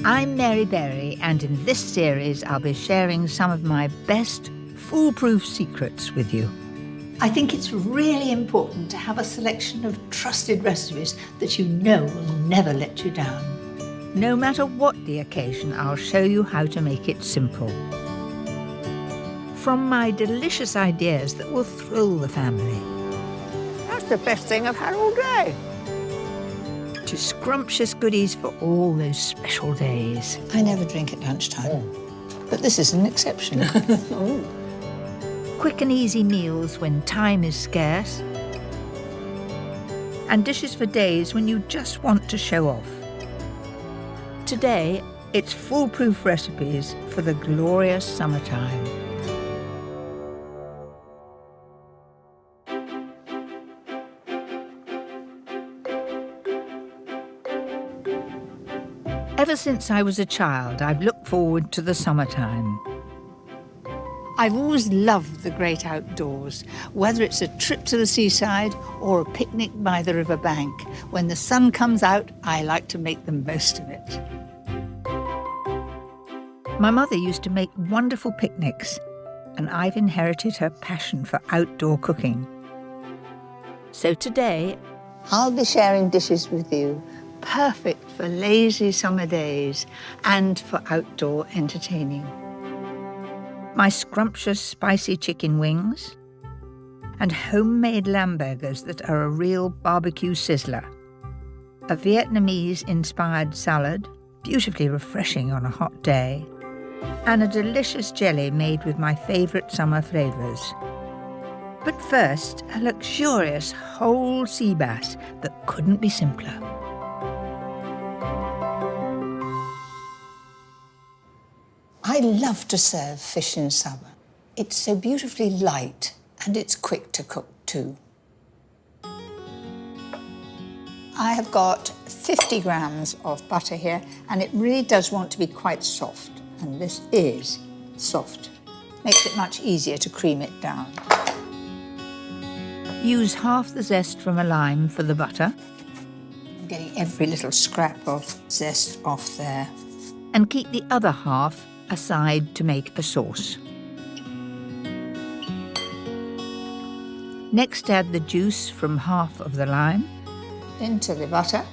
I'm Mary Berry, and in this series I'll be sharing some of my best foolproof secrets with you. I think it's really important to have a selection of trusted recipes that you know will never let you down. No matter what the occasion, I'll show you how to make it simple. From my delicious ideas that will thrill the family, That's the best thing I've had all day. to scrumptious goodies for all those special days. I never drink at lunchtime, but this is an exception. Quick and easy meals when time is scarce, and dishes for days when you just want to show off. Today, it's foolproof recipes for the glorious summertime. Ever since I was a child, I've looked forward to the summertime. I've always loved the great outdoors, whether it's a trip to the seaside or a picnic by the river bank. When the sun comes out, I like to make the most of it. My mother used to make wonderful picnics, and I've inherited her passion for outdoor cooking. So today, I'll be sharing dishes with you, perfect for lazy summer days and for outdoor entertaining. my scrumptious spicy chicken wings, and homemade lamb burgers that are a real barbecue sizzler. A Vietnamese-inspired salad, beautifully refreshing on a hot day, and a delicious jelly made with my favourite summer flavours. But first, a luxurious whole sea bass that couldn't be simpler. I love to serve fish in summer. It's so beautifully light and it's quick to cook too. I have got 50 grams of butter here, and it really does want to be quite soft, and this is soft. Makes it much easier to cream it down. Use half the zest from a lime for the butter. I'm getting every little scrap of zest off there. And keep the other half aside to make a sauce. Next, add the juice from half of the lime Into the butter.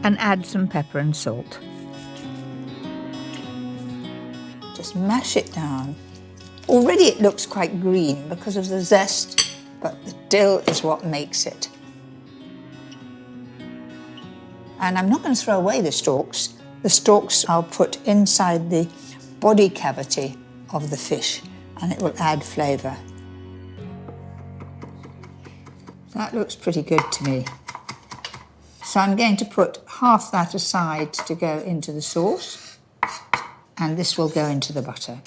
and add some pepper and salt. Just mash it down. Already it looks quite green because of the zest, but the dill is what makes it. And I'm not going to throw away the stalks. The stalks I'll put inside the body cavity of the fish, and it will add flavour. That looks pretty good to me. So I'm going to put half that aside to go into the sauce, and this will go into the butter.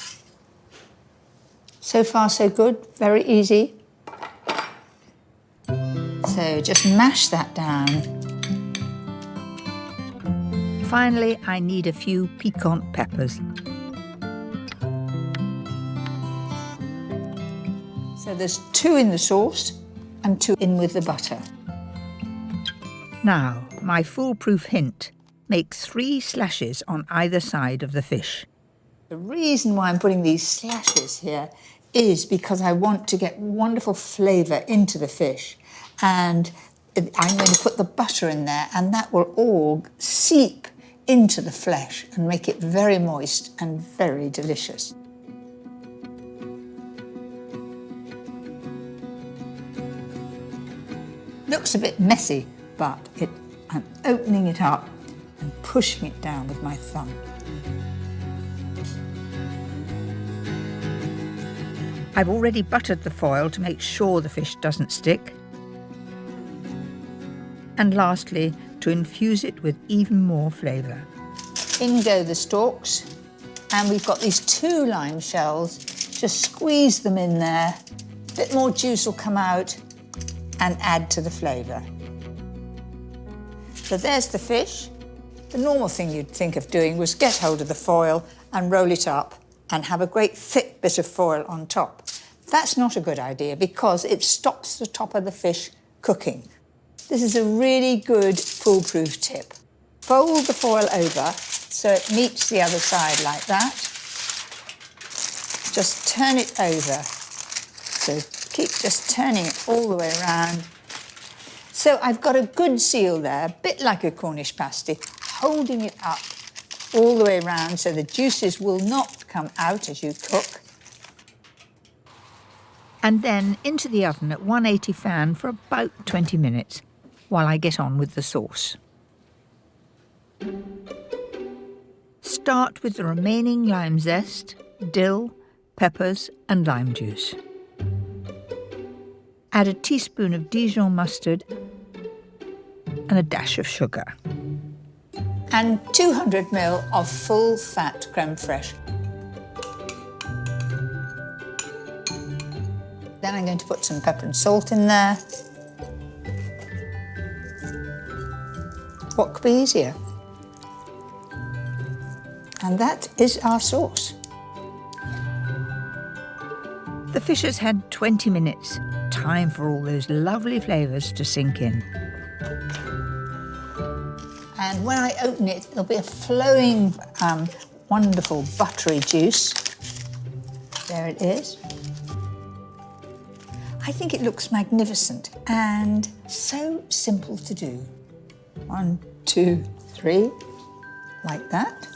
So far, so good, very easy. So just mash that down. Finally, I need a few piquant peppers. So there's 2 in the sauce and 2 in with the butter. Now, my foolproof hint. Make 3 slashes on either side of the fish. The reason why I'm putting these slashes here is because I want to get wonderful flavour into the fish, and I'm going to put the butter in there, and that will all seep into the flesh and make it very moist and very delicious. Looks a bit messy, but I'm opening it up and pushing it down with my thumb. I've already buttered the foil to make sure the fish doesn't stick. And lastly, to infuse it with even more flavour. In go the stalks, and we've got these 2 lime shells. Just squeeze them in there. A bit more juice will come out and add to the flavour. So there's the fish. The normal thing you'd think of doing was get hold of the foil and roll it up and have a great thick bit of foil on top. That's not a good idea because it stops the top of the fish cooking. This is a really good foolproof tip. Fold the foil over so it meets the other side like that. Just turn it over. So keep just turning it all the way around. So I've got a good seal there, a bit like a Cornish pasty, holding it up all the way around so the juices will not come out as you cook. And then into the oven at 180 fan for about 20 minutes while I get on with the sauce. Start with the remaining lime zest, dill, peppers and lime juice. Add a teaspoon of Dijon mustard and a dash of sugar. And 200 ml of full-fat creme fraiche. Then I'm going to put some pepper and salt in there. What could be easier? And that is our sauce. The fish has had 20 minutes. Time for all those lovely flavours to sink in. And when I open it, there'll be a flowing, wonderful buttery juice. There it is. I think it looks magnificent and so simple to do. 1, 2, 3, like that.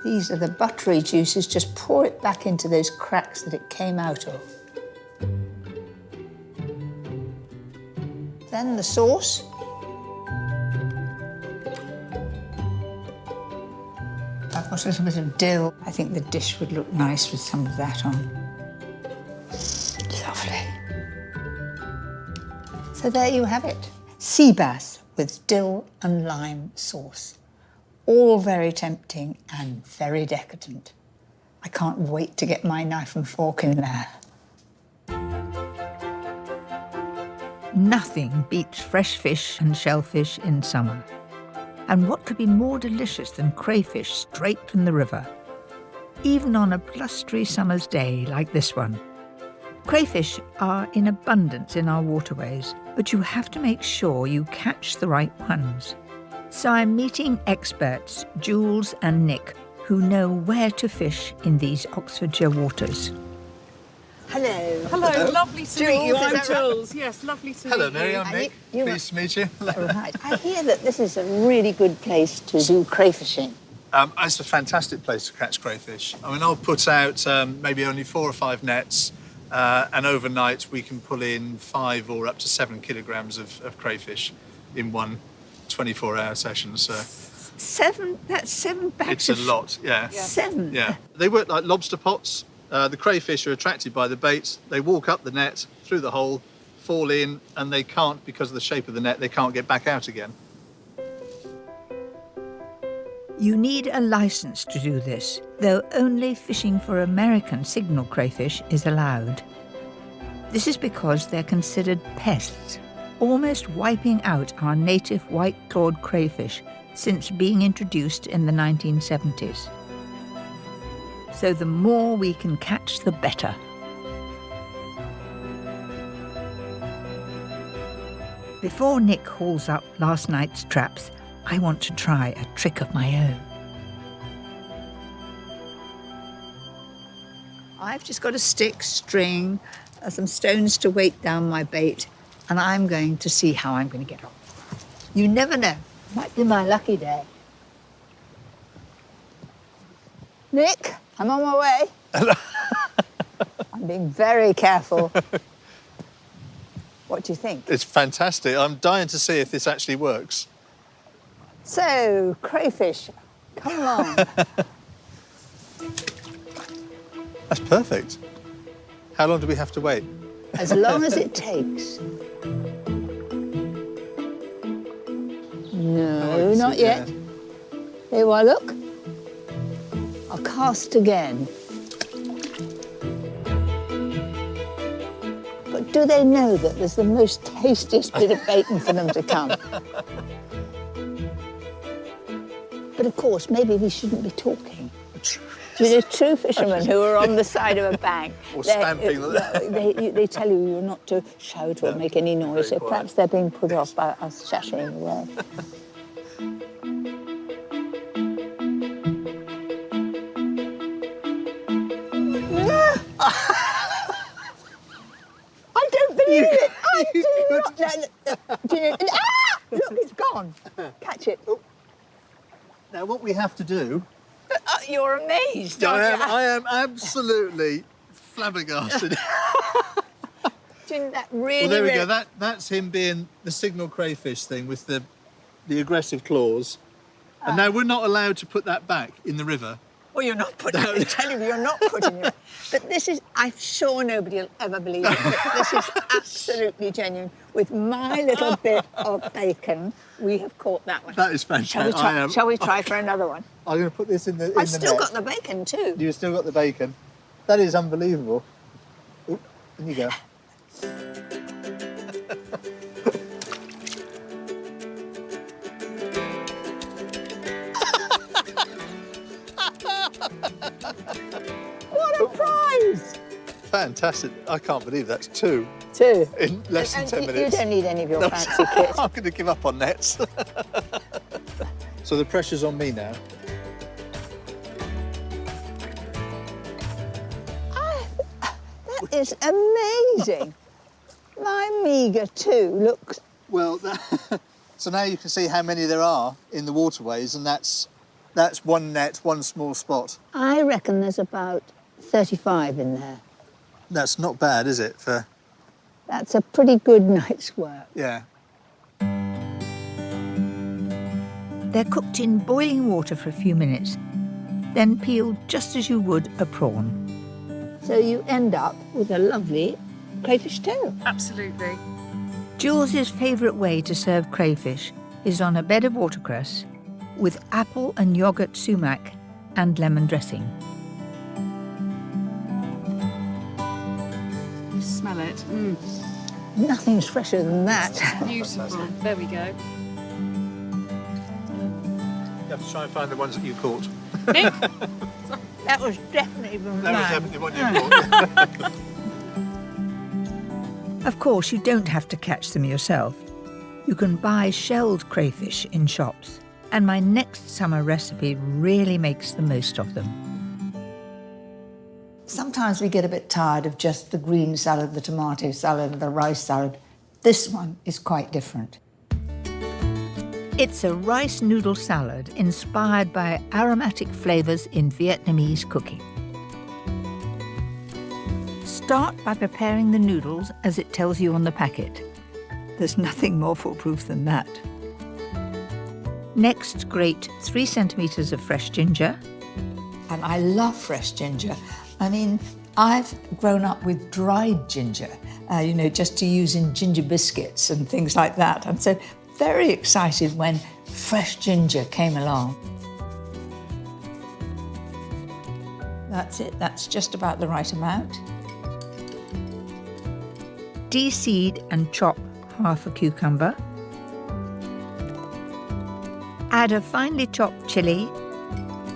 These are the buttery juices. Just pour it back into those cracks that it came out of. Then the sauce. I've got a little bit of dill. I think the dish would look nice with some of that on. Lovely. So there you have it. Seabass with dill and lime sauce. All very tempting and very decadent. I can't wait to get my knife and fork in there. Nothing beats fresh fish and shellfish in summer. And what could be more delicious than crayfish straight from the river? Even on a blustery summer's day like this one. Crayfish are in abundance in our waterways, but you have to make sure you catch the right ones. So I'm meeting experts, Jules and Nick, who know where to fish in these Oxfordshire waters. Hello. Hello, lovely to meet you. Jules, I'm is that right? Jules. Yes, lovely to Hello, meet Mary. you. I'm Nick. you Pleased to meet you. Right. I hear that this is a really good place to do crayfishing. It's a fantastic place to catch crayfish. I mean, I'll put out maybe only 4 or 5 nets, and overnight we can pull in 5 or up to 7 kilograms of crayfish in one 24-hour session. So 7? That's 7 bags. it's a lot, yeah. 7? Yeah. They work like lobster pots. The crayfish are attracted by the bait. They walk up the net, through the hole, fall in, and they can't, because of the shape of the net, they can't get back out again. You need a license to do this, though only fishing for American signal crayfish is allowed. This is because they're considered pests, almost wiping out our native white-clawed crayfish since being introduced in the 1970s. So the more we can catch, the better. Before Nick hauls up last night's traps, I want to try a trick of my own. I've just got a stick, string, some stones to weight down my bait, and I'm going to see how I'm going to get on. You never know. Might be my lucky day. Nick, I'm on my way. I'm being very careful. What do you think? It's fantastic. I'm dying to see if this actually works. So, crayfish, come along. That's perfect. How long do we have to wait? As long as it takes. No, not yet. There you are, look. I'll cast again. But do they know that there's the most tastiest bit of bacon for them to come? But of course, maybe we shouldn't be talking. You know, true fishermen who are on the side of a bank, Or stamping. they tell you you're not to shout or make any noise, so perhaps they're being put off by us chattering away. Do you know, ah! Look, it's gone. Catch it. Now, what we have to do... You're amazed, aren't you? I am absolutely flabbergasted. Do you know, that really... Well, there we go. That's him being the signal crayfish thing with the aggressive claws. And now we're not allowed to put that back in the river. Well, you're not putting it. I'm telling you, you're not putting it. But this is, I'm sure nobody will ever believe it, but this is absolutely genuine. With my little bit of bacon, we have caught that one. That is fantastic. Shall we try for another one? I'm going to put this in the I've still got the bacon too. You've still got the bacon. That is unbelievable. Oop, in you go. What a prize! Fantastic. I can't believe that's two. Two. In less than 10 minutes. You don't need any of your fancy kit. I'm going to give up on nets. So the pressure's on me now. That is amazing. My meagre two looks... Well, so now you can see how many there are in the waterways, and that's one net, one small spot. I reckon there's about 35 in there. That's not bad, is it? That's a pretty good night's work. Yeah. They're cooked in boiling water for a few minutes, then peeled just as you would a prawn. So you end up with a lovely crayfish tail. Absolutely. Jules's favourite way to serve crayfish is on a bed of watercress with apple and yoghurt sumac and lemon dressing. Smell it. Mm. Nothing's fresher than that. Beautiful. There we go. You have to try and find the ones that you caught. That was definitely from That was mine. definitely one you caught. Of course, you don't have to catch them yourself. You can buy shelled crayfish in shops, and my next summer recipe really makes the most of them. Sometimes we get a bit tired of just the green salad, the tomato salad, the rice salad. This one is quite different. It's a rice noodle salad inspired by aromatic flavours in Vietnamese cooking. Start by preparing the noodles as it tells you on the packet. There's nothing more foolproof than that. Next, grate 3 centimetres of fresh ginger. And I love fresh ginger. I mean, I've grown up with dried ginger, just to use in ginger biscuits and things like that. And so very excited when fresh ginger came along. That's it, that's just about the right amount. De-seed and chop half a cucumber. Add a finely chopped chilli,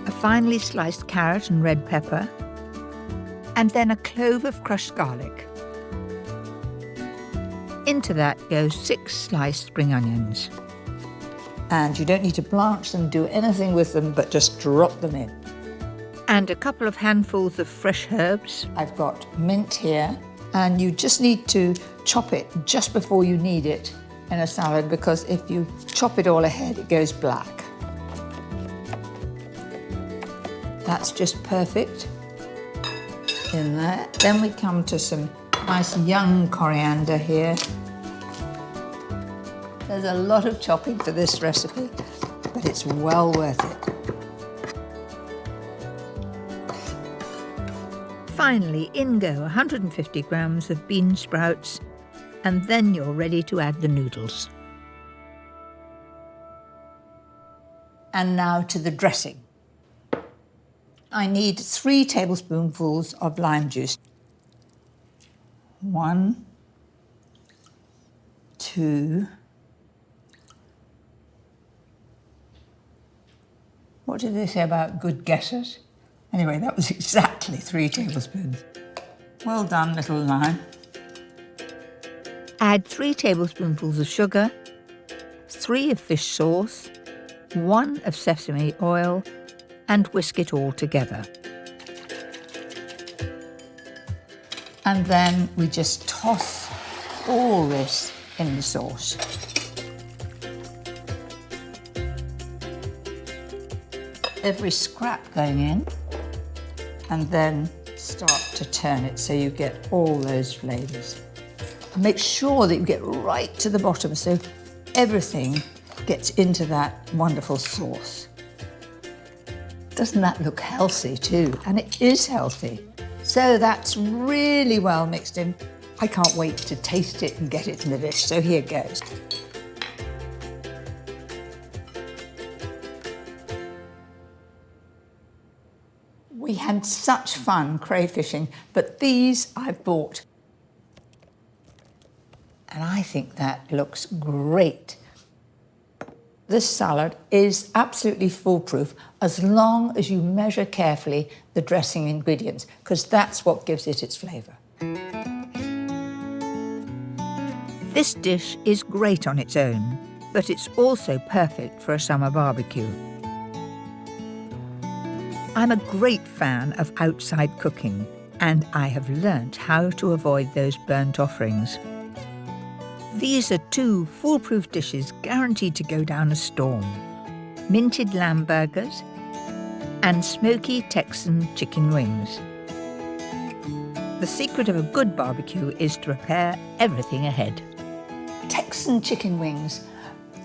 a finely sliced carrot and red pepper, and then a clove of crushed garlic. Into that go 6 sliced spring onions. And you don't need to blanch them, do anything with them, but just drop them in. And a couple of handfuls of fresh herbs. I've got mint here, and you just need to chop it just before you need it in a salad, because if you chop it all ahead, it goes black. That's just perfect in there. Then we come to some nice young coriander here. There's a lot of chopping for this recipe, but it's well worth it. Finally, in go 150 grams of bean sprouts, and then you're ready to add the noodles. And now to the dressing. I need 3 tablespoonfuls of lime juice. 1, 2. What did they say about good guesses? Anyway, that was exactly 3 tablespoons. Well done, little lime. Add 3 tablespoonfuls of sugar, 3 of fish sauce, 1 of sesame oil, and whisk it all together. And then we just toss all this in the sauce. Every scrap going in, and then start to turn it so you get all those flavours. And make sure that you get right to the bottom so everything gets into that wonderful sauce. Doesn't that look healthy too? And it is healthy. So that's really well mixed in. I can't wait to taste it and get it in the dish, so here goes. We had such fun crayfishing, but these I've bought. And I think that looks great. This salad is absolutely foolproof as long as you measure carefully the dressing ingredients, because that's what gives it its flavour. This dish is great on its own, but it's also perfect for a summer barbecue. I'm a great fan of outside cooking, and I have learnt how to avoid those burnt offerings. These are two foolproof dishes guaranteed to go down a storm: minted lamb burgers and smoky Texan chicken wings. The secret of a good barbecue is to prepare everything ahead. Texan chicken wings,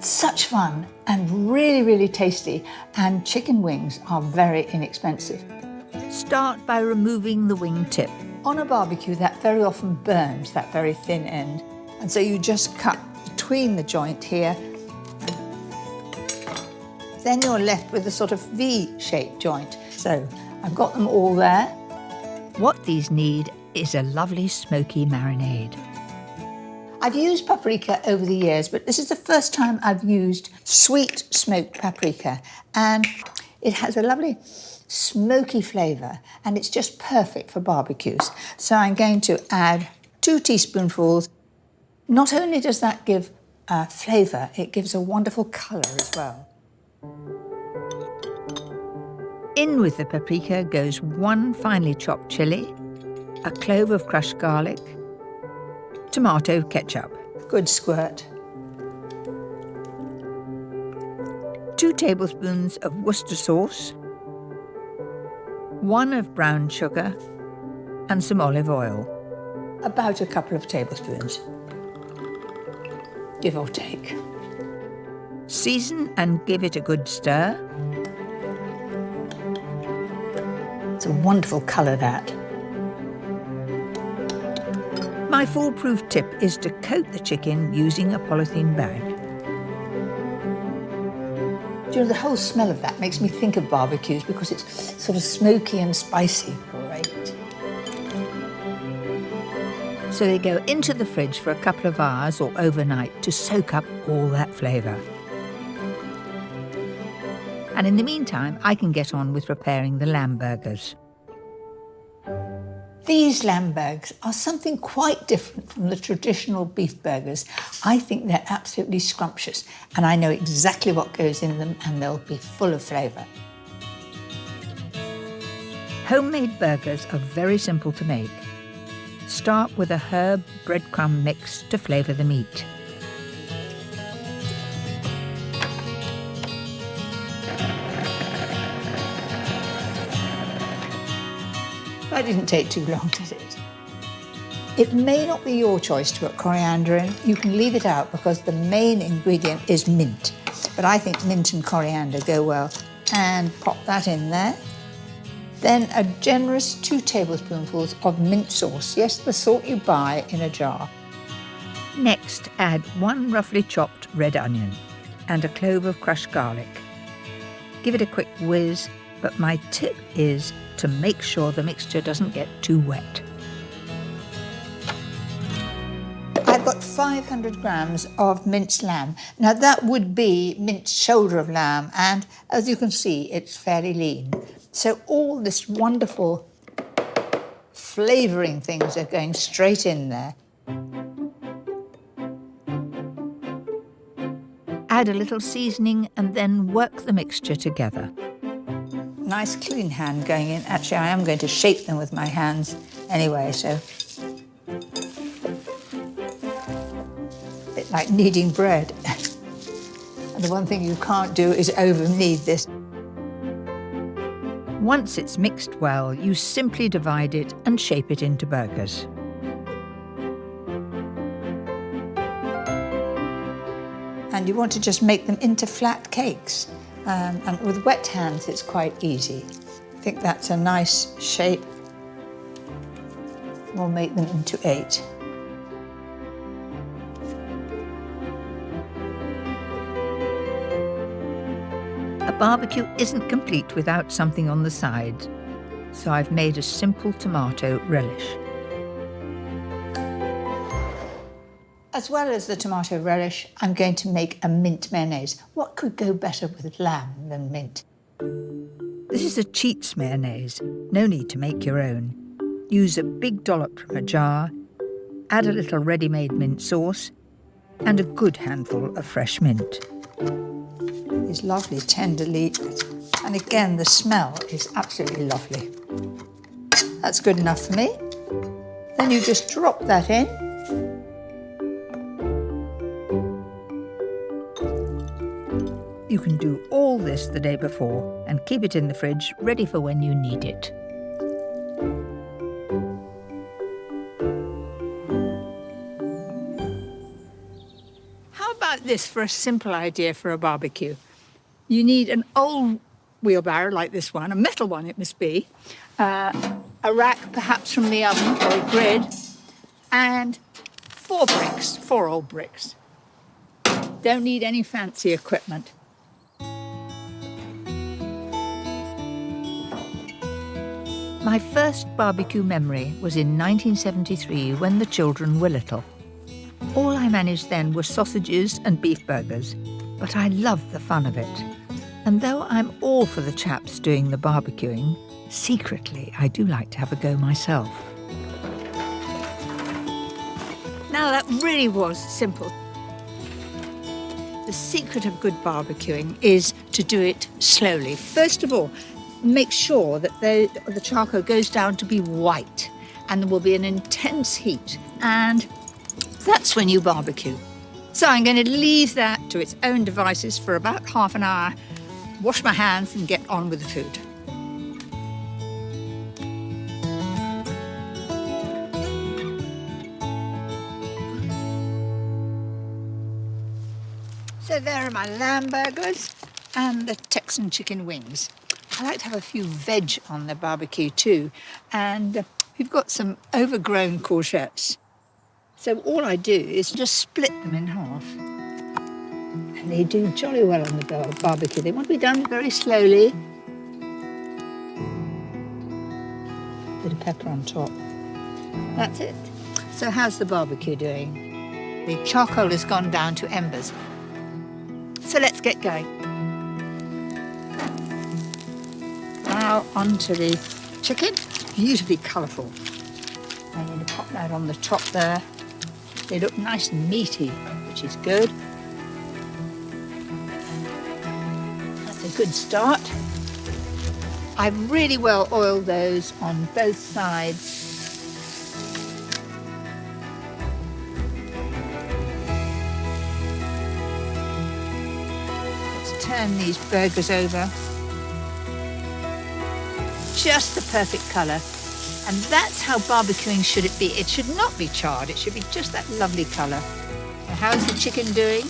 such fun and really, really tasty, and chicken wings are very inexpensive. Start by removing the wing tip. On a barbecue, that very often burns that very thin end, and so you just cut between the joint here. Then you're left with a sort of V-shaped joint. So I've got them all there. What these need is a lovely smoky marinade. I've used paprika over the years, but this is the first time I've used sweet smoked paprika, and it has a lovely smoky flavour, and it's just perfect for barbecues. So I'm going to add 2 teaspoonfuls. Not only does that give flavour, it gives a wonderful colour as well. In with the paprika goes 1 finely chopped chilli, a clove of crushed garlic, tomato ketchup, Good squirt. 2 tablespoons of Worcester sauce, 1 of brown sugar, and some olive oil. About a couple of tablespoons, give or take. Season and give it a good stir. It's a wonderful colour, that. My foolproof tip is to coat the chicken using a polythene bag. Do you know, the whole smell of that makes me think of barbecues because it's sort of smoky and spicy. Great. So they go into the fridge for a couple of hours or overnight to soak up all that flavour. And in the meantime, I can get on with preparing the lamb burgers. These lamb burgers are something quite different from the traditional beef burgers. I think they're absolutely scrumptious, and I know exactly what goes in them, and they'll be full of flavour. Homemade burgers are very simple to make. Start with a herb breadcrumb mix to flavour the meat. That didn't take too long, did it? It may not be your choice to put coriander in. You can leave it out because the main ingredient is mint. But I think mint and coriander go well. And pop that in there. Then a generous 2 tablespoonfuls of mint sauce. Yes, the sort you buy in a jar. Next, add 1 roughly chopped red onion and a clove of crushed garlic. Give it a quick whiz, but my tip is to make sure the mixture doesn't get too wet. I've got 500 grams of minced lamb. Now that would be minced shoulder of lamb, and as you can see, it's fairly lean. So all this wonderful flavouring things are going straight in there. Add a little seasoning and then work the mixture together. Nice clean hand going in. Actually, I am going to shape them with my hands anyway, so. A bit like kneading bread. And the one thing you can't do is over-knead this. Once it's mixed well, you simply divide it and shape it into burgers. And you want to just make them into flat cakes. And with wet hands, it's quite easy. I think that's a nice shape. We'll make them into 8. A barbecue isn't complete without something on the side, so I've made a simple tomato relish. As well as the tomato relish, I'm going to make a mint mayonnaise. What could go better with lamb than mint? This is a cheats mayonnaise, no need to make your own. Use a big dollop from a jar, add a little ready-made mint sauce, and a good handful of fresh mint. It's lovely, tender leaf. And again, the smell is absolutely lovely. That's good enough for me. Then you just drop that in. You can do all this the day before and keep it in the fridge ready for when you need it. How about this for a simple idea for a barbecue? You need an old wheelbarrow like this one, a metal one it must be, a rack perhaps from the oven or a grid, and 4 old bricks. Don't need any fancy equipment. My first barbecue memory was in 1973 when the children were little. All I managed then were sausages and beef burgers, but I loved the fun of it. And though I'm all for the chaps doing the barbecuing, secretly I do like to have a go myself. Now that really was simple. The secret of good barbecuing is to do it slowly. First of all, make sure that the charcoal goes down to be white and there will be an intense heat, and that's when you barbecue. So I'm going to leave that to its own devices for about half an hour, wash my hands and get on with the food. So there are my lamb burgers and the Texan chicken wings. I like to have a few veg on the barbecue too, and we've got some overgrown courgettes. So all I do is just split them in half. And they do jolly well on the barbecue. They want to be done very slowly. Bit of pepper on top. That's it. So how's the barbecue doing? The charcoal has gone down to embers. So let's get going. Now onto the chicken. Beautifully colourful. I'm going to pop that on the top there. They look nice and meaty, which is good. That's a good start. I've really well oiled those on both sides. Let's turn these burgers over. Just the perfect colour. And that's how barbecuing should it be. It should not be charred. It should be just that lovely colour. So how's the chicken doing?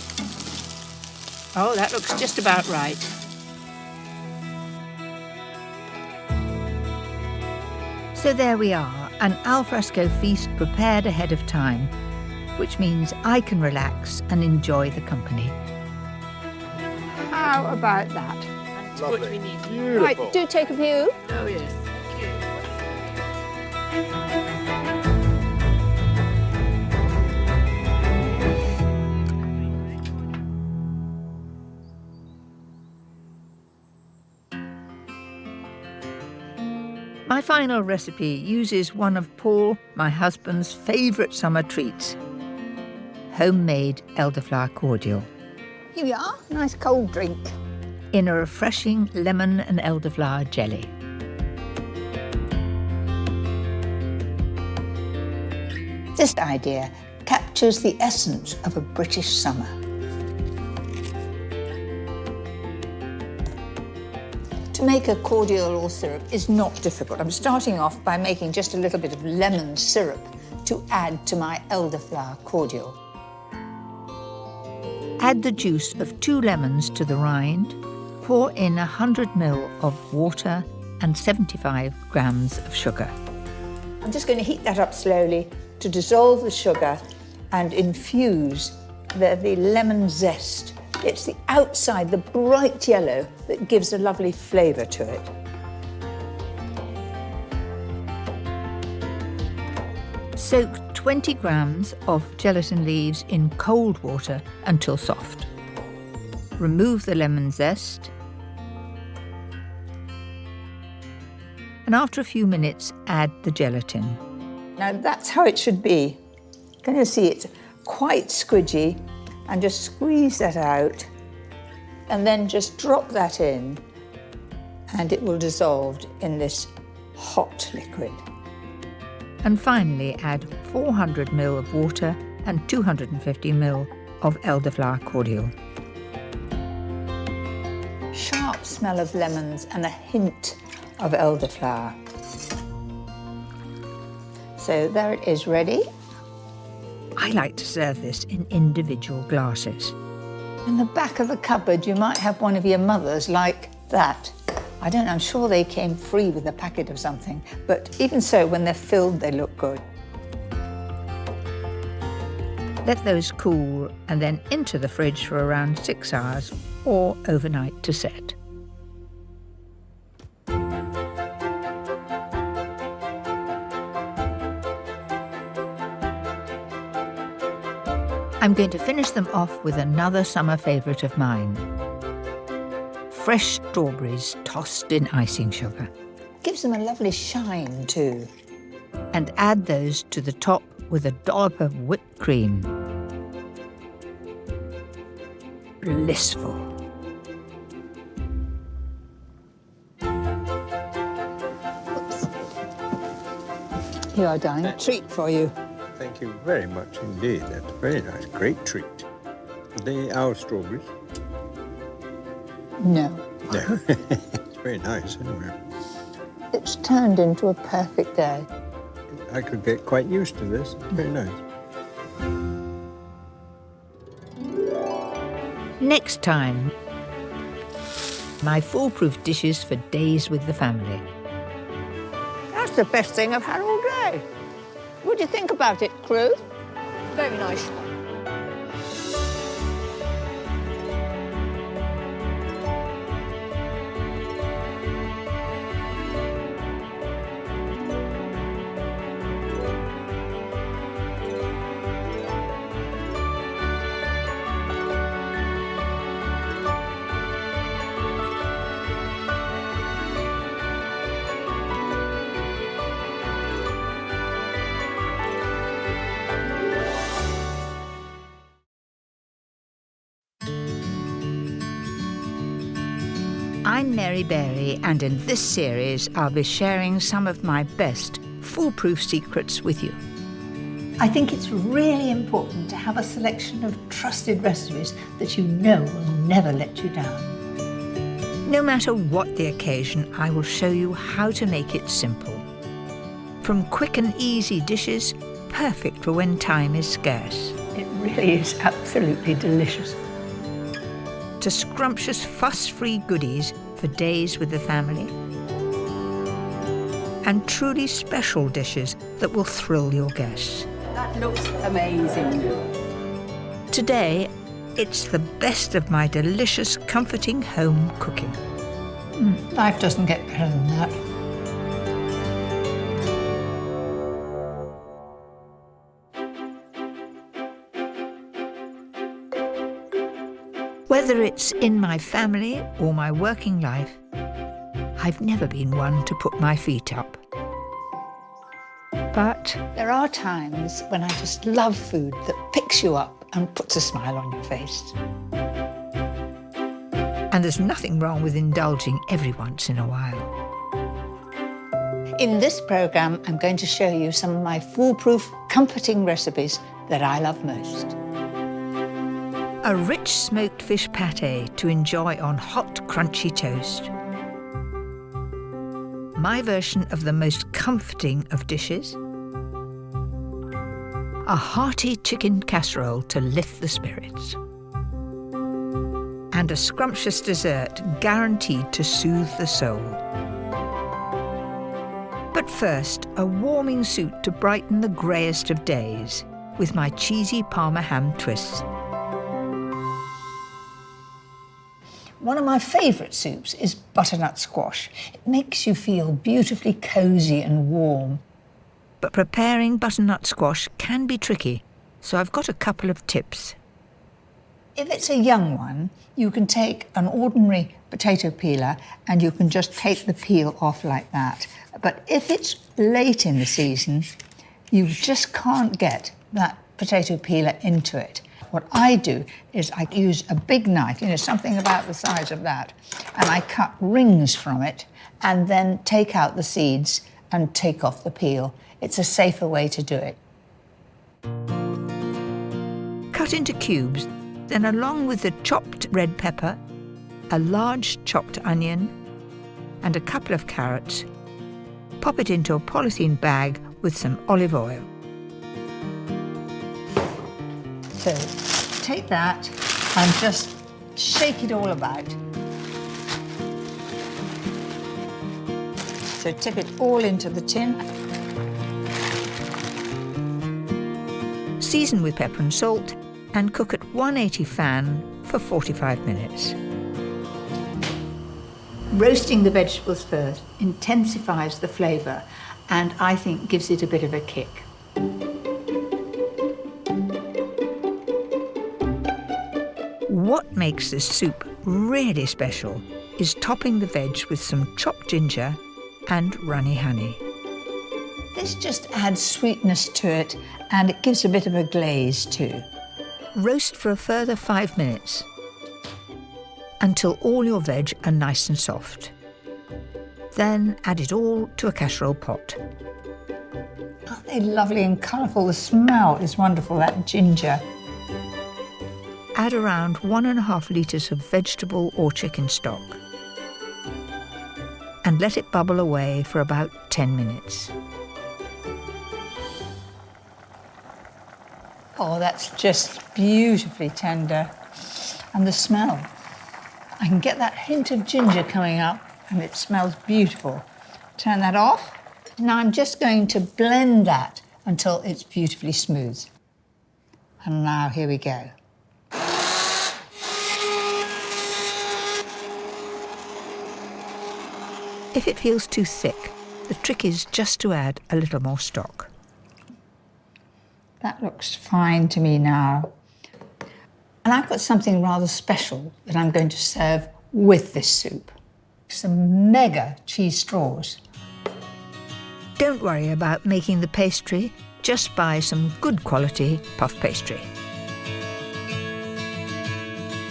Oh, that looks just about right. So there we are, an alfresco feast prepared ahead of time, which means I can relax and enjoy the company. How about that? That's what we need. Beautiful. Right, do take a view. Oh, yes. Thank you. My final recipe uses one of Paul, my husband's favourite summer treats, homemade elderflower cordial, Here we are, nice cold drink. in a refreshing lemon and elderflower jelly. This idea, cut captures the essence of a British summer. To make a cordial or syrup is not difficult. I'm starting off by making just a little bit of lemon syrup to add to my elderflower cordial. Add the juice of 2 lemons to the rind. Pour in 100 ml of water and 75 grams of sugar. I'm just going to heat that up slowly to dissolve the sugar and infuse the lemon zest. It's the outside, the bright yellow, that gives a lovely flavour to it. Soak 20 grams of gelatin leaves in cold water until soft. Remove the lemon zest. And after a few minutes, add the gelatin. Now that's how it should be. You're going to see it's quite squidgy, and just squeeze that out and then just drop that in and it will dissolve in this hot liquid. And finally add 400 ml of water and 250 ml of elderflower cordial. Sharp smell of lemons and a hint of elderflower. So there it is, ready. I like to serve this in individual glasses. In the back of the cupboard, you might have one of your mothers like that. I don't know, I'm sure they came free with a packet of something, but even so, when they're filled, they look good. Let those cool and then into the fridge for around 6 hours or overnight to set. I'm going to finish them off with another summer favourite of mine. Fresh strawberries tossed in icing sugar. Gives them a lovely shine too. And add those to the top with a dollop of whipped cream. Blissful. Oops. Here are, darling, a treat for you. Thank you very much indeed. That's very nice. Great treat. Are they our strawberries? No. No. It's very nice anyway. It's turned into a perfect day. I could get quite used to this. It's very nice. Next time, my foolproof dishes for days with the family. That's the best thing I've had all day. What do you think about it, crew? Very nice. I'm Mary Berry, and in this series I'll be sharing some of my best foolproof secrets with you. I think it's really important to have a selection of trusted recipes that you know will never let you down. No matter what the occasion, I will show you how to make it simple. From quick and easy dishes, perfect for when time is scarce, It really is absolutely delicious. to scrumptious fuss-free goodies for days with the family, and truly special dishes that will thrill your guests. That looks amazing. Today, it's the best of my delicious, comforting home cooking. Life doesn't get better than that. Whether it's in my family or my working life, I've never been one to put my feet up. But There are times when I just love food that picks you up and puts a smile on your face. and there's nothing wrong with indulging every once in a while. In this programme, I'm going to show you some of my foolproof, comforting recipes that I love most. A rich smoked fish pâté to enjoy on hot, crunchy toast. My version of the most comforting of dishes. A hearty chicken casserole to lift the spirits. And a scrumptious dessert guaranteed to soothe the soul. But first, a warming soup to brighten the greyest of days with my cheesy Parma ham twists. One of my favourite soups is butternut squash. It makes you feel beautifully cosy and warm. But preparing butternut squash can be tricky, so I've got a couple of tips. If it's a young one, you can take an ordinary potato peeler and you can just take the peel off like that. But if it's late in the season, you just can't get that potato peeler into it. What I do is I use a big knife, something about the size of that, and I cut rings from it and then take out the seeds and take off the peel. It's a safer way to do it. Cut into cubes, then along with the chopped red pepper, a large chopped onion, and a couple of carrots, pop it into a polythene bag with some olive oil. So take that and just shake it all about. So tip it all into the tin. Season with pepper and salt and cook at 180 fan for 45 minutes. Roasting the vegetables first intensifies the flavour and I think gives it a bit of a kick. What makes this soup really special is topping the veg with some chopped ginger and runny honey. This just adds sweetness to it and it gives a bit of a glaze too. Roast for a further 5 minutes until all your veg are nice and soft. Then add it all to a casserole pot. Aren't they lovely and colourful? The smell is wonderful, that ginger. Add around 1.5 litres of vegetable or chicken stock and let it bubble away for about 10 minutes. Oh, that's just beautifully tender. And the smell. I can get that hint of ginger coming up and it smells beautiful. Turn that off. Now I'm just going to blend that until it's beautifully smooth. And now here we go. If it feels too thick, the trick is just to add a little more stock. That looks fine to me now. And I've got something rather special that I'm going to serve with this soup. Some mega cheese straws. Don't worry about making the pastry, just buy some good quality puff pastry.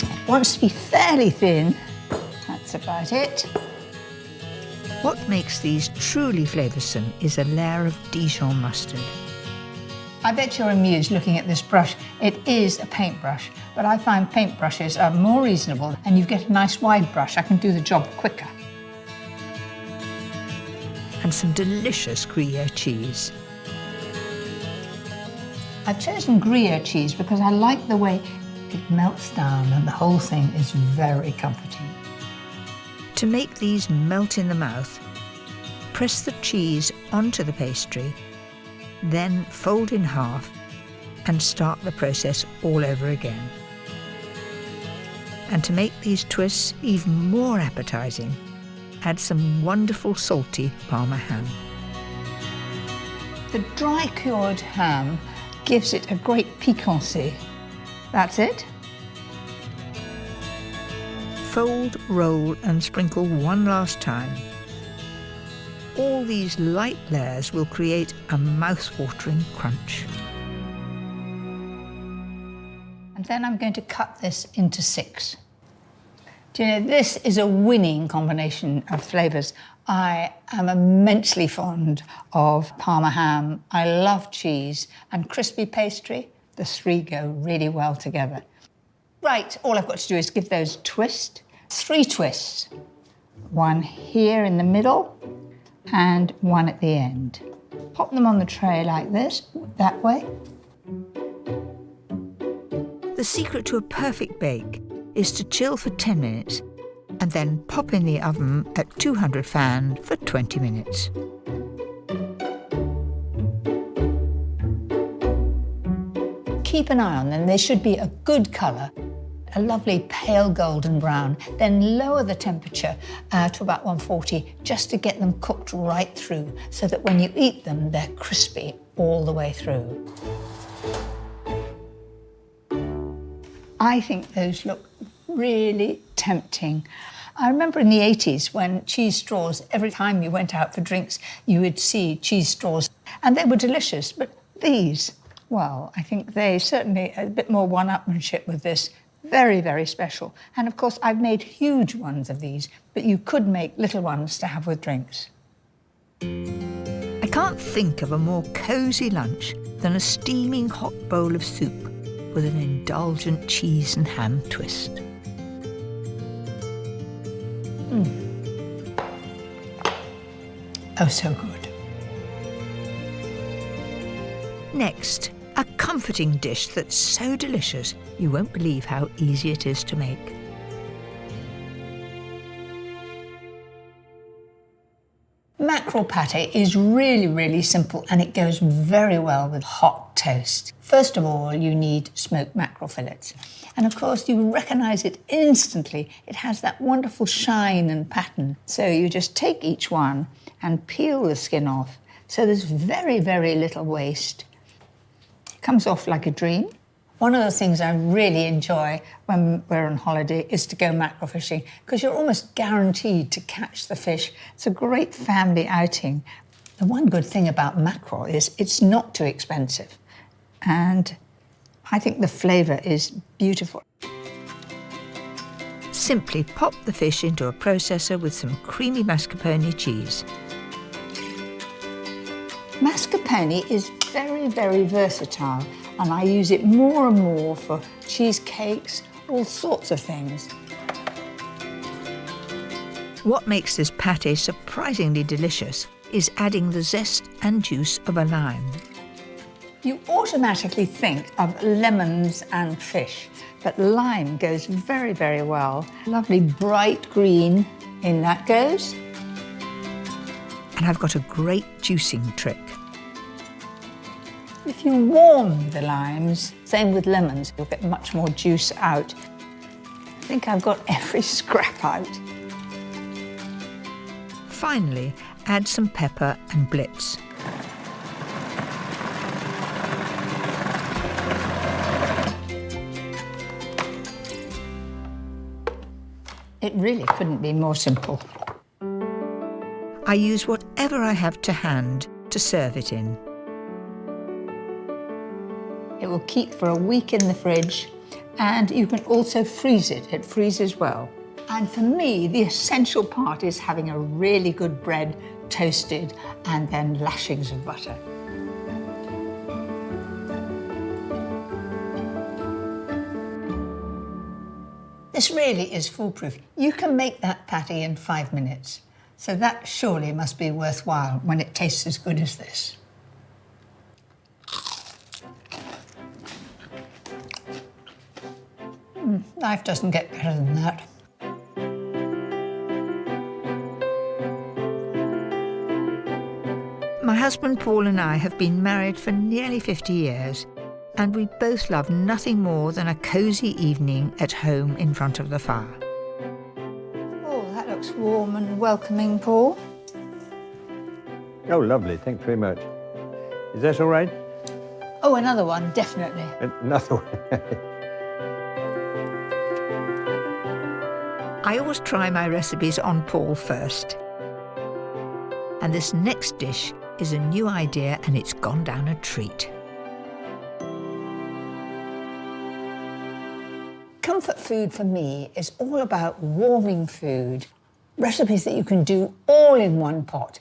It wants to be fairly thin. That's about it. What makes these truly flavoursome is a layer of Dijon mustard. I bet you're amused looking at this brush. It is a paintbrush, but I find paintbrushes are more reasonable and you get a nice wide brush. I can do the job quicker. And some delicious Gruyere cheese. I've chosen Gruyere cheese because I like the way it melts down and the whole thing is very comforting. To make these melt in the mouth, press the cheese onto the pastry, then fold in half and start the process all over again. And to make these twists even more appetising, add some wonderful salty Parma ham. The dry cured ham gives it a great piquancy. That's it. Fold, roll and sprinkle one last time. All these light layers will create a mouth-watering crunch. And then I'm going to cut this into 6. Do you know, this is a winning combination of flavours. I am immensely fond of Parma ham. I love cheese and crispy pastry. The three go really well together. Right, all I've got to do is give those a twist. 3 twists. One here in the middle and one at the end. Pop them on the tray like this, that way. The secret to a perfect bake is to chill for 10 minutes and then pop in the oven at 200 fan for 20 minutes. Keep an eye on them. They should be a good colour, a lovely pale golden brown. Then lower the temperature to about 140 just to get them cooked right through so that when you eat them, they're crispy all the way through. I think those look really tempting. I remember in the 80s when cheese straws, every time you went out for drinks, you would see cheese straws, and they were delicious. But these, well, I think they certainly a bit more one-upmanship with this. Very, very special. And of course, I've made huge ones of these, but you could make little ones to have with drinks. I can't think of a more cosy lunch than a steaming hot bowl of soup with an indulgent cheese and ham twist. Oh, so good. Next, a comforting dish that's so delicious you won't believe how easy it is to make. Mackerel pate is really, really simple, and it goes very well with hot toast. First of all, you need smoked mackerel fillets. And of course, you recognise it instantly. It has that wonderful shine and pattern. So you just take each one and peel the skin off. So there's very, very little waste. It comes off like a dream. One of the things I really enjoy when we're on holiday is to go mackerel fishing, because you're almost guaranteed to catch the fish. It's a great family outing. The one good thing about mackerel is it's not too expensive. And I think the flavour is beautiful. Simply pop the fish into a processor with some creamy mascarpone cheese. Mascarpone is very, very versatile, and I use it more and more for cheesecakes, all sorts of things. What makes this pate surprisingly delicious is adding the zest and juice of a lime. You automatically think of lemons and fish, but lime goes very, very well. Lovely bright green, in that goes. And I've got a great juicing trick. If you warm the limes, same with lemons, you'll get much more juice out. I think I've got every scrap out. Finally, add some pepper and blitz. It really couldn't be more simple. I use whatever I have to hand to serve it in. It will keep for a week in the fridge, and you can also freeze it. It freezes well. And for me, the essential part is having a really good bread toasted and then lashings of butter. This really is foolproof. You can make that patty in 5 minutes. So that surely must be worthwhile when it tastes as good as this. Life doesn't get better than that. My husband Paul and I have been married for nearly 50 years, and we both love nothing more than a cosy evening at home in front of the fire. Oh, that looks warm and welcoming, Paul. Oh, lovely. Thanks very much. Is that all right? Oh, another one, definitely. Another one. I always try my recipes on Paul first. And this next dish is a new idea, and it's gone down a treat. Comfort food for me is all about warming food. Recipes that you can do all in one pot.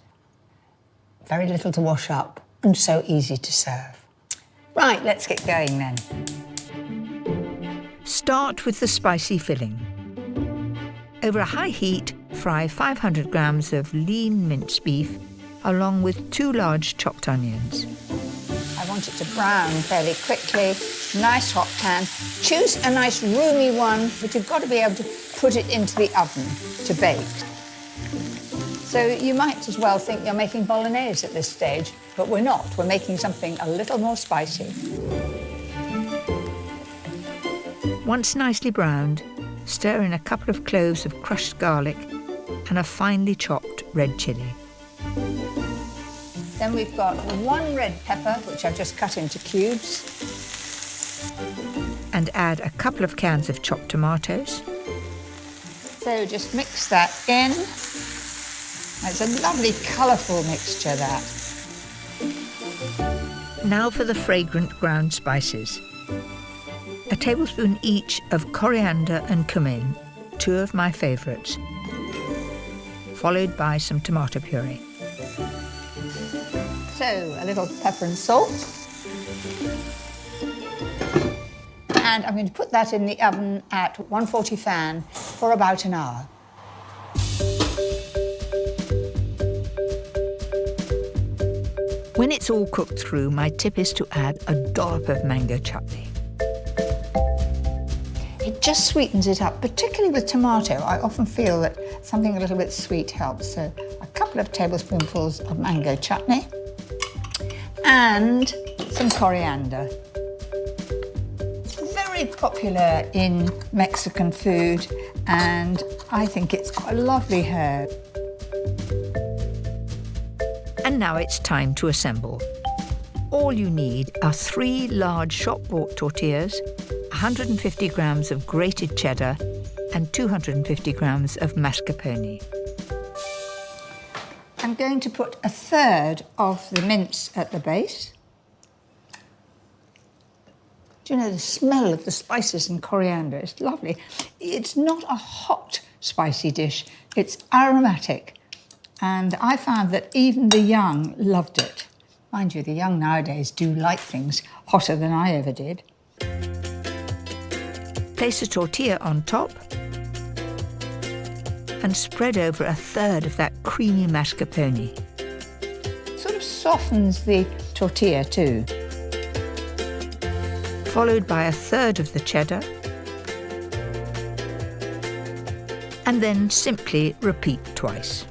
Very little to wash up and so easy to serve. Right, let's get going then. Start with the spicy filling. Over a high heat, fry 500 grams of lean minced beef along with 2 large chopped onions. I want it to brown fairly quickly. Nice hot pan. Choose a nice roomy one, but you've got to be able to put it into the oven to bake. So you might as well think you're making bolognese at this stage, but we're not. We're making something a little more spicy. Once nicely browned, stir in a couple of cloves of crushed garlic and a finely chopped red chilli. Then we've got 1 red pepper, which I've just cut into cubes. And add a couple of cans of chopped tomatoes. So just mix that in. It's a lovely, colourful mixture, that. Now for the fragrant ground spices. A tablespoon each of coriander and cumin, 2 of my favourites, followed by some tomato puree. So a little pepper and salt. And I'm going to put that in the oven at 140 fan for about an hour. When it's all cooked through, my tip is to add a dollop of mango chutney. It just sweetens it up, particularly with tomato. I often feel that something a little bit sweet helps. So a couple of tablespoonfuls of mango chutney and some coriander. It's very popular in Mexican food, and I think it's quite a lovely herb. And now it's time to assemble. All you need are 3 large shop-bought tortillas, 150 grams of grated cheddar, and 250 grams of mascarpone. I'm going to put 1/3 of the mince at the base. Do you know the smell of the spices and coriander? It's lovely. It's not a hot, spicy dish. It's aromatic. And I found that even the young loved it. Mind you, the young nowadays do like things hotter than I ever did. Place a tortilla on top and spread over 1/3 of that creamy mascarpone. Sort of softens the tortilla too. Followed by 1/3 of the cheddar. And then simply repeat twice.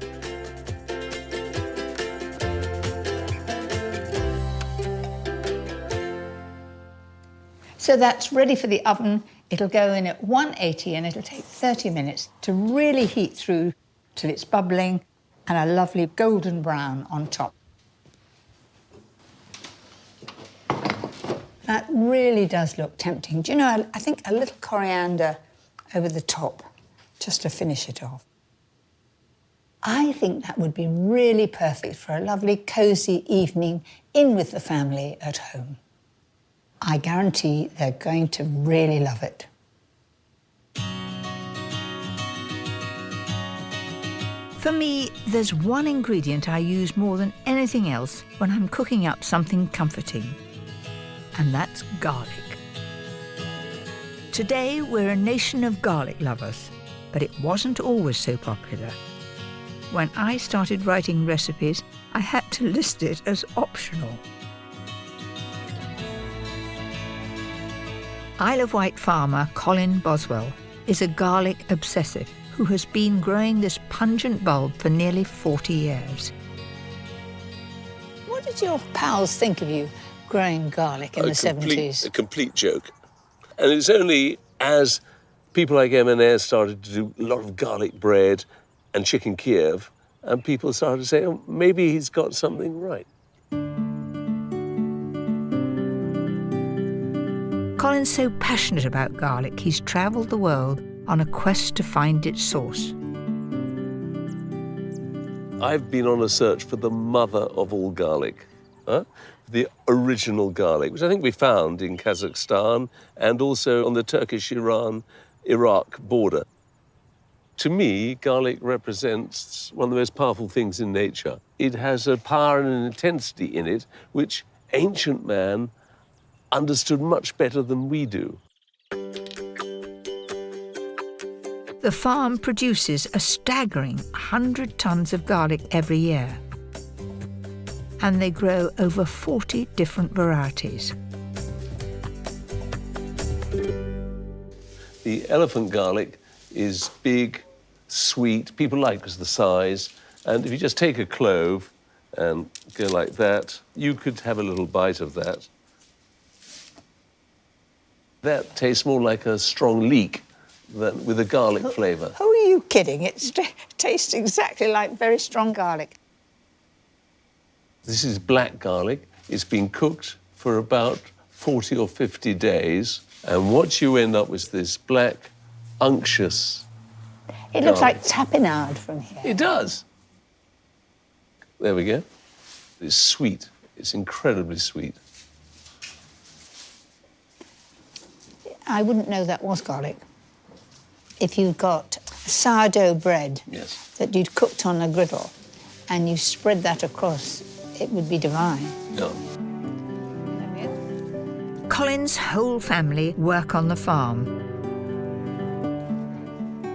So that's ready for the oven. It'll go in at 180 and it'll take 30 minutes to really heat through till it's bubbling and a lovely golden brown on top. That really does look tempting. Do you know, I think a little coriander over the top just to finish it off. I think that would be really perfect for a lovely, cosy evening in with the family at home. I guarantee they're going to really love it. For me, there's one ingredient I use more than anything else when I'm cooking up something comforting, and that's garlic. Today, we're a nation of garlic lovers, but it wasn't always so popular. When I started writing recipes, I had to list it as optional. Isle of Wight farmer Colin Boswell is a garlic obsessive who has been growing this pungent bulb for nearly 40 years. What did your pals think of you growing garlic in the 70s? A complete joke. And it's only as people like M&S started to do a lot of garlic bread and chicken Kiev, and people started to say, oh, maybe he's got something right. Colin's so passionate about garlic, he's travelled the world on a quest to find its source. I've been on a search for the mother of all garlic, the original garlic, which I think we found in Kazakhstan and also on the Turkish-Iran-Iraq border. To me, garlic represents one of the most powerful things in nature. It has a power and an intensity in it which ancient man understood much better than we do. The farm produces a staggering 100 tonnes of garlic every year. And they grow over 40 different varieties. The elephant garlic is big, sweet. People like it because of the size. And if you just take a clove and go like that, you could have a little bite of that. That tastes more like a strong leek than with a garlic flavour. Who are you kidding? It tastes exactly like very strong garlic. This is black garlic. It's been cooked for about 40 or 50 days. And what you end up with is this black, unctuous It looks like tapenade from here. It does. There we go. It's sweet. It's incredibly sweet. I wouldn't know that was garlic. If you'd got sourdough bread that you'd cooked on a griddle and you spread that across, it would be divine. No. Colin's whole family work on the farm.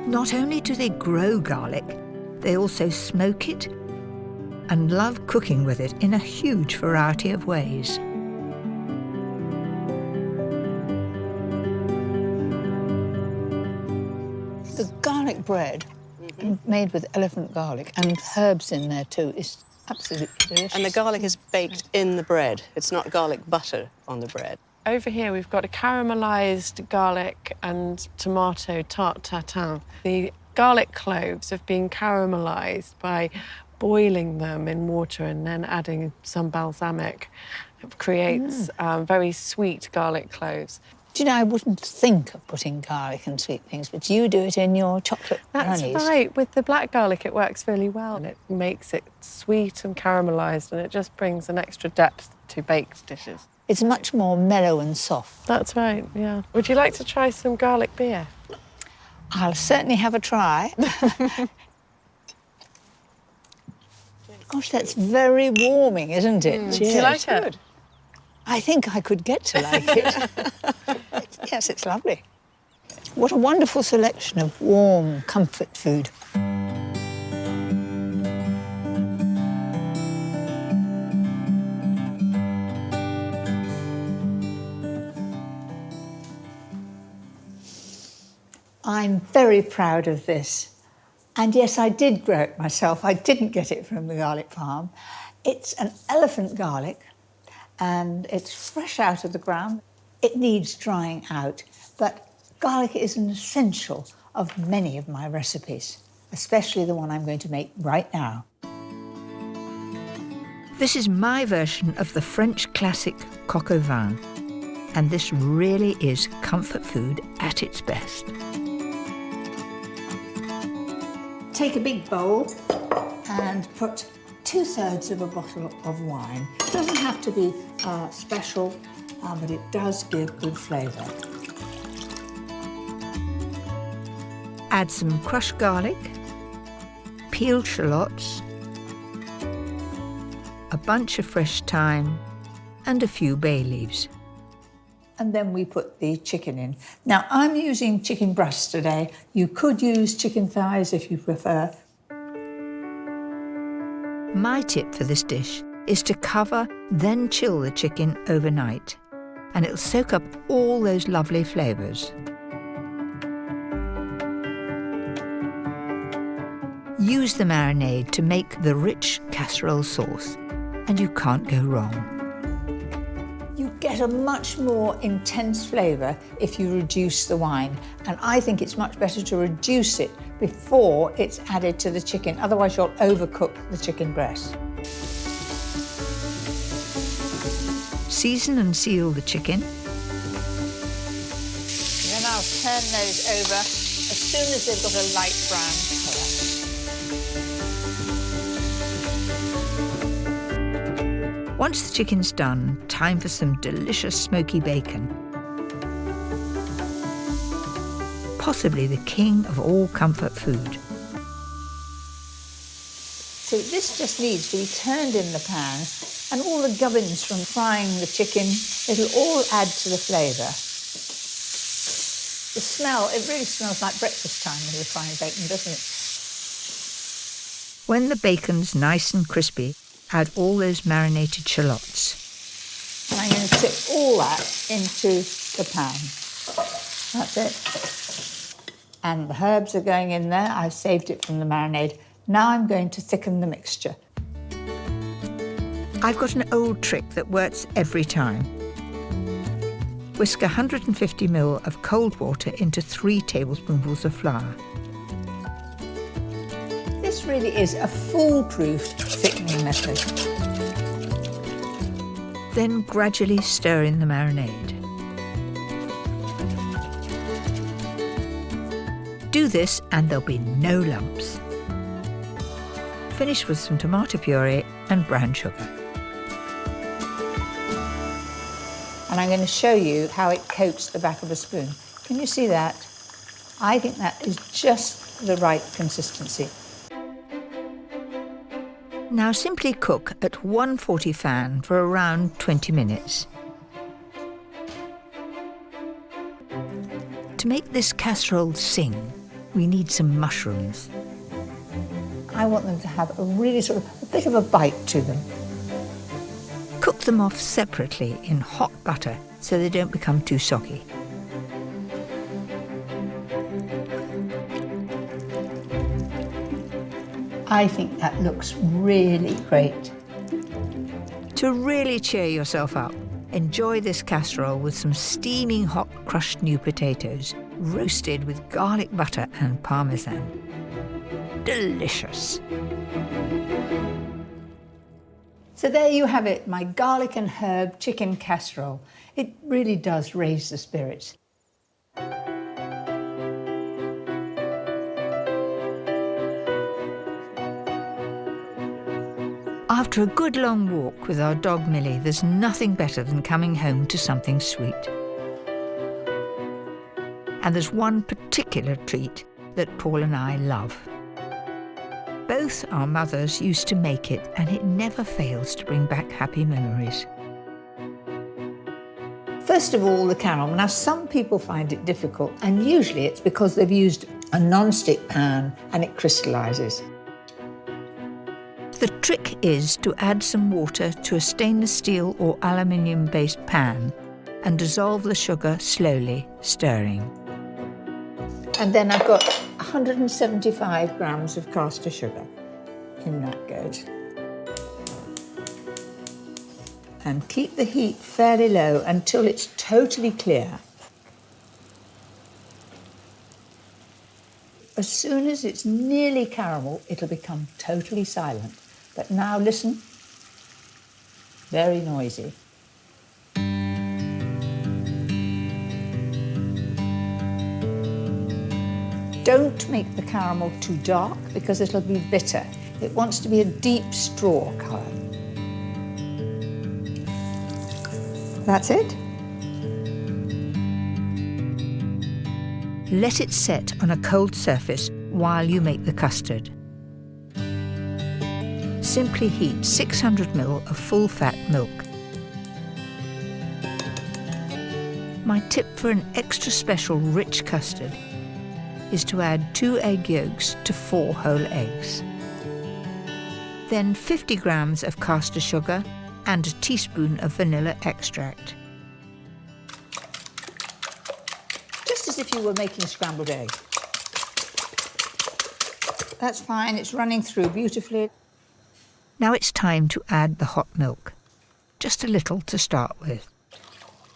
Not only do they grow garlic, they also smoke it and love cooking with it in a huge variety of ways. The garlic bread, made with elephant garlic and herbs in there too, is absolutely delicious. And the garlic is baked in the bread. It's not garlic butter on the bread. Over here, we've got a caramelised garlic and tomato tarte tatin. The garlic cloves have been caramelised by boiling them in water and then adding some balsamic. It creates very sweet garlic cloves. Do you know, I wouldn't think of putting garlic and sweet things, but you do it in your chocolate brownies. That's right. With the black garlic, it works really well, and it makes it sweet and caramelised, and it just brings an extra depth to baked dishes. It's much more mellow and soft. That's right, yeah. Would you like to try some garlic beer? I'll certainly have a try. Gosh, that's very warming, isn't it? Do you like it? I think I could get to like it. Yes, it's lovely. What a wonderful selection of warm comfort food. I'm very proud of this. And yes, I did grow it myself. I didn't get it from the garlic farm. It's an elephant garlic, and it's fresh out of the ground. It needs drying out, but garlic is an essential of many of my recipes, especially the one I'm going to make right now. This is my version of the French classic coq au vin, and this really is comfort food at its best. Take a big bowl and put 2/3 of a bottle of wine. It doesn't have to be special, but it does give good flavour. Add some crushed garlic, peeled shallots, a bunch of fresh thyme, and a few bay leaves. And then we put the chicken in. Now, I'm using chicken breast today. You could use chicken thighs if you prefer. My tip for this dish is to cover, then chill the chicken overnight, and it'll soak up all those lovely flavours. Use the marinade to make the rich casserole sauce, and you can't go wrong. You get a much more intense flavour if you reduce the wine, and I think it's much better to reduce it before it's added to the chicken, otherwise you'll overcook the chicken breast. Season and seal the chicken. Then I'll turn those over as soon as they've got a light brown colour. Once the chicken's done, time for some delicious smoky bacon. Possibly the king of all comfort food. So this just needs to be turned in the pan And all the gubbins from frying the chicken, it'll all add to the flavour. The smell, it really smells like breakfast time with the frying bacon, doesn't it? When the bacon's nice and crispy, add all those marinated shallots. And I'm going to tip all that into the pan. That's it. And the herbs are going in there. I've saved it from the marinade. Now I'm going to thicken the mixture. I've got an old trick that works every time. Whisk 150 ml of cold water into 3 tablespoonfuls of flour. This really is a foolproof thickening method. Then gradually stir in the marinade. Do this and there'll be no lumps. Finish with some tomato puree and brown sugar. And I'm going to show you how it coats the back of a spoon. Can you see that? I think that is just the right consistency. Now simply cook at 140 fan for around 20 minutes. To make this casserole sing, we need some mushrooms. I want them to have a really sort of a bit of a bite to them. Cook them off separately in hot butter so they don't become too soggy. I think that looks really great. To really cheer yourself up, enjoy this casserole with some steaming hot crushed new potatoes, roasted with garlic butter and parmesan. Delicious. So there you have it, my garlic and herb chicken casserole. It really does raise the spirits. After a good long walk with our dog Millie, there's nothing better than coming home to something sweet. And there's one particular treat that Paul and I love. Both our mothers used to make it, and it never fails to bring back happy memories. First of all, the caramel. Now, some people find it difficult, and usually it's because they've used a non-stick pan and it crystallises. The trick is to add some water to a stainless steel or aluminium-based pan and dissolve the sugar slowly, stirring. And then I've got 175 grams of caster sugar. In that goes. And keep the heat fairly low until it's totally clear. As soon as it's nearly caramel, it'll become totally silent. But now listen, very noisy. Don't make the caramel too dark because it'll be bitter. It wants to be a deep straw colour. That's it. Let it set on a cold surface while you make the custard. Simply heat 600 ml of full-fat milk. My tip for an extra special rich custard is to add 2 egg yolks to 4 whole eggs. Then 50 grams of caster sugar and a teaspoon of vanilla extract. Just as if you were making scrambled eggs. That's fine, it's running through beautifully. Now it's time to add the hot milk. Just a little to start with.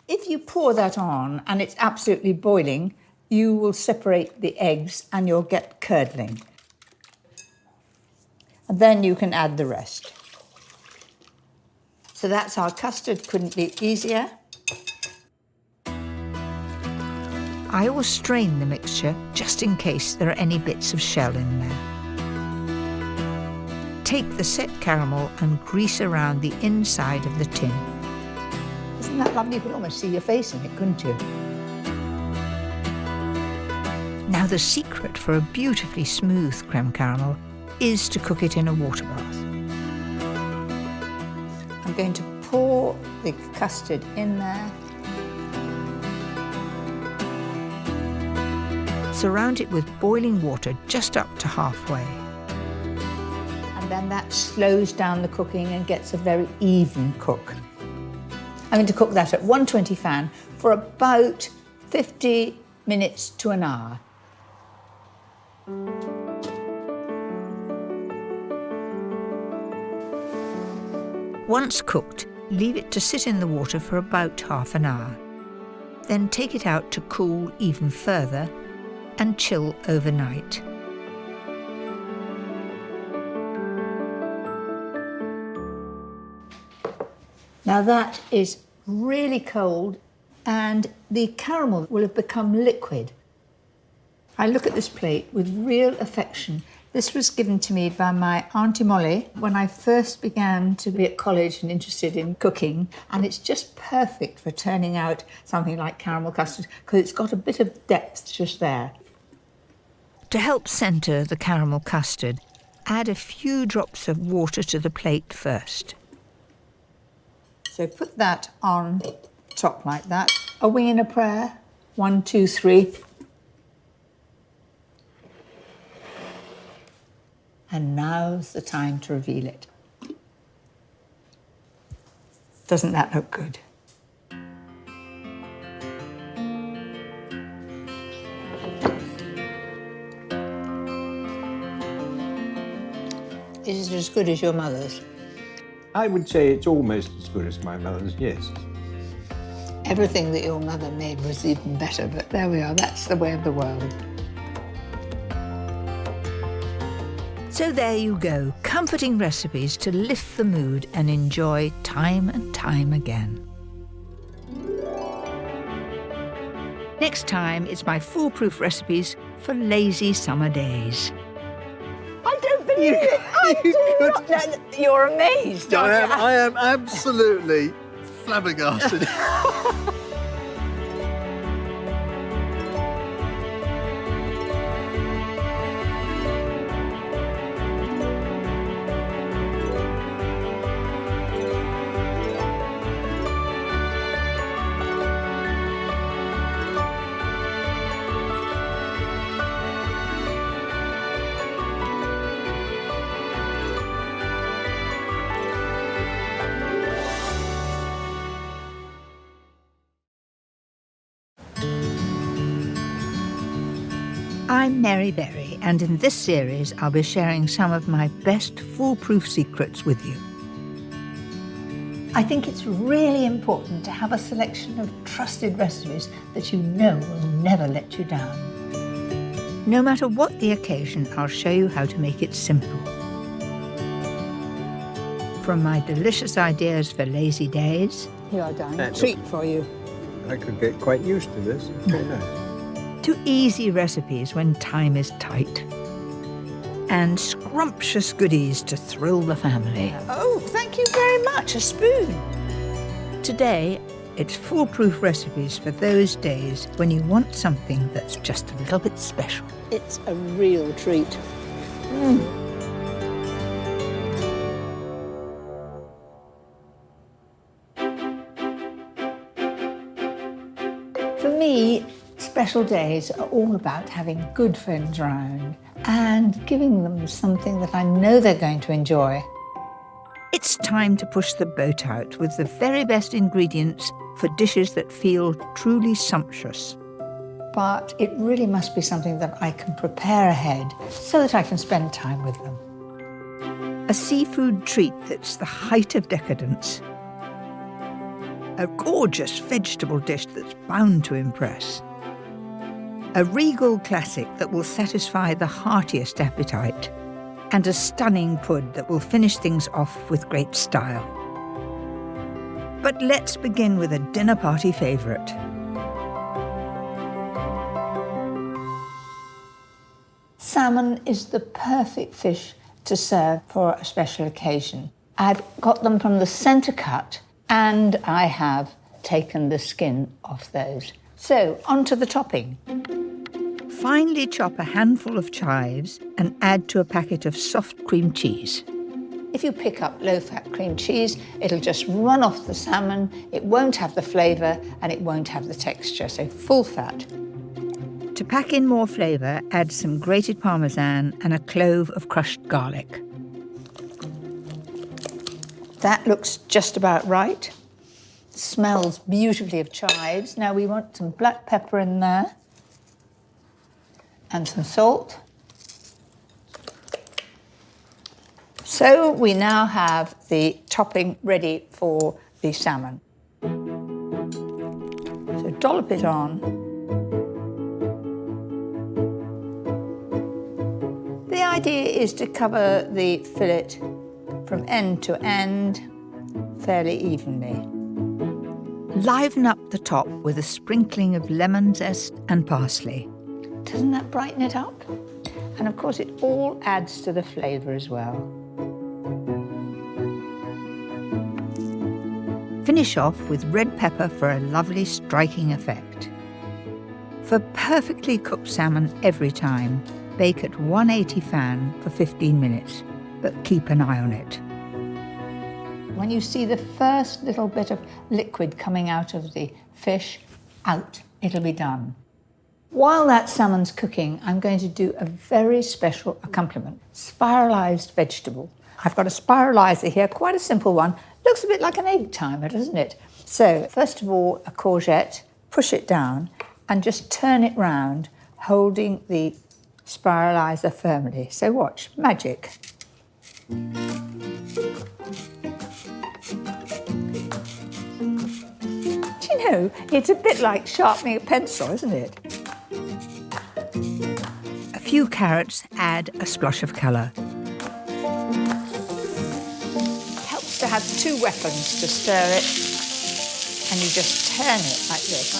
If you pour that on and it's absolutely boiling, you will separate the eggs and you'll get curdling. And then you can add the rest. So that's our custard, couldn't be easier. I will strain the mixture just in case there are any bits of shell in there. Take the set caramel and grease around the inside of the tin. Isn't that lovely? You could almost see your face in it, couldn't you? Now the secret for a beautifully smooth creme caramel is to cook it in a water bath. I'm going to pour the custard in there. Surround it with boiling water just up to halfway. And then that slows down the cooking and gets a very even cook. I'm going to cook that at 120 fan for about 50 minutes to an hour. Once cooked, leave it to sit in the water for about half an hour. Then take it out to cool even further and chill overnight. Now that is really cold and the caramel will have become liquid. I look at this plate with real affection. This was given to me by my Auntie Molly when I first began to be at college and interested in cooking, and it's just perfect for turning out something like caramel custard because it's got a bit of depth just there. To help centre the caramel custard, add a few drops of water to the plate first. So put that on top like that. A wing and a prayer. 1, 2, 3. And now's the time to reveal it. Doesn't that look good? Is it as good as your mother's? I would say it's almost as good as my mother's, yes. Everything that your mother made was even better, but there we are, that's the way of the world. So there you go, comforting recipes to lift the mood and enjoy time and time again. Next time, it's my foolproof recipes for lazy summer days. I don't believe it. You're amazed. I am absolutely flabbergasted. I'm Mary Berry, and in this series I'll be sharing some of my best foolproof secrets with you. I think it's really important to have a selection of trusted recipes that you know will never let you down. No matter what the occasion, I'll show you how to make it simple. From my delicious ideas for lazy days, Here are darling, a That's treat for you. I could get quite used to this. It's very nice. to easy recipes when time is tight, and scrumptious goodies to thrill the family. Oh, thank you very much. A spoon. Today, it's foolproof recipes for those days when you want something that's just a little bit special. It's a real treat. For me, special days are all about having good friends around and giving them something that I know they're going to enjoy. It's time to push the boat out with the very best ingredients for dishes that feel truly sumptuous. But it really must be something that I can prepare ahead so that I can spend time with them. A seafood treat that's the height of decadence. A gorgeous vegetable dish that's bound to impress. A regal classic that will satisfy the heartiest appetite. And a stunning pud that will finish things off with great style. But let's begin with a dinner party favourite. Salmon is the perfect fish to serve for a special occasion. I've got them from the centre cut and I have taken the skin off those. So, onto the topping. Finely chop a handful of chives and add to a packet of soft cream cheese. If you pick up low-fat cream cheese, it'll just run off the salmon, it won't have the flavour and it won't have the texture, so full fat. To pack in more flavour, add some grated parmesan and a clove of crushed garlic. That looks just about right. Smells beautifully of chives. Now we want some black pepper in there and some salt. So we now have the topping ready for the salmon. So dollop it on. The idea is to cover the fillet from end to end fairly evenly. Liven up the top with a sprinkling of lemon zest and parsley. Doesn't that brighten it up? And of course it all adds to the flavour as well. Finish off with red pepper for a lovely striking effect. For perfectly cooked salmon every time, bake at 180 fan for 15 minutes, but keep an eye on it. When you see the first little bit of liquid coming out of the fish, out, it'll be done. While that salmon's cooking, I'm going to do a very special accompaniment, spiralised vegetable. I've got a spiraliser here, quite a simple one. Looks a bit like an egg timer, doesn't it? So, first of all, a courgette, push it down and just turn it round, holding the spiraliser firmly. So watch, magic. Do you know, it's a bit like sharpening a pencil, isn't it? A few carrots add a splash of colour. To have two weapons to stir it, and you just turn it like this.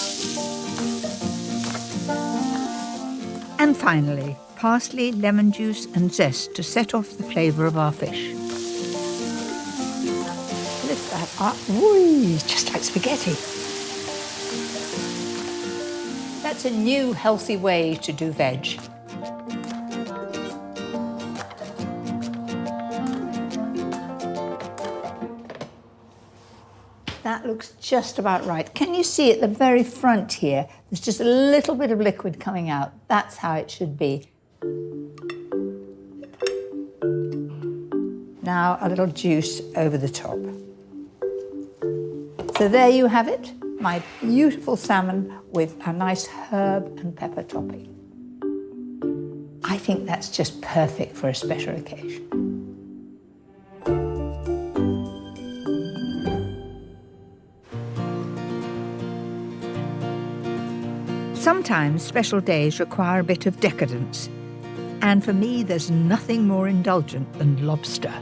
And finally, parsley, lemon juice and zest to set off the flavour of our fish. Lift that up. Ooh, just like spaghetti. That's a new healthy way to do veg. That looks just about right. Can you see at the very front here, there's just a little bit of liquid coming out. That's how it should be. Now a little juice over the top. So there you have it, my beautiful salmon with a nice herb and pepper topping. I think that's just perfect for a special occasion. Sometimes special days require a bit of decadence, and for me there's nothing more indulgent than lobster.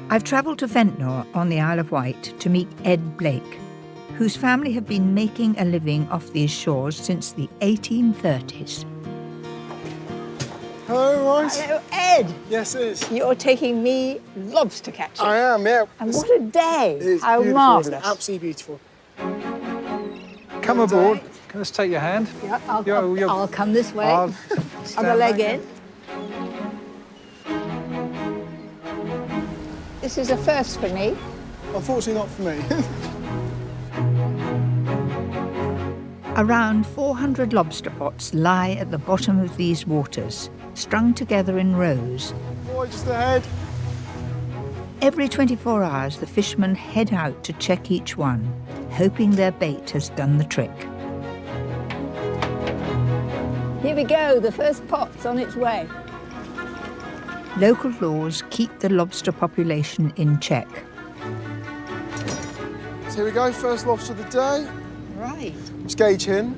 I've travelled to Ventnor on the Isle of Wight to meet Ed Blake, whose family have been making a living off these shores since the 1830s. Hello, right? Hello, Ed. Yes, it is. You're taking me lobster catching. I am, yeah. And what a day. It's How beautiful, marvellous. isn't it? Absolutely beautiful. Come aboard. Can I just take your hand? Yeah, You're- I'll come this way. I'll Have stand a leg back. in. This is a first for me. Unfortunately, not for me. Around 400 lobster pots lie at the bottom of these waters, strung together in rows. Boy, just ahead. Every 24 hours, the fishermen head out to check each one, hoping their bait has done the trick. Here we go, the first pot's on its way. Local laws keep the lobster population in check. So here we go, first lobster of the day. Right. Just gauge him.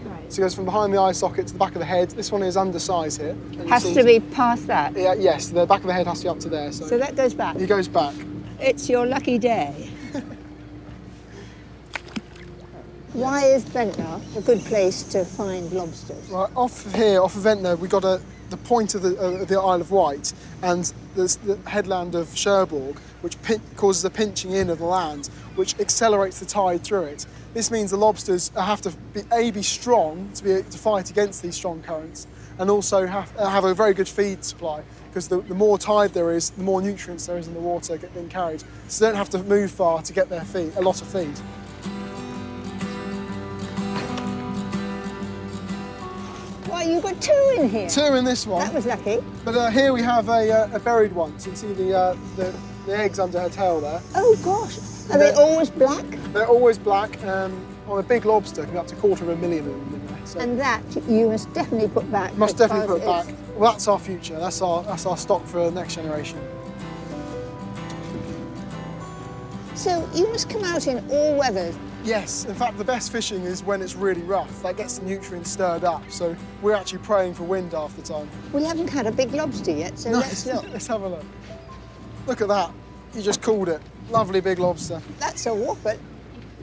Right. So it goes from behind the eye socket to the back of the head. This one is undersized here. Has to be past that. Yeah, yes, the back of the head has to be up to there. So that goes back. He goes back. It's your lucky day. Why is Ventnor a good place to find lobsters? Right, off here, off of Ventnor, we've got the point of the Isle of Wight and there's the headland of Cherbourg, which causes a pinching in of the land, which accelerates the tide through it. This means the lobsters have to be strong to fight against these strong currents, and also have a very good feed supply, because the more tide there is, the more nutrients there is in the water being carried. So they don't have to move far to get their feed, a lot of feed. Why, you've got 2 in here? 2 in this one. That was lucky. But here we have a buried one. So you can see the eggs under her tail there. Oh, gosh. Are they always black? They're always black. On a big lobster, it can be up to 250,000 of them in there. So And that you must definitely put back. must definitely put because back. Well, that's our future. That's our stock for the next generation. So you must come out in all weathers. Yes, in fact, the best fishing is when it's really rough. That gets the nutrients stirred up. So we're actually praying for wind half the time. We haven't had a big lobster yet, so let's look. Let's have a look. Look at that. You just called it. Lovely big lobster. That's a whopper.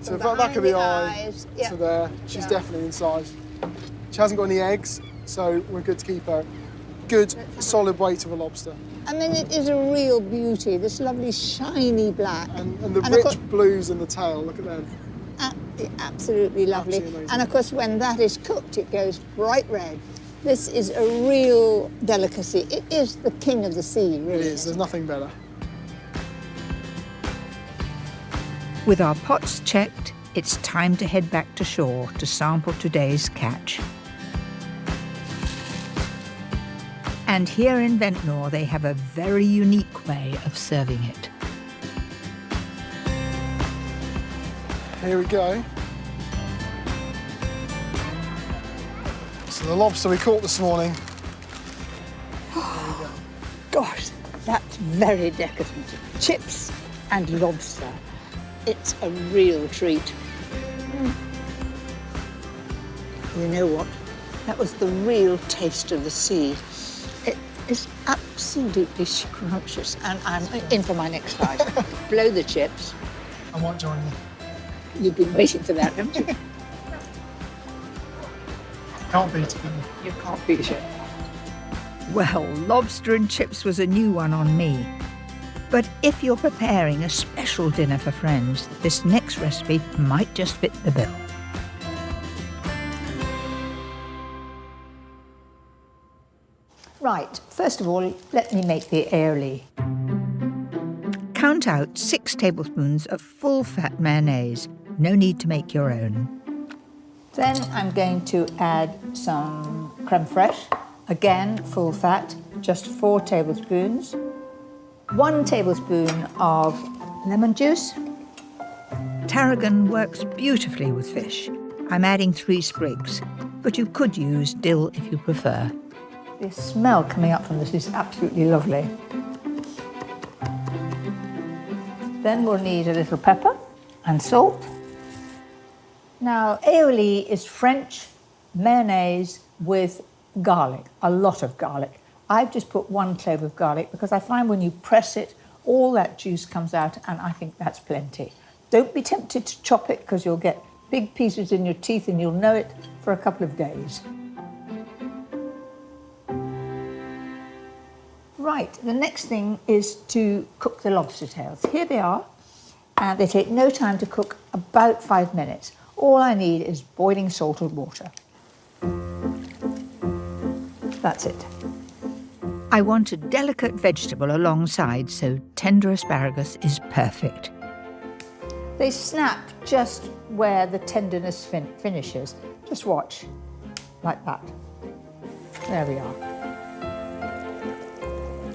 So From back of behind the eye eyes. to there. She's Yeah. definitely inside. She hasn't got any eggs, so we're good to keep her. Good, solid weight of a lobster. I mean, it is a real beauty, this lovely shiny black. And the And of course- rich blues in the tail, look at them. Absolutely lovely. Absolutely amazing. And of course, when that is cooked, it goes bright red. This is a real delicacy. It is the king of the sea, really. It is, there's nothing better. With our pots checked, it's time to head back to shore to sample today's catch. And here in Ventnor, they have a very unique way of serving it. Here we go. So the lobster we caught this morning. Gosh, that's very decadent. Chips and lobster. It's a real treat. You know what? That was the real taste of the sea. It is absolutely scrumptious. And I'm in for my next slice. Blow the chips. I might join you. You've been waiting for that, haven't you? Can't beat it, can you? You can't beat it. Well, lobster and chips was a new one on me. But if you're preparing a special dinner for friends, this next recipe might just fit the bill. Right, first of all, let me make the aioli. Count out 6 tablespoons of full-fat mayonnaise. No need to make your own. Then I'm going to add some creme fraiche. Again, full fat, just 4 tablespoons. 1 tablespoon of lemon juice. Tarragon works beautifully with fish. I'm adding 3 sprigs, but you could use dill if you prefer. The smell coming up from this is absolutely lovely. Then we'll need a little pepper and salt. Now, aioli is French mayonnaise with garlic, a lot of garlic. I've just put 1 clove of garlic because I find when you press it, all that juice comes out, and I think that's plenty. Don't be tempted to chop it because you'll get big pieces in your teeth and you'll know it for a couple of days. Right, the next thing is to cook the lobster tails. Here they are, and they take no time to cook, about 5 minutes. All I need is boiling salted water. That's it. I want a delicate vegetable alongside, so tender asparagus is perfect. They snap just where the tenderness finishes. Just watch, like that. There we are.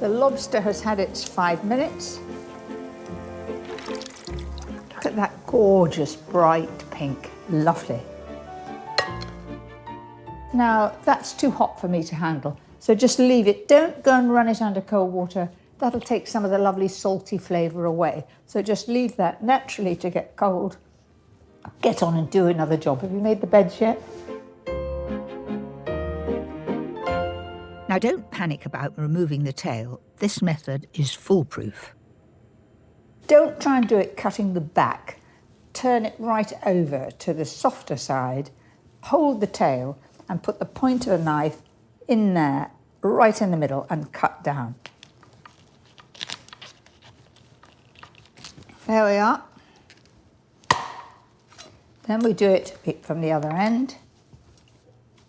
The lobster has had its 5 minutes. Look at that gorgeous bright pink, lovely. Now, that's too hot for me to handle, so just leave it. Don't go and run it under cold water. That'll take some of the lovely salty flavour away. So just leave that naturally to get cold. Get on and do another job. Have you made the beds yet? Now don't panic about removing the tail. This method is foolproof. Don't try and do it cutting the back. Turn it right over to the softer side, hold the tail and put the point of the knife in there, right in the middle, and cut down. There we are. Then we do it from the other end.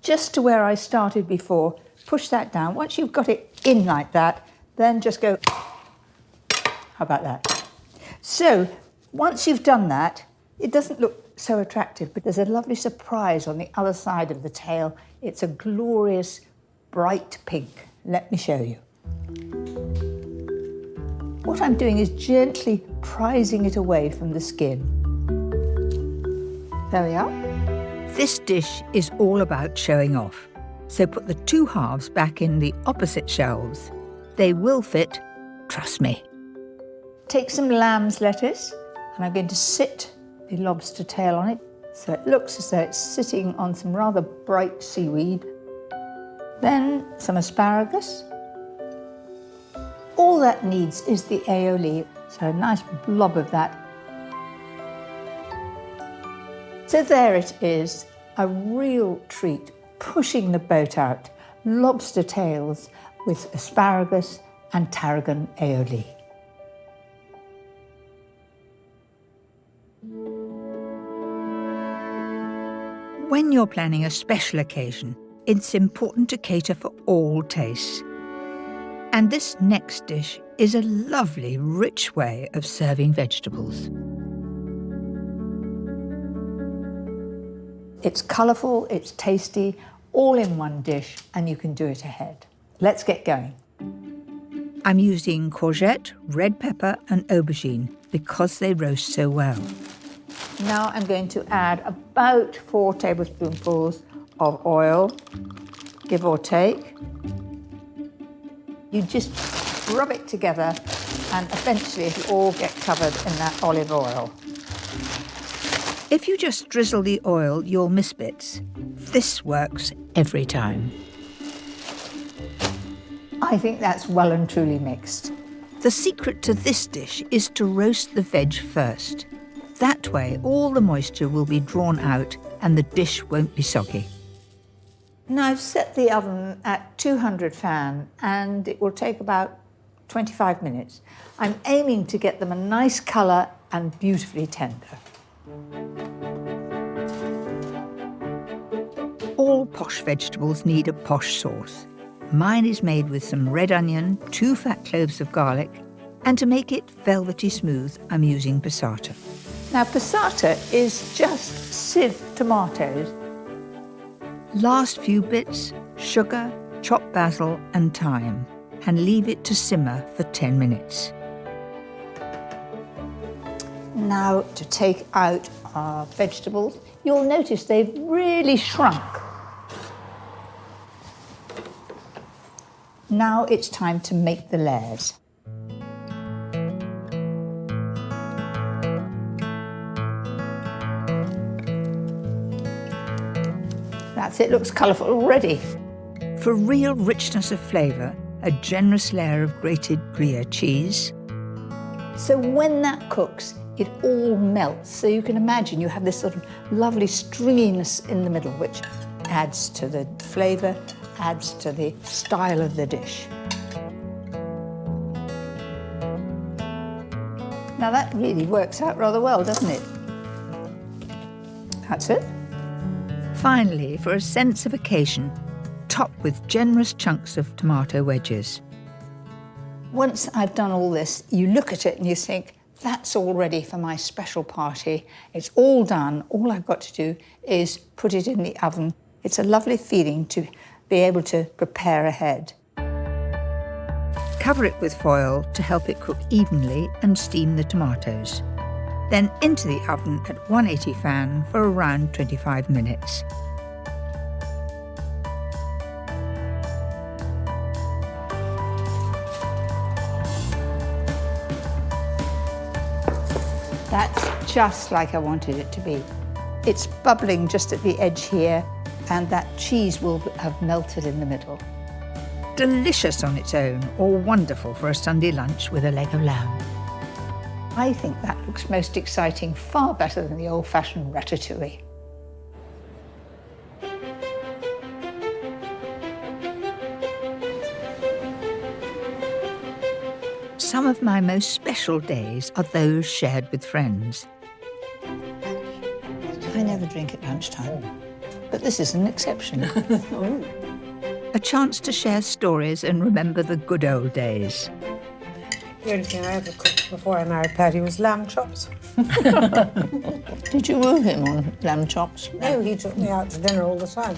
Just to where I started before, push that down. Once you've got it in like that, then just go, how about that? So once you've done that, it doesn't look so attractive, but there's a lovely surprise on the other side of the tail. It's a glorious bright pink. Let me show you. What I'm doing is gently prizing it away from the skin. There we are. This dish is all about showing off. So put the two halves back in the opposite shelves. They will fit, trust me. Take some lamb's lettuce, and I'm going to sit the lobster tail on it, so it looks as though it's sitting on some rather bright seaweed. Then some asparagus. All that needs is the aioli, so a nice blob of that. So there it is, a real treat, pushing the boat out. Lobster tails with asparagus and tarragon aioli. When you're planning a special occasion, it's important to cater for all tastes. And this next dish is a lovely, rich way of serving vegetables. It's colourful, it's tasty, all in one dish, and you can do it ahead. Let's get going. I'm using courgette, red pepper and aubergine because they roast so well. Now I'm going to add about 4 tablespoonfuls of oil, give or take. You just rub it together and eventually it'll all get covered in that olive oil. If you just drizzle the oil, you'll miss bits. This works every time. I think that's well and truly mixed. The secret to this dish is to roast the veg first. That way, all the moisture will be drawn out and the dish won't be soggy. Now I've set the oven at 200 fan and it will take about 25 minutes. I'm aiming to get them a nice colour and beautifully tender. All posh vegetables need a posh sauce. Mine is made with some red onion, 2 fat cloves of garlic, and to make it velvety smooth, I'm using passata. Now passata is just sieved tomatoes. Last few bits, sugar, chopped basil and thyme, and leave it to simmer for 10 minutes. Now to take out our vegetables, you'll notice they've really shrunk. Now it's time to make the layers. That's it, looks colourful already. For real richness of flavour, a generous layer of grated Gruyere cheese. So when that cooks, it all melts. So you can imagine you have this sort of lovely stringiness in the middle, which adds to the flavour, adds to the style of the dish. Now that really works out rather well, doesn't it? That's it. Finally, for a sense of occasion, top with generous chunks of tomato wedges. Once I've done all this, you look at it and you think, that's all ready for my special party. It's all done. All I've got to do is put it in the oven. It's a lovely feeling to be able to prepare ahead. Cover it with foil to help it cook evenly and steam the tomatoes. Then into the oven at 180 fan for around 25 minutes. That's just like I wanted it to be. It's bubbling just at the edge here, and that cheese will have melted in the middle. Delicious on its own, or wonderful for a Sunday lunch with a leg of lamb. I think that looks most exciting, far better than the old-fashioned ratatouille. Some of my most special days are those shared with friends. I never drink at lunchtime, but this is an exception. A A chance to share stories and remember the good old days. The only thing I ever cooked before I married Paddy was lamb chops. Did you woo him on lamb chops? No, he took me out to dinner all the time.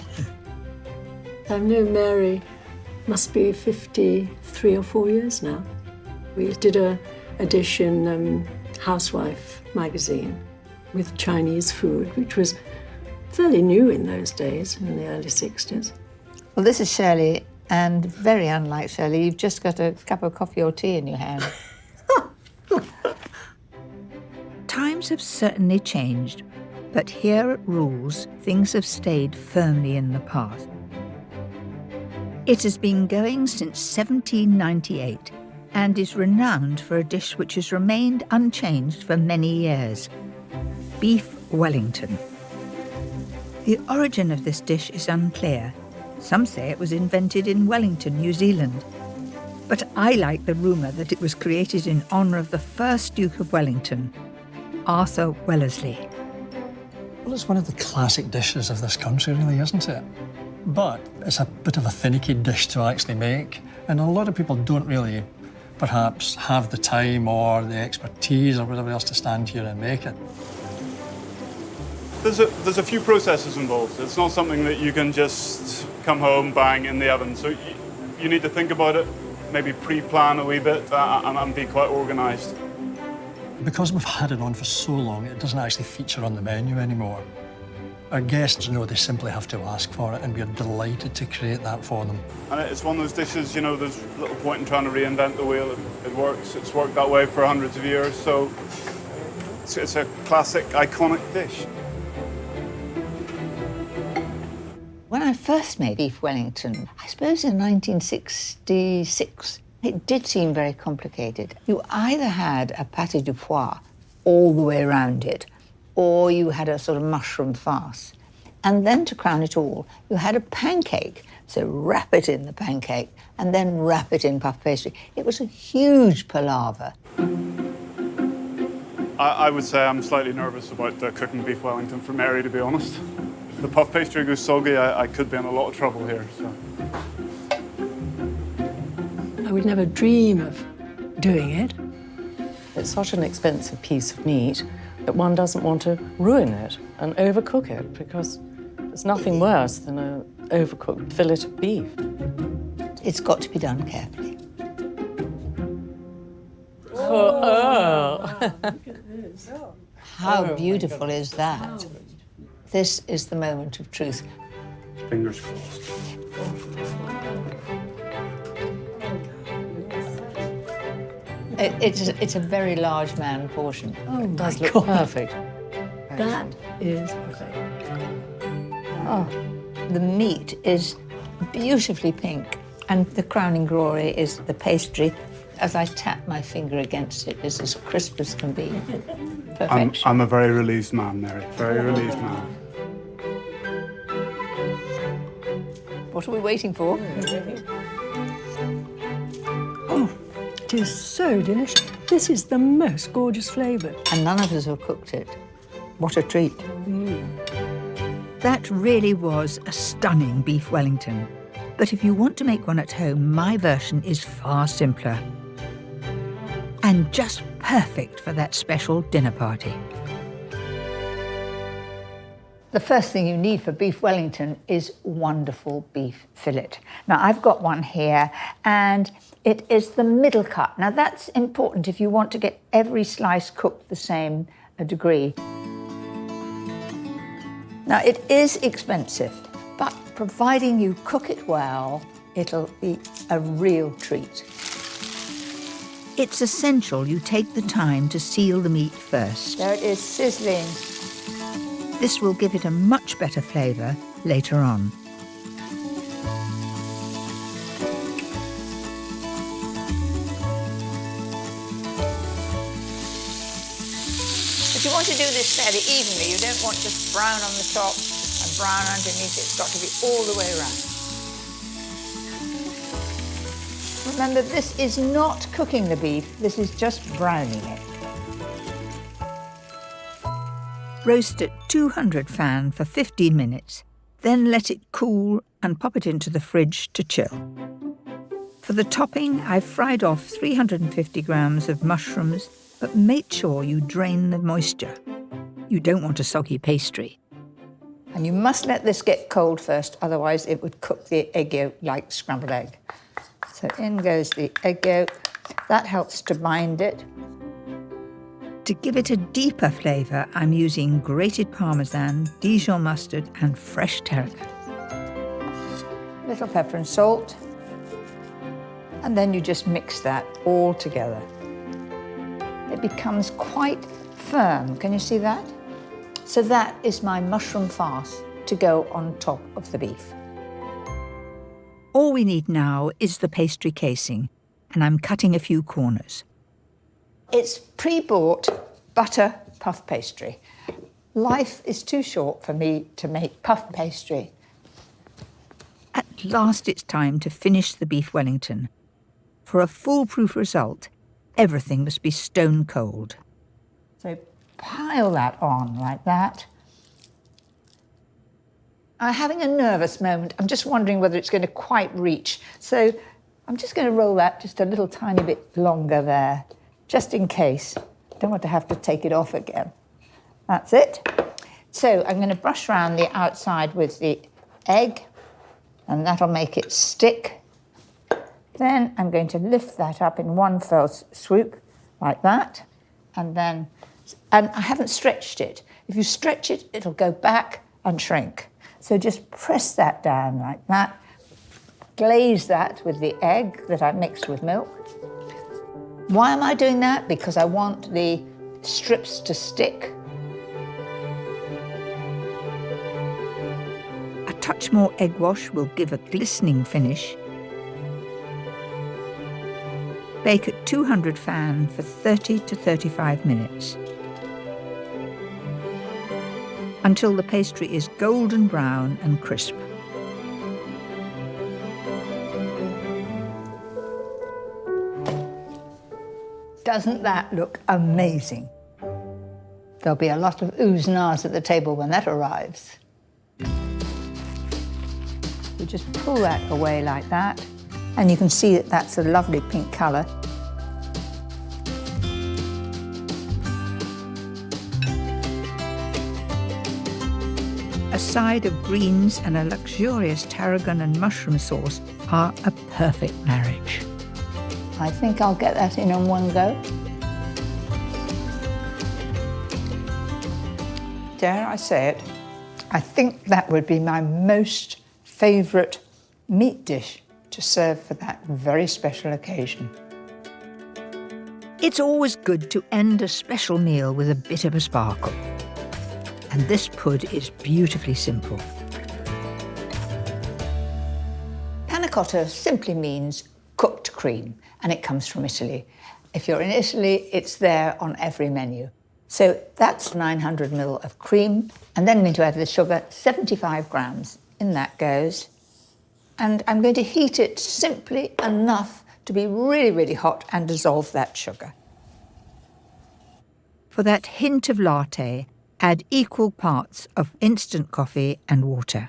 I've known Mary, must be 53 or 4 years now. We did a dish in Housewife magazine with Chinese food, which was fairly new in those days, in the early 60s. Well, this is Shirley, and very unlike Shirley, you've just got a cup of coffee or tea in your hand. Times have certainly changed, but here at Rules, things have stayed firmly in the past. It has been going since 1798 and is renowned for a dish which has remained unchanged for many years: beef Wellington. The origin of this dish is unclear. Some say it was invented in Wellington, New Zealand. But I like the rumour that it was created in honour of the first Duke of Wellington, Arthur Wellesley. Well, it's one of the classic dishes of this country, really, isn't it? But it's a bit of a finicky dish to actually make, and a lot of people don't really perhaps have the time or the expertise or whatever else to stand here and make it. There's a few processes involved. It's not something that you can just come home, bang, in the oven. So you need to think about it, maybe pre-plan a wee bit and be quite organised. Because we've had it on for so long, it doesn't actually feature on the menu anymore. Our guests know they simply have to ask for it, and we're delighted to create that for them. And it's one of those dishes, you know, there's little point in trying to reinvent the wheel. It works. It's worked that way for hundreds of years, so it's a classic, iconic dish. When I first made beef Wellington, I suppose in 1966, it did seem very complicated. You either had a pâté de foie all the way around it, or you had a sort of mushroom farce. And then to crown it all, you had a pancake. So wrap it in the pancake and then wrap it in puff pastry. It was a huge palaver. I would say I'm slightly nervous about cooking beef Wellington for Mary, to be honest. If the puff pastry goes soggy, I could be in a lot of trouble here. So. I would never dream of doing it. It's such an expensive piece of meat that one doesn't want to ruin it and overcook it, because there's nothing worse than an overcooked fillet of beef. It's got to be done carefully. How beautiful is that? This is the moment of truth. Fingers crossed. It's a very large man portion. Oh, it does look God. Perfect. That is perfect. Oh, the meat is beautifully pink, and the crowning glory is the pastry. As I tap my finger against it, it's as crisp as can be. Perfection. I'm a very relieved man, Mary. Very relieved man. What are we waiting for? Oh, it is so delicious. This is the most gorgeous flavour. And none of us have cooked it. What a treat. That really was a stunning beef Wellington. But if you want to make one at home, my version is far simpler. And just perfect for that special dinner party. The first thing you need for beef Wellington is wonderful beef fillet. Now, I've got one here, and it is the middle cut. Now, that's important if you want to get every slice cooked the same degree. Now, it is expensive, but providing you cook it well, it'll be a real treat. It's essential you take the time to seal the meat first. There it is, sizzling. This will give it a much better flavour later on. But you want to do this fairly evenly. You don't want just brown on the top and brown underneath. It's got to be all the way around. Remember, this is not cooking the beef. This is just browning it. Roast at 200 fan for 15 minutes, then let it cool and pop it into the fridge to chill. For the topping, I've fried off 350 grams of mushrooms, but make sure you drain the moisture. You don't want a soggy pastry. And you must let this get cold first, otherwise it would cook the egg yolk like scrambled egg. So in goes the egg yolk. That helps to bind it. To give it a deeper flavour, I'm using grated parmesan, Dijon mustard and fresh tarragon. Little pepper and salt. And then you just mix that all together. It becomes quite firm. Can you see that? So that is my mushroom farce to go on top of the beef. All we need now is the pastry casing, and I'm cutting a few corners. It's pre-bought butter puff pastry. Life is too short for me to make puff pastry. At last it's time to finish the beef Wellington. For a foolproof result, everything must be stone cold. So pile that on like that. I'm having a nervous moment. I'm just wondering whether it's going to quite reach. So I'm just going to roll that just a little tiny bit longer there, just in case. I don't want to have to take it off again. That's it. So I'm going to brush around the outside with the egg, and that'll make it stick. Then I'm going to lift that up in one fell swoop, like that. And I haven't stretched it. If you stretch it, it'll go back and shrink. So just press that down like that. Glaze that with the egg that I mixed with milk. Why am I doing that? Because I want the strips to stick. A touch more egg wash will give a glistening finish. Bake at 200 fan for 30 to 35 minutes. Until the pastry is golden brown and crisp. Doesn't that look amazing? There'll be a lot of oohs and ahs at the table when that arrives. You just pull that away like that, and you can see that that's a lovely pink colour. A side of greens and a luxurious tarragon and mushroom sauce are a perfect marriage. I think I'll get that in on one go. Dare I say it, I think that would be my most favourite meat dish to serve for that very special occasion. It's always good to end a special meal with a bit of a sparkle. And this pud is beautifully simple. Panna cotta simply means cooked cream, and it comes from Italy. If you're in Italy, it's there on every menu. So that's 900 ml of cream, and then I'm going to add the sugar, 75 grams. In that goes. And I'm going to heat it simply enough to be really, really hot and dissolve that sugar. For that hint of latte, add equal parts of instant coffee and water.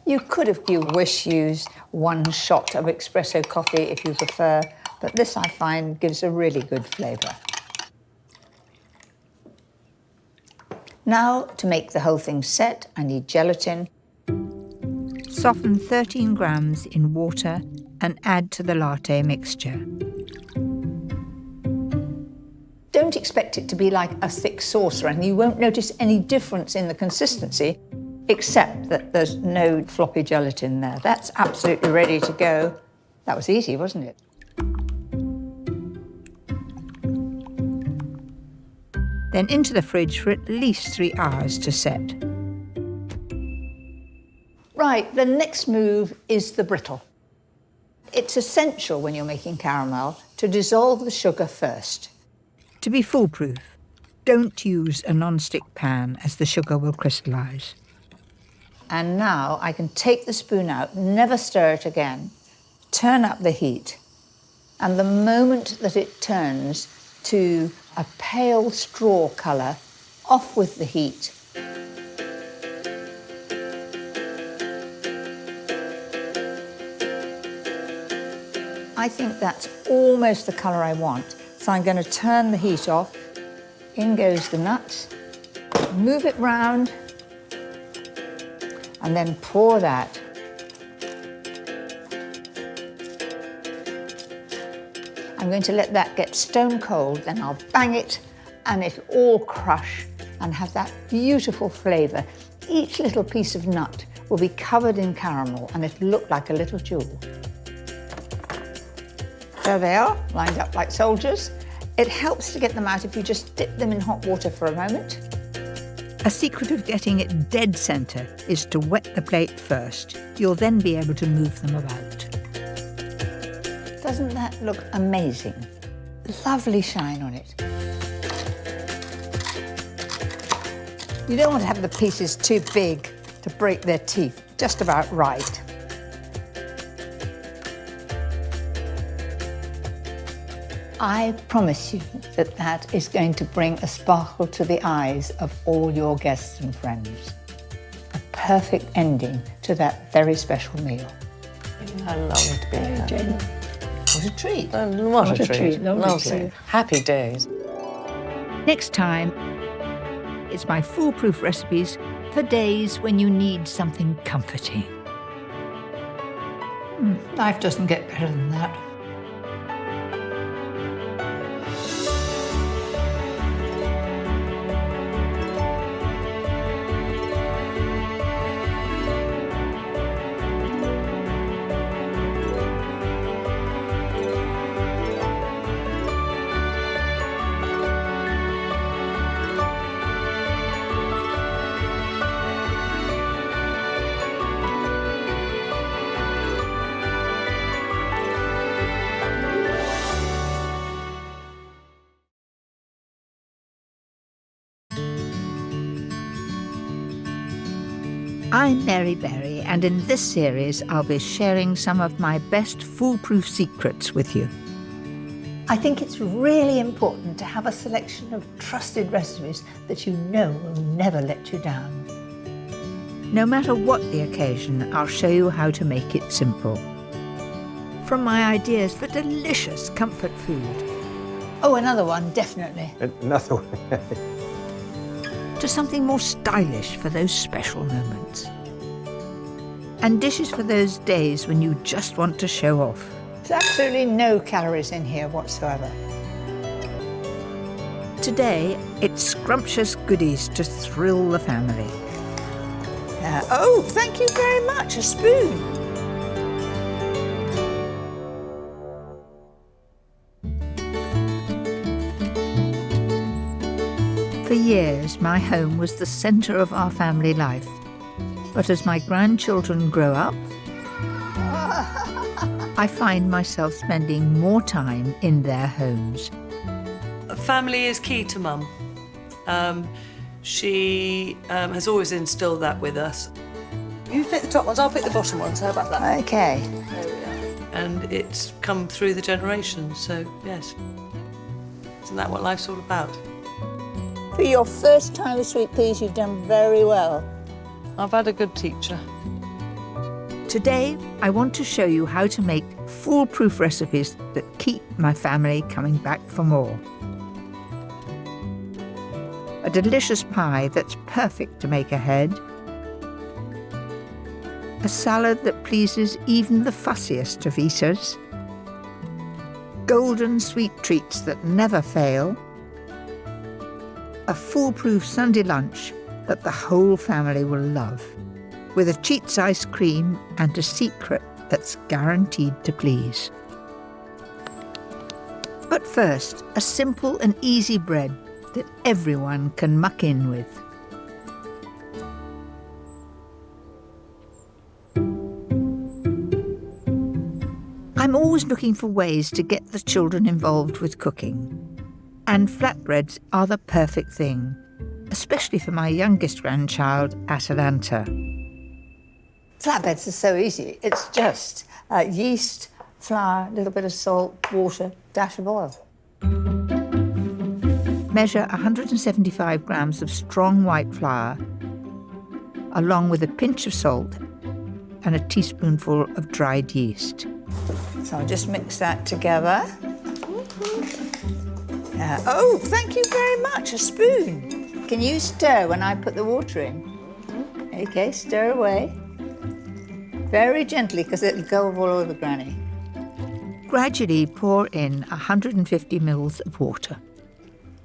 You could, if you wish, use one shot of espresso coffee if you prefer, but this I find gives a really good flavour. Now, to make the whole thing set, I need gelatin. Soften 13 grams in water and add to the latte mixture. Don't expect it to be like a thick sauce, and you won't notice any difference in the consistency, except that there's no floppy gelatin there. That's absolutely ready to go. That was easy, wasn't it? Then into the fridge for at least 3 hours to set. Right, the next move is the brittle. It's essential when you're making caramel to dissolve the sugar first. To be foolproof, don't use a non-stick pan as the sugar will crystallise. And now I can take the spoon out, never stir it again, turn up the heat, and the moment that it turns to a pale straw colour, off with the heat. I think that's almost the colour I want. So I'm going to turn the heat off. In goes the nut. Move it round. And then pour that. I'm going to let that get stone cold, then I'll bang it and it'll all crush and have that beautiful flavour. Each little piece of nut will be covered in caramel and it'll look like a little jewel. There they are, lined up like soldiers. It helps to get them out if you just dip them in hot water for a moment. A secret of getting it dead centre is to wet the plate first. You'll then be able to move them about. Doesn't that look amazing? Lovely shine on it. You don't want to have the pieces too big to break their teeth, just about right. I promise you that that is going to bring a sparkle to the eyes of all your guests and friends. A perfect ending to that very special meal. I love to be here. What a treat. What a treat. Lovely. Happy days. Next time, it's my foolproof recipes for days when you need something comforting. Life doesn't get better than that. I'm Mary Berry, and in this series I'll be sharing some of my best foolproof secrets with you. I think it's really important to have a selection of trusted recipes that you know will never let you down. No matter what the occasion, I'll show you how to make it simple. From my ideas for delicious comfort food. Oh, another one, definitely. Another one. To something more stylish for those special moments. And dishes for those days when you just want to show off. There's absolutely no calories in here whatsoever. Today, it's scrumptious goodies to thrill the family. Oh, thank you very much, a spoon. For years, my home was the centre of our family life. But as my grandchildren grow up, I find myself spending more time in their homes. Family is key to Mum. She has always instilled that with us. You pick the top ones, I'll pick the bottom ones. How about that? Okay. There we are. And it's come through the generations, so yes. Isn't that what life's all about? For your first time with sweet peas, you've done very well. I've had a good teacher. Today, I want to show you how to make foolproof recipes that keep my family coming back for more. A delicious pie that's perfect to make ahead. A salad that pleases even the fussiest of eaters. Golden sweet treats that never fail. A foolproof Sunday lunch that the whole family will love, with a Cheats ice cream and a secret that's guaranteed to please. But first, a simple and easy bread that everyone can muck in with. I'm always looking for ways to get the children involved with cooking. And flatbreads are the perfect thing, especially for my youngest grandchild, Atalanta. Flatbreads are so easy. It's just yeast, flour, a little bit of salt, water, dash of oil. Measure 175 grams of strong white flour, along with a pinch of salt and a teaspoonful of dried yeast. So I'll just mix that together. Oh, thank you very much, a spoon. Can you stir when I put the water in? Okay, stir away. Very gently, because it'll go all over Granny. Gradually pour in 150 mils of water.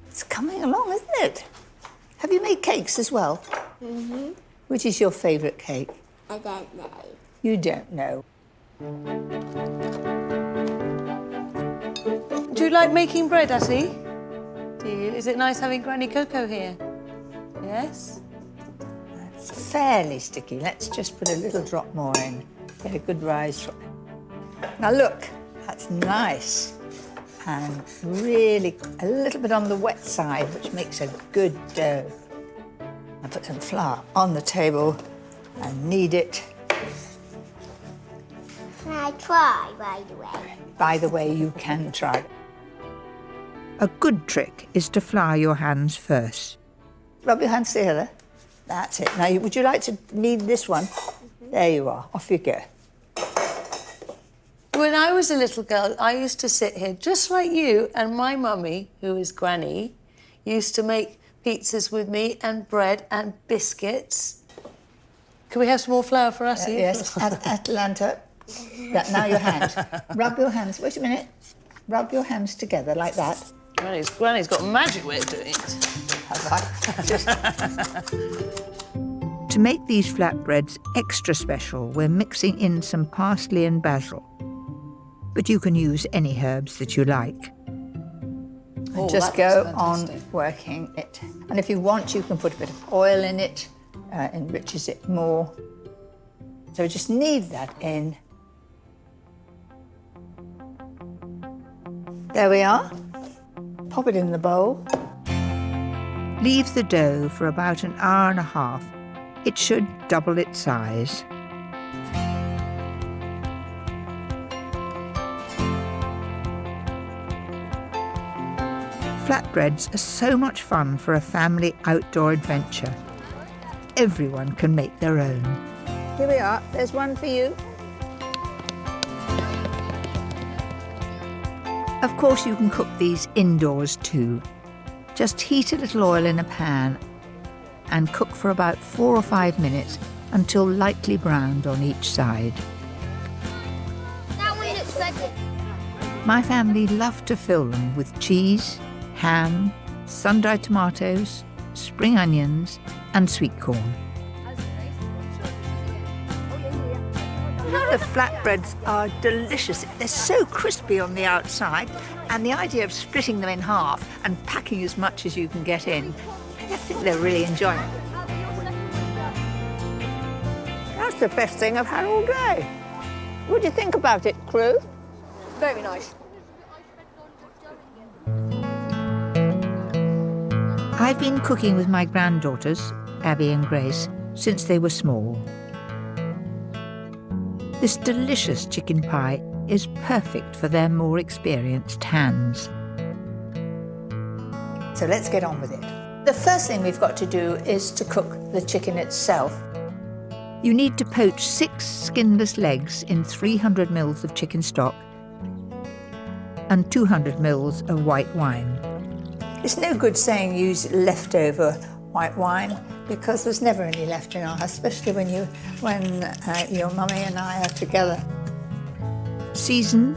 It's coming along, isn't it? Have you made cakes as well? Mm-hmm. Which is your favourite cake? I don't know. You don't know. Do you like making bread, Atty? Do you? Is it nice having Granny Coco here? Yes? It's fairly sticky. Let's just put a little drop more in. Get a good rise from it. Now look, that's nice. And really a little bit on the wet side, which makes a good dough. I put some flour on the table and knead it. Can I try, by the way? By the way, you can try. A good trick is to flour your hands first. Rub your hands together. That's it. Now, would you like to knead this one? There you are. Off you go. When I was a little girl, I used to sit here just like you, and my mummy, who is Granny, used to make pizzas with me and bread and biscuits. Can we have some more flour for us? Yes, Atlanta. Now your hands. Rub your hands. Wait a minute. Rub your hands together like that. Granny's got a magic way of doing it. To make these flatbreads extra special, we're mixing in some parsley and basil. But you can use any herbs that you like. And just go on working it. And if you want, you can put a bit of oil in it, enriches it more. So just knead that in. There we are. Pop it in the bowl. Leave the dough for about an hour and a half. It should double its size. Flatbreads are so much fun for a family outdoor adventure. Everyone can make their own. Here we are. There's one for you. Of course, you can cook these indoors too. Just heat a little oil in a pan and cook for about 4 or 5 minutes until lightly browned on each side. That one looks good. My family love to fill them with cheese, ham, sun-dried tomatoes, spring onions and sweet corn. The flatbreads are delicious. They're so crispy on the outside, and the idea of splitting them in half and packing as much as you can get in, I think they're really enjoying it. That's the best thing I've had all day. What do you think about it, crew? Very nice. I've been cooking with my granddaughters, Abby and Grace, since they were small. This delicious chicken pie is perfect for their more experienced hands. So let's get on with it. The first thing we've got to do is to cook the chicken itself. You need to poach 6 skinless legs in 300 mils of chicken stock and 200 mils of white wine. It's no good saying use leftover white wine, because there's never any left in our house, especially when your mummy and I are together. Season,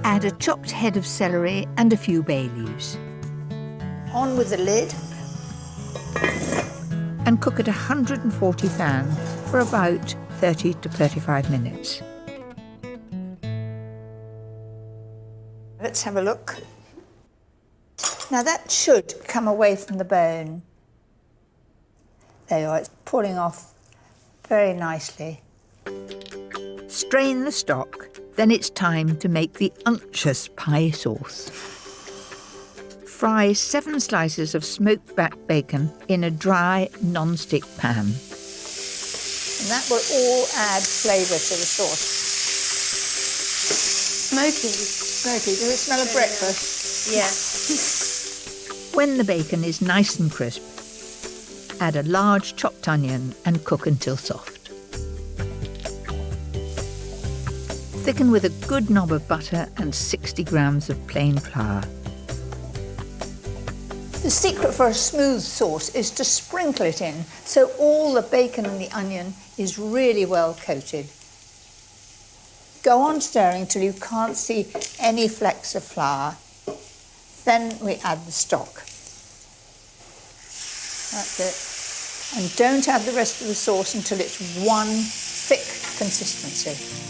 add a chopped head of celery and a few bay leaves. On with the lid. And cook at 140 fan for about 30 to 35 minutes. Let's have a look. Now that should come away from the bone. There you are, it's pulling off very nicely. Strain the stock, then it's time to make the unctuous pie sauce. Fry 7 slices of smoked back bacon in a dry, non-stick pan. And that will all add flavour to the sauce. Smoky. Smoky, does it smell of breakfast? Yeah. When the bacon is nice and crisp, add a large chopped onion and cook until soft. Thicken with a good knob of butter and 60 grams of plain flour. The secret for a smooth sauce is to sprinkle it in so all the bacon and the onion is really well coated. Go on stirring till you can't see any flecks of flour. Then we add the stock. That's it. And don't add the rest of the sauce until it's one thick consistency.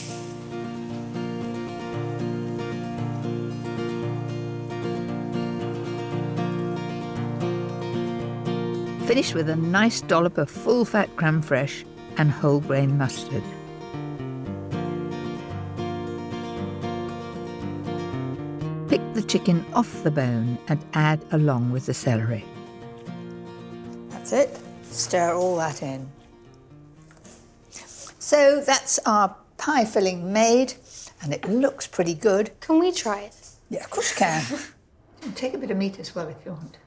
Finish with a nice dollop of full-fat crème fraîche and whole grain mustard. Pick the chicken off the bone and add along with the celery. That's it. Stir all that in. So that's our pie filling made, and it looks pretty good. Can we try it? Yeah, of course you can. Take a bit of meat as well if you want.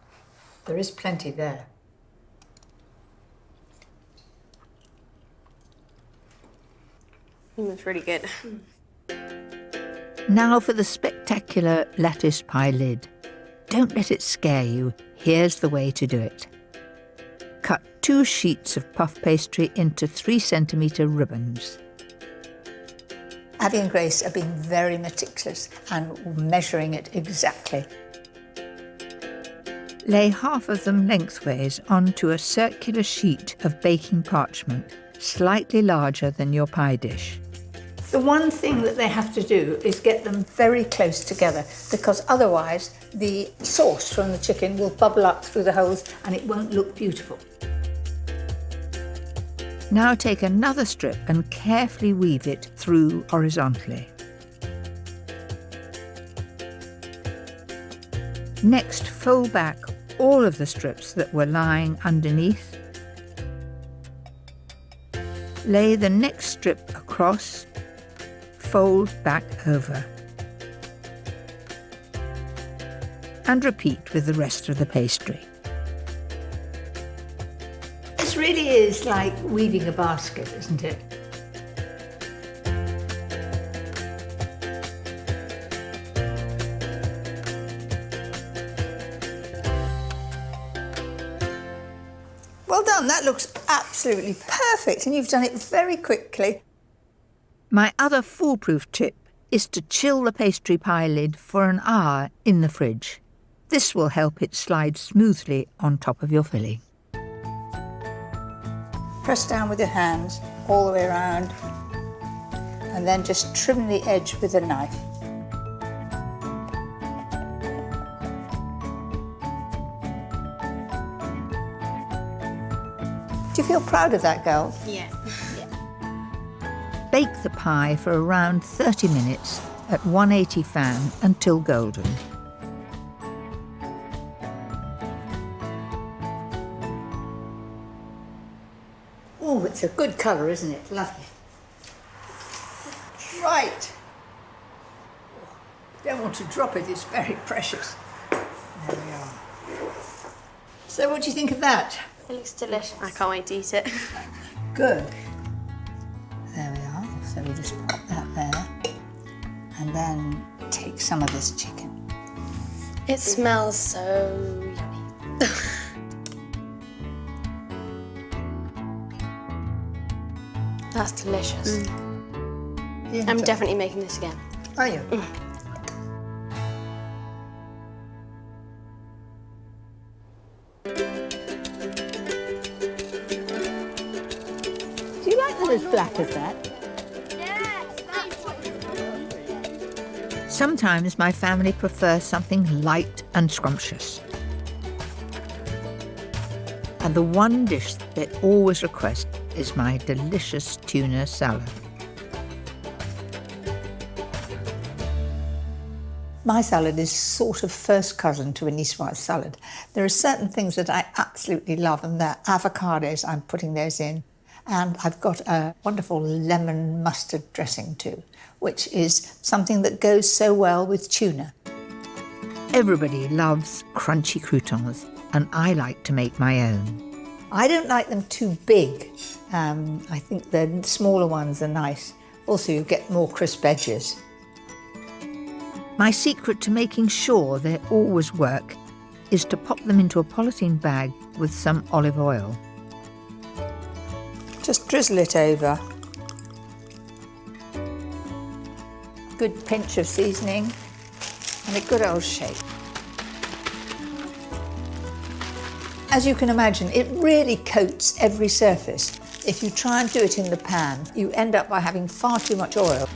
There is plenty there. It's really good. Now for the spectacular lattice pie lid. Don't let it scare you. Here's the way to do it. Cut 2 sheets of puff pastry into 3-centimetre ribbons. Abby and Grace are being very meticulous and measuring it exactly. Lay half of them lengthways onto a circular sheet of baking parchment, slightly larger than your pie dish. The one thing that they have to do is get them very close together, because otherwise the sauce from the chicken will bubble up through the holes and it won't look beautiful. Now take another strip and carefully weave it through horizontally. Next, fold back all of the strips that were lying underneath. Lay the next strip across, fold back over. And repeat with the rest of the pastry. This really is like weaving a basket, isn't it? Well done, that looks absolutely perfect, and you've done it very quickly. My other foolproof tip is to chill the pastry pie lid for an hour in the fridge. This will help it slide smoothly on top of your filling. Press down with your hands all the way around, and then just trim the edge with a knife. Do you feel proud of that, girls? Yeah. Bake the pie for around 30 minutes at 180 fan until golden. Oh, it's a good colour, isn't it? Lovely. Right. Don't want to drop it, it's very precious. There we are. So what do you think of that? It looks delicious. I can't wait to eat it. Good. There we are. So we just pop that there. And then take some of this chicken. It smells so yummy. That's delicious. Yeah, I'm definitely making this again. Are you? Do you like that as black as that? Sometimes my family prefers something light and scrumptious. And the one dish they always request is my delicious tuna salad. My salad is sort of first cousin to a niçoise salad. There are certain things that I absolutely love, and they're avocados. I'm putting those in. And I've got a wonderful lemon mustard dressing too, which is something that goes so well with tuna. Everybody loves crunchy croutons, and I like to make my own. I don't like them too big. I think the smaller ones are nice, Also, you get more crisp edges. My secret to making sure they always work is to pop them into a polythene bag with some olive oil. Just drizzle it over. Good pinch of seasoning and a good old shake. As you can imagine, it really coats every surface. If you try and do it in the pan, you end up by having far too much oil.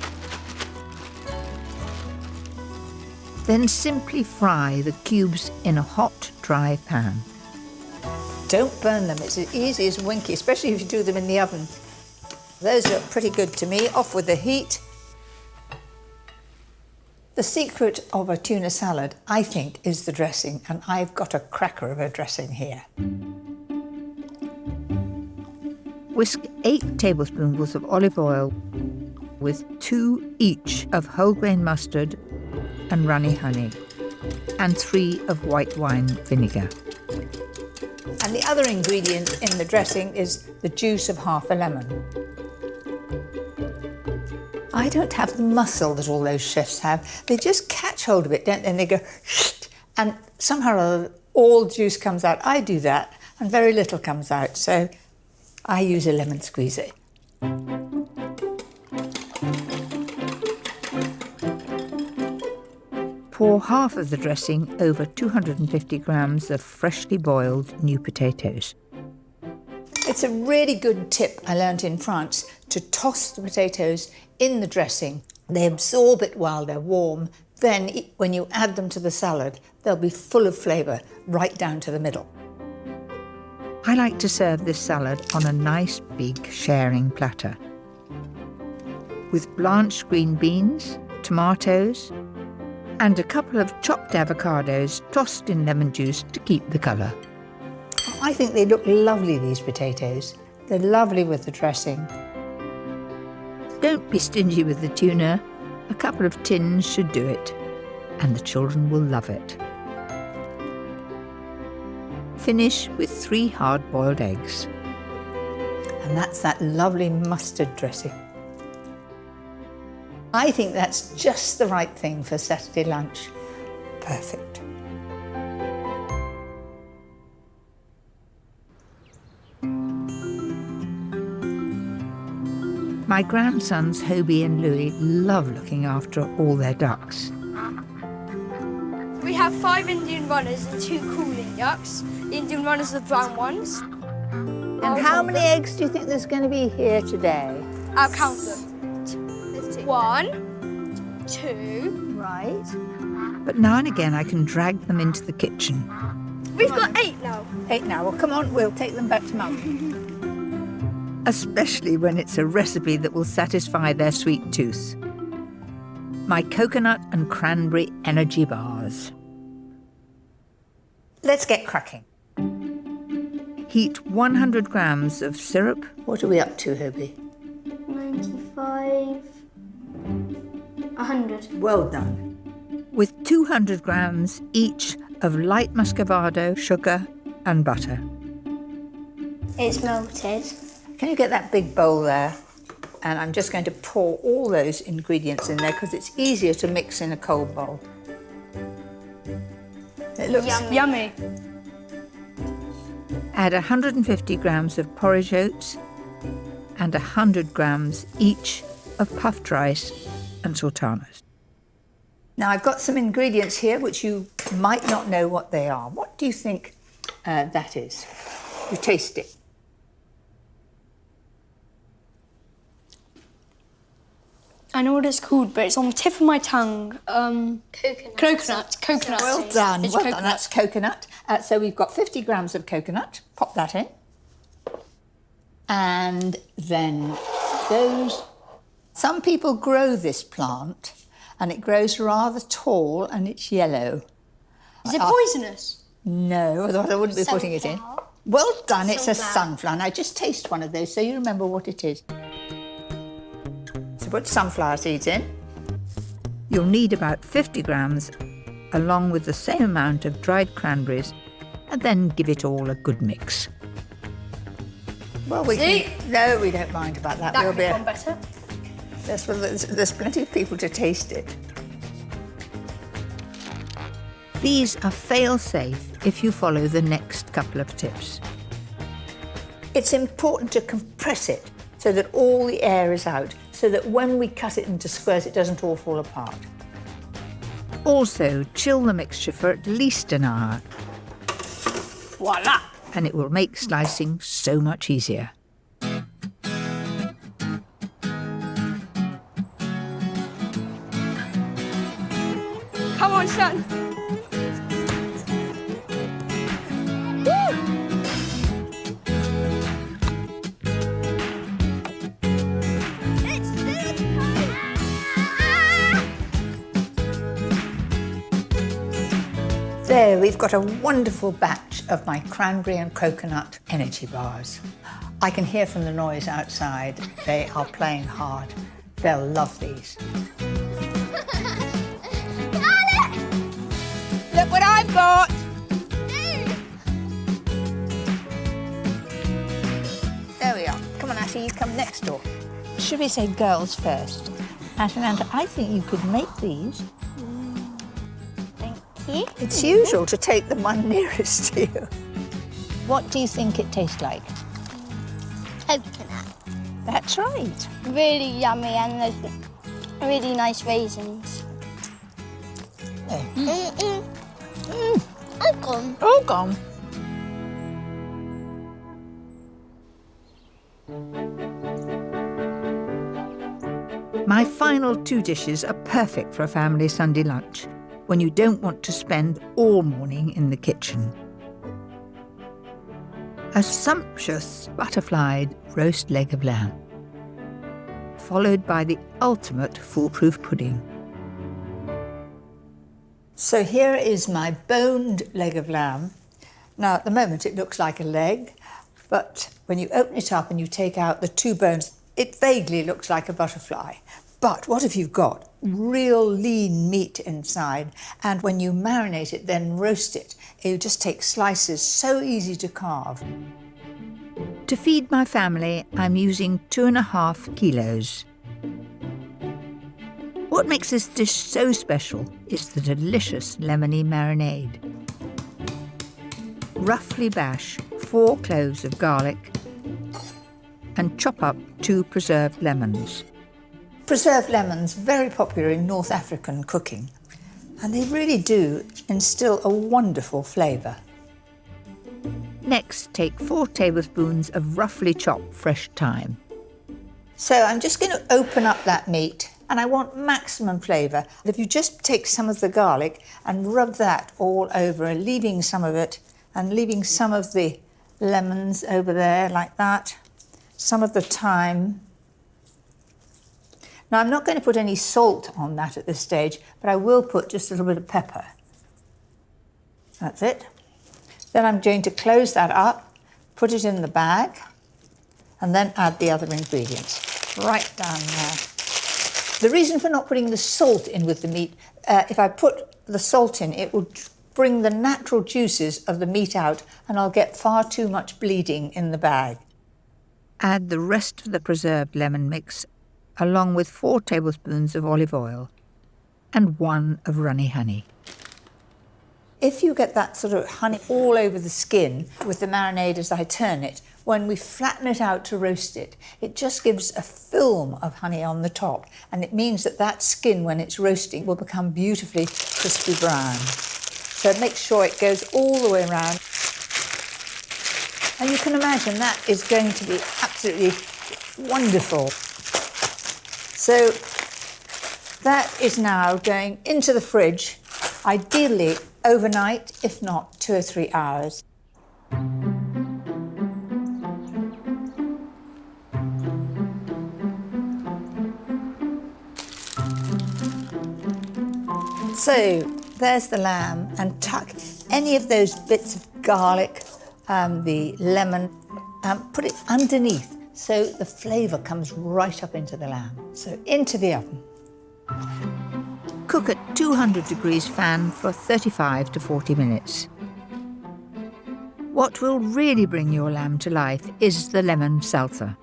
Then simply fry the cubes in a hot, dry pan. Don't burn them, it's as easy as winky, especially if you do them in the oven. Those look pretty good to me. Off with the heat. The secret of a tuna salad, I think, is the dressing, and I've got a cracker of a dressing here. Whisk 8 tablespoonfuls of olive oil with 2 each of whole grain mustard and runny honey, and 3 of white wine vinegar. And the other ingredient in the dressing is the juice of half a lemon. I don't have the muscle that all those chefs have. They just catch hold of it, don't they? And they go, and somehow or other, all juice comes out. I do that, and very little comes out. So I use a lemon squeezer. Pour half of the dressing over 250 grams of freshly boiled new potatoes. It's a really good tip I learnt in France to toss the potatoes in the dressing. They absorb it while they're warm. Then when you add them to the salad, they'll be full of flavour right down to the middle. I like to serve this salad on a nice big sharing platter with blanched green beans, tomatoes, and a couple of chopped avocados tossed in lemon juice to keep the colour. I think they look lovely, these potatoes. They're lovely with the dressing. Don't be stingy with the tuna. A couple of tins should do it, and the children will love it. Finish with 3 hard-boiled eggs. And that's that lovely mustard dressing. I think that's just the right thing for Saturday lunch. Perfect. My grandsons, Hobie and Louie, love looking after all their ducks. We have 5 Indian runners and 2 cooling ducks. The Indian runners are the brown ones. And how many eggs do you think there's going to be here today? I'll count them. 1, 2. Right. But now and again I can drag them into the kitchen. We've got 8 now. 8 now. Well, come on, we'll take them back to Mum. Especially when it's a recipe that will satisfy their sweet tooth. My coconut and cranberry energy bars. Let's get cracking. Heat 100 grams of syrup. What are we up to, Hobie? 95, 100. Well done. With 200 grams each of light muscovado, sugar and butter. It's melted. Can you get that big bowl there? And I'm just going to pour all those ingredients in there because it's easier to mix in a cold bowl. It looks yummy. Add 150 grams of porridge oats and 100 grams each of puffed rice and sultanas. Now I've got some ingredients here which you might not know what they are. What do you think that is? You taste it. I know what it's called, but it's on the tip of my tongue. Coconut. Well done. It's Well coconut. done. That's coconut. So we've got 50 grams of coconut. Pop that in. And then those... Some people grow this plant, and it grows rather tall, and it's yellow. Is it poisonous? No, otherwise I wouldn't be putting it in. Well done. It's a sunflower. Now just taste one of those so you remember what it is. So put sunflower seeds in. You'll need about 50 grams, along with the same amount of dried cranberries, and then give it all a good mix. Well, we don't mind about that. That We'll could be have gone better. There's plenty of people to taste it. These are fail-safe if you follow the next couple of tips. It's important to compress it so that all the air is out, so that when we cut it into squares, it doesn't all fall apart. Also, chill the mixture for at least an hour. Voila! And it will make slicing so much easier. Come on, son. There, we've got a wonderful batch of my cranberry and coconut energy bars. I can hear from the noise outside. They are playing hard. They'll love these. Look what I've got! There we are. Come on, Ashley, you come next door. Should we say girls first? Ashley, I think you could make these. It's usual to take the one nearest to you. What do you think it tastes like? Coconut. That's right. Really yummy, and there's really nice raisins. All gone. All gone. My final two dishes are perfect for a family Sunday lunch, when you don't want to spend all morning in the kitchen. A sumptuous butterflied roast leg of lamb, followed by the ultimate foolproof pudding. So here is my boned leg of lamb. Now, at the moment, it looks like a leg, but when you open it up and you take out the two bones, it vaguely looks like a butterfly. But what have you got? Real lean meat inside. And when you marinate it, then roast it, you just take slices, so easy to carve. To feed my family, I'm using 2.5 kilos. What makes this dish so special is the delicious lemony marinade. Roughly bash 4 cloves of garlic and chop up 2 preserved lemons. Preserved lemons, very popular in North African cooking, and they really do instill a wonderful flavour. Next, take 4 tablespoons of roughly chopped fresh thyme. So I'm just going to open up that meat, and I want maximum flavour. If you just take some of the garlic and rub that all over, leaving some of it, and leaving some of the lemons over there like that, some of the thyme. Now, I'm not going to put any salt on that at this stage, but I will put just a little bit of pepper. That's it. Then I'm going to close that up, put it in the bag, and then add the other ingredients right down there. The reason for not putting the salt in with the meat, if I put the salt in, it will bring the natural juices of the meat out, and I'll get far too much bleeding in the bag. Add the rest of the preserved lemon mix, along with 4 tablespoons of olive oil and 1 of runny honey. If you get that sort of honey all over the skin with the marinade as I turn it, when we flatten it out to roast it, it just gives a film of honey on the top, and it means that that skin, when it's roasting, will become beautifully crispy brown. So make sure it goes all the way around. And you can imagine that is going to be absolutely wonderful. So that is now going into the fridge, ideally overnight, if not 2 or 3 hours. So there's the lamb, and tuck any of those bits of garlic, the lemon, put it underneath so the flavour comes right up into the lamb. So into the oven. Cook at 200 degrees fan for 35 to 40 minutes. What will really bring your lamb to life is the lemon salsa.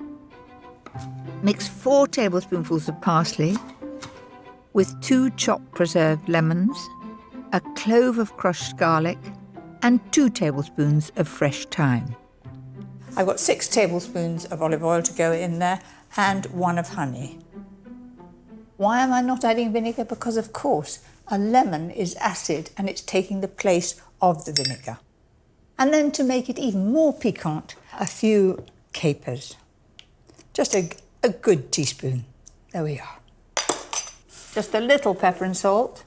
Mix 4 tablespoonfuls of parsley with 2 chopped preserved lemons, a clove of crushed garlic, and 2 tablespoons of fresh thyme. I've got 6 tablespoons of olive oil to go in there and 1 of honey. Why am I not adding vinegar? Because of course a lemon is acid and it's taking the place of the vinegar. And then to make it even more piquant, a few capers. Just a good teaspoon. There we are. Just a little pepper and salt.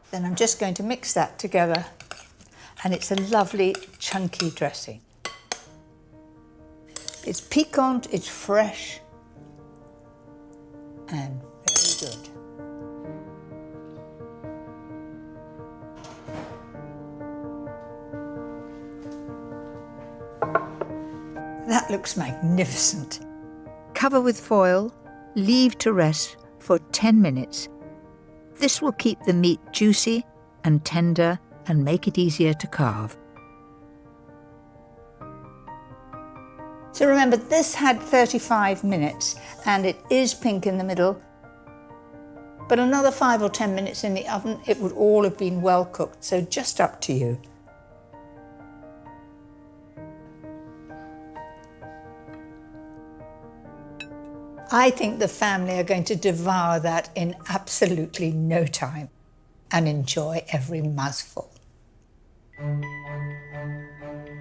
Then I'm just going to mix that together, and it's a lovely chunky dressing. It's piquant, it's fresh, and very good. That looks magnificent. Cover with foil, leave to rest for 10 minutes. This will keep the meat juicy and tender and make it easier to carve. So remember, this had 35 minutes and it is pink in the middle, but another 5 or 10 minutes in the oven, it would all have been well cooked, so just up to you. I think the family are going to devour that in absolutely no time and enjoy every mouthful.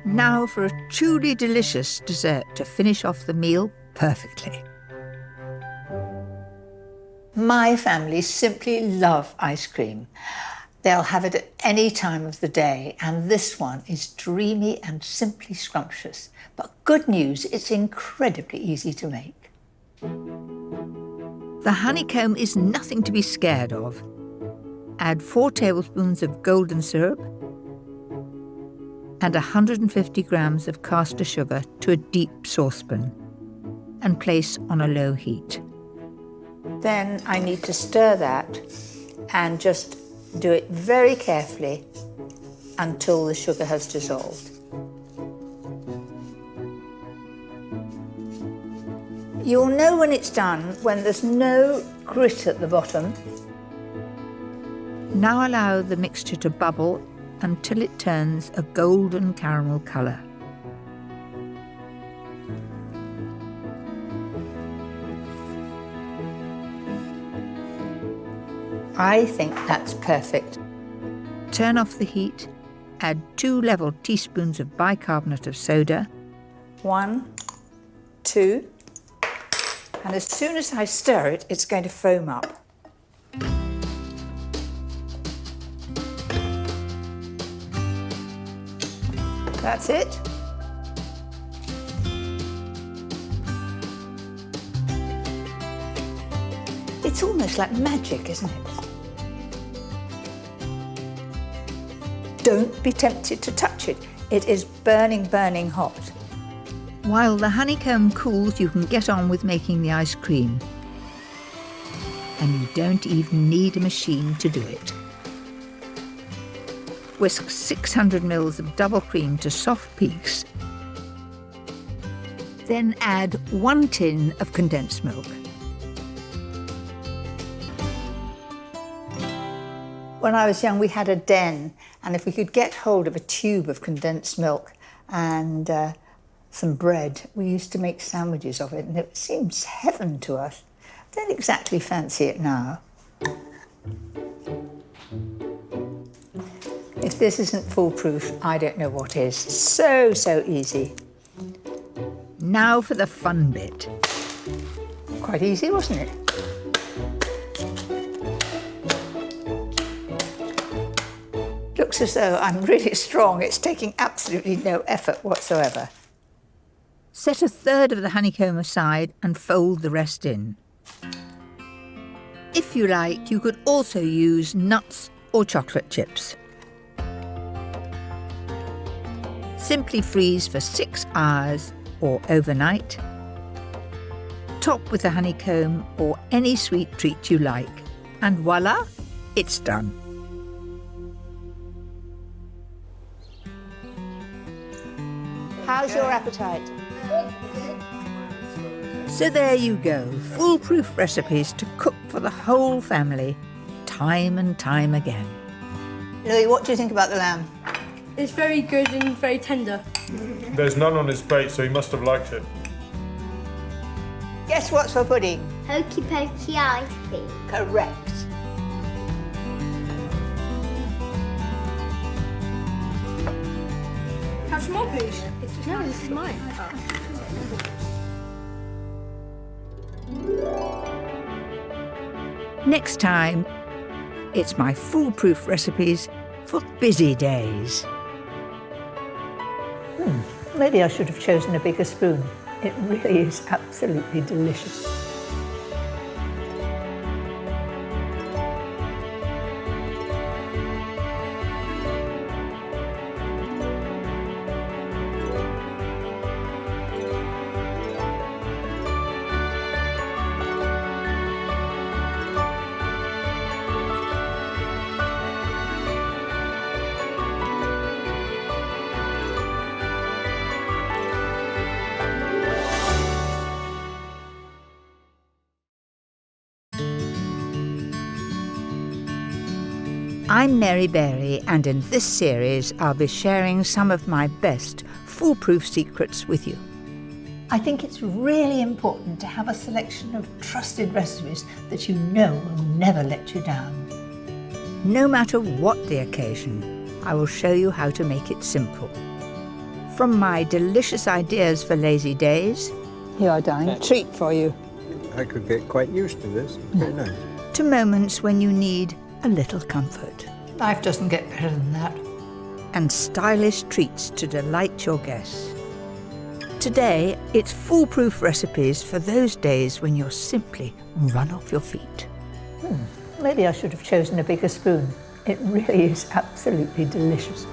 Now for a truly delicious dessert to finish off the meal perfectly. My family simply love ice cream. They'll have it at any time of the day, and this one is dreamy and simply scrumptious. But good news, it's incredibly easy to make. The honeycomb is nothing to be scared of. Add 4 tablespoons of golden syrup and 150 grams of caster sugar to a deep saucepan and place on a low heat. Then I need to stir that and just do it very carefully until the sugar has dissolved. You'll know when it's done when there's no grit at the bottom. Now allow the mixture to bubble until it turns a golden caramel colour. I think that's perfect. Turn off the heat, add 2 level teaspoons of bicarbonate of soda. 1, 2, and as soon as I stir it, it's going to foam up. That's it. It's almost like magic, isn't it? Don't be tempted to touch it. It is burning, burning hot. While the honeycomb cools, you can get on with making the ice cream. And you don't even need a machine to do it. Whisk 600 ml of double cream to soft peaks. Then add 1 tin of condensed milk. When I was young, we had a den, and if we could get hold of a tube of condensed milk and some bread, we used to make sandwiches of it, and it seems heaven to us. I don't exactly fancy it now. If this isn't foolproof, I don't know what is. So, so easy. Now for the fun bit. Quite easy, wasn't it? Looks as though I'm really strong. It's taking absolutely no effort whatsoever. Set a third of the honeycomb aside and fold the rest in. If you like, you could also use nuts or chocolate chips. Simply freeze for 6 hours or overnight. Top with a honeycomb or any sweet treat you like. And voila, it's done. How's your appetite? So there you go, foolproof recipes to cook for the whole family, time and time again. Louis, what do you think about the lamb? It's very good and very tender. There's none on his plate, so he must have liked it. Guess what's for pudding? Hokey pokey ice cream. Correct. Have some more, please. No, this is mine. Next time, it's my foolproof recipes for busy days. Maybe I should have chosen a bigger spoon. It really is absolutely delicious. I'm Mary Berry, and in this series I'll be sharing some of my best foolproof secrets with you. I think it's really important to have a selection of trusted recipes that you know will never let you down. No matter what the occasion, I will show you how to make it simple. From my delicious ideas for lazy days, Here, are darling, treat for you. I could get quite used to this. Very nice. to moments when you need a little comfort. Life doesn't get better than that. And stylish treats to delight your guests. Today, it's foolproof recipes for those days when you're simply run off your feet. Maybe I should have chosen a bigger spoon. It really is absolutely delicious.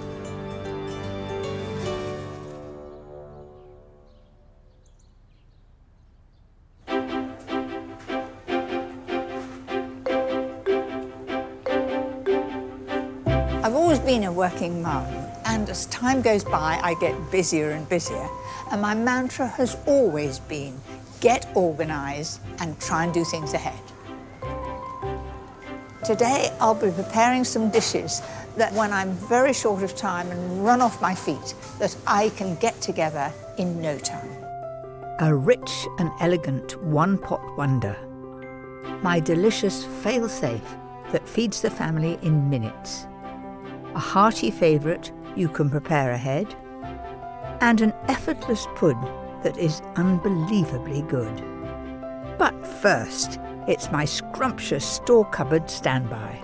I've always been a working mum, and as time goes by, I get busier and busier. And my mantra has always been, get organised and try and do things ahead. Today, I'll be preparing some dishes that when I'm very short of time and run off my feet, that I can get together in no time. A rich and elegant one-pot wonder. My delicious fail-safe that feeds the family in minutes. A hearty favourite you can prepare ahead. And an effortless pud that is unbelievably good. But first, it's my scrumptious store cupboard standby.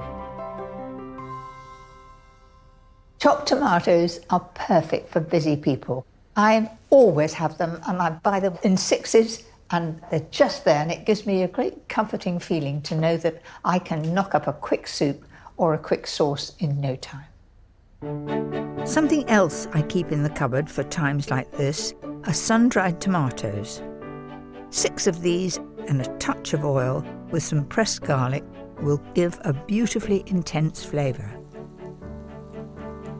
Chopped tomatoes are perfect for busy people. I always have them, and I buy them in sixes, and they're just there, and it gives me a great comforting feeling to know that I can knock up a quick soup or a quick sauce in no time. Something else I keep in the cupboard for times like this are sun-dried tomatoes. 6 of these and a touch of oil with some pressed garlic will give a beautifully intense flavour.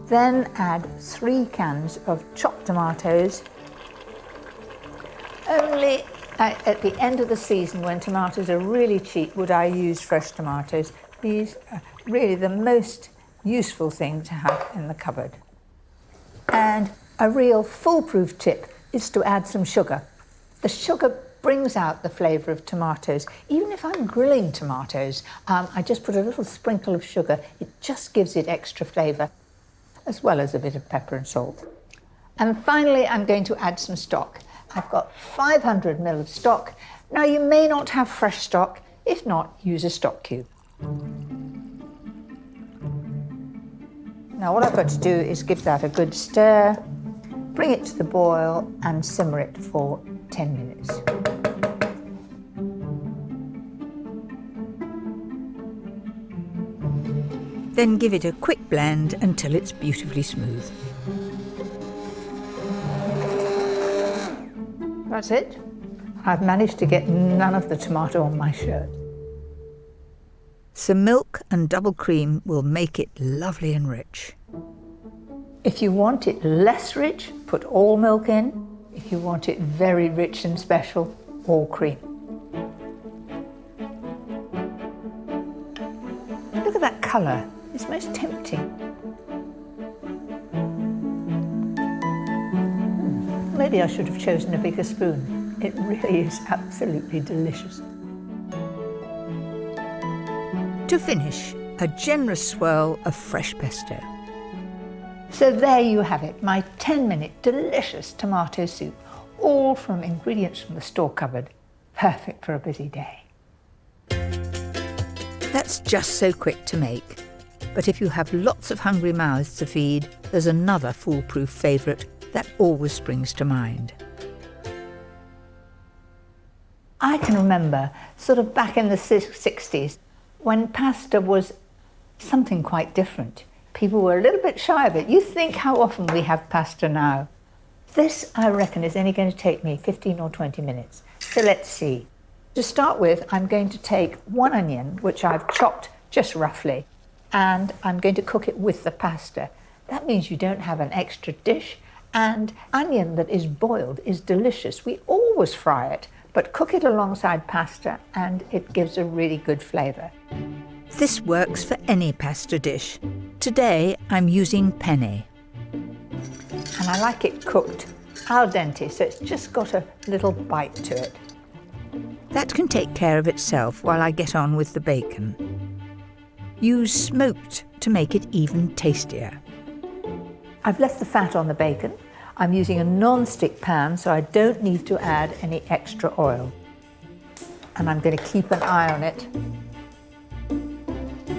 Then add 3 cans of chopped tomatoes. Only at the end of the season, when tomatoes are really cheap, would I use fresh tomatoes. These are really the most useful thing to have in the cupboard. And a real foolproof tip is to add some sugar. The sugar brings out the flavour of tomatoes. Even if I'm grilling tomatoes, I just put a little sprinkle of sugar. It just gives it extra flavour, as well as a bit of pepper and salt. And finally, I'm going to add some stock. I've got 500 ml of stock. Now, you may not have fresh stock. If not, use a stock cube. Now, what I've got to do is give that a good stir, bring it to the boil and simmer it for 10 minutes. Then give it a quick blend until it's beautifully smooth. That's it. I've managed to get none of the tomato on my shirt. Some milk and double cream will make it lovely and rich. If you want it less rich, put all milk in. If you want it very rich and special, all cream. Look at that colour. It's most tempting. Maybe I should have chosen a bigger spoon. It really is absolutely delicious. To finish, a generous swirl of fresh pesto. So there you have it, my 10-minute delicious tomato soup, all from ingredients from the store cupboard. Perfect for a busy day. That's just so quick to make. But if you have lots of hungry mouths to feed, there's another foolproof favourite that always springs to mind. I can remember, sort of back in the 60s, when pasta was something quite different. People were a little bit shy of it. You think how often we have pasta now. This, I reckon, is only going to take me 15 or 20 minutes. So let's see. To start with, I'm going to take 1 onion, which I've chopped just roughly, and I'm going to cook it with the pasta. That means you don't have an extra dish, and onion that is boiled is delicious. We always fry it, but cook it alongside pasta and it gives a really good flavour. This works for any pasta dish. Today I'm using penne. And I like it cooked al dente, so it's just got a little bite to it. That can take care of itself while I get on with the bacon. Use smoked to make it even tastier. I've left the fat on the bacon. I'm using a non-stick pan, so I don't need to add any extra oil. And I'm going to keep an eye on it.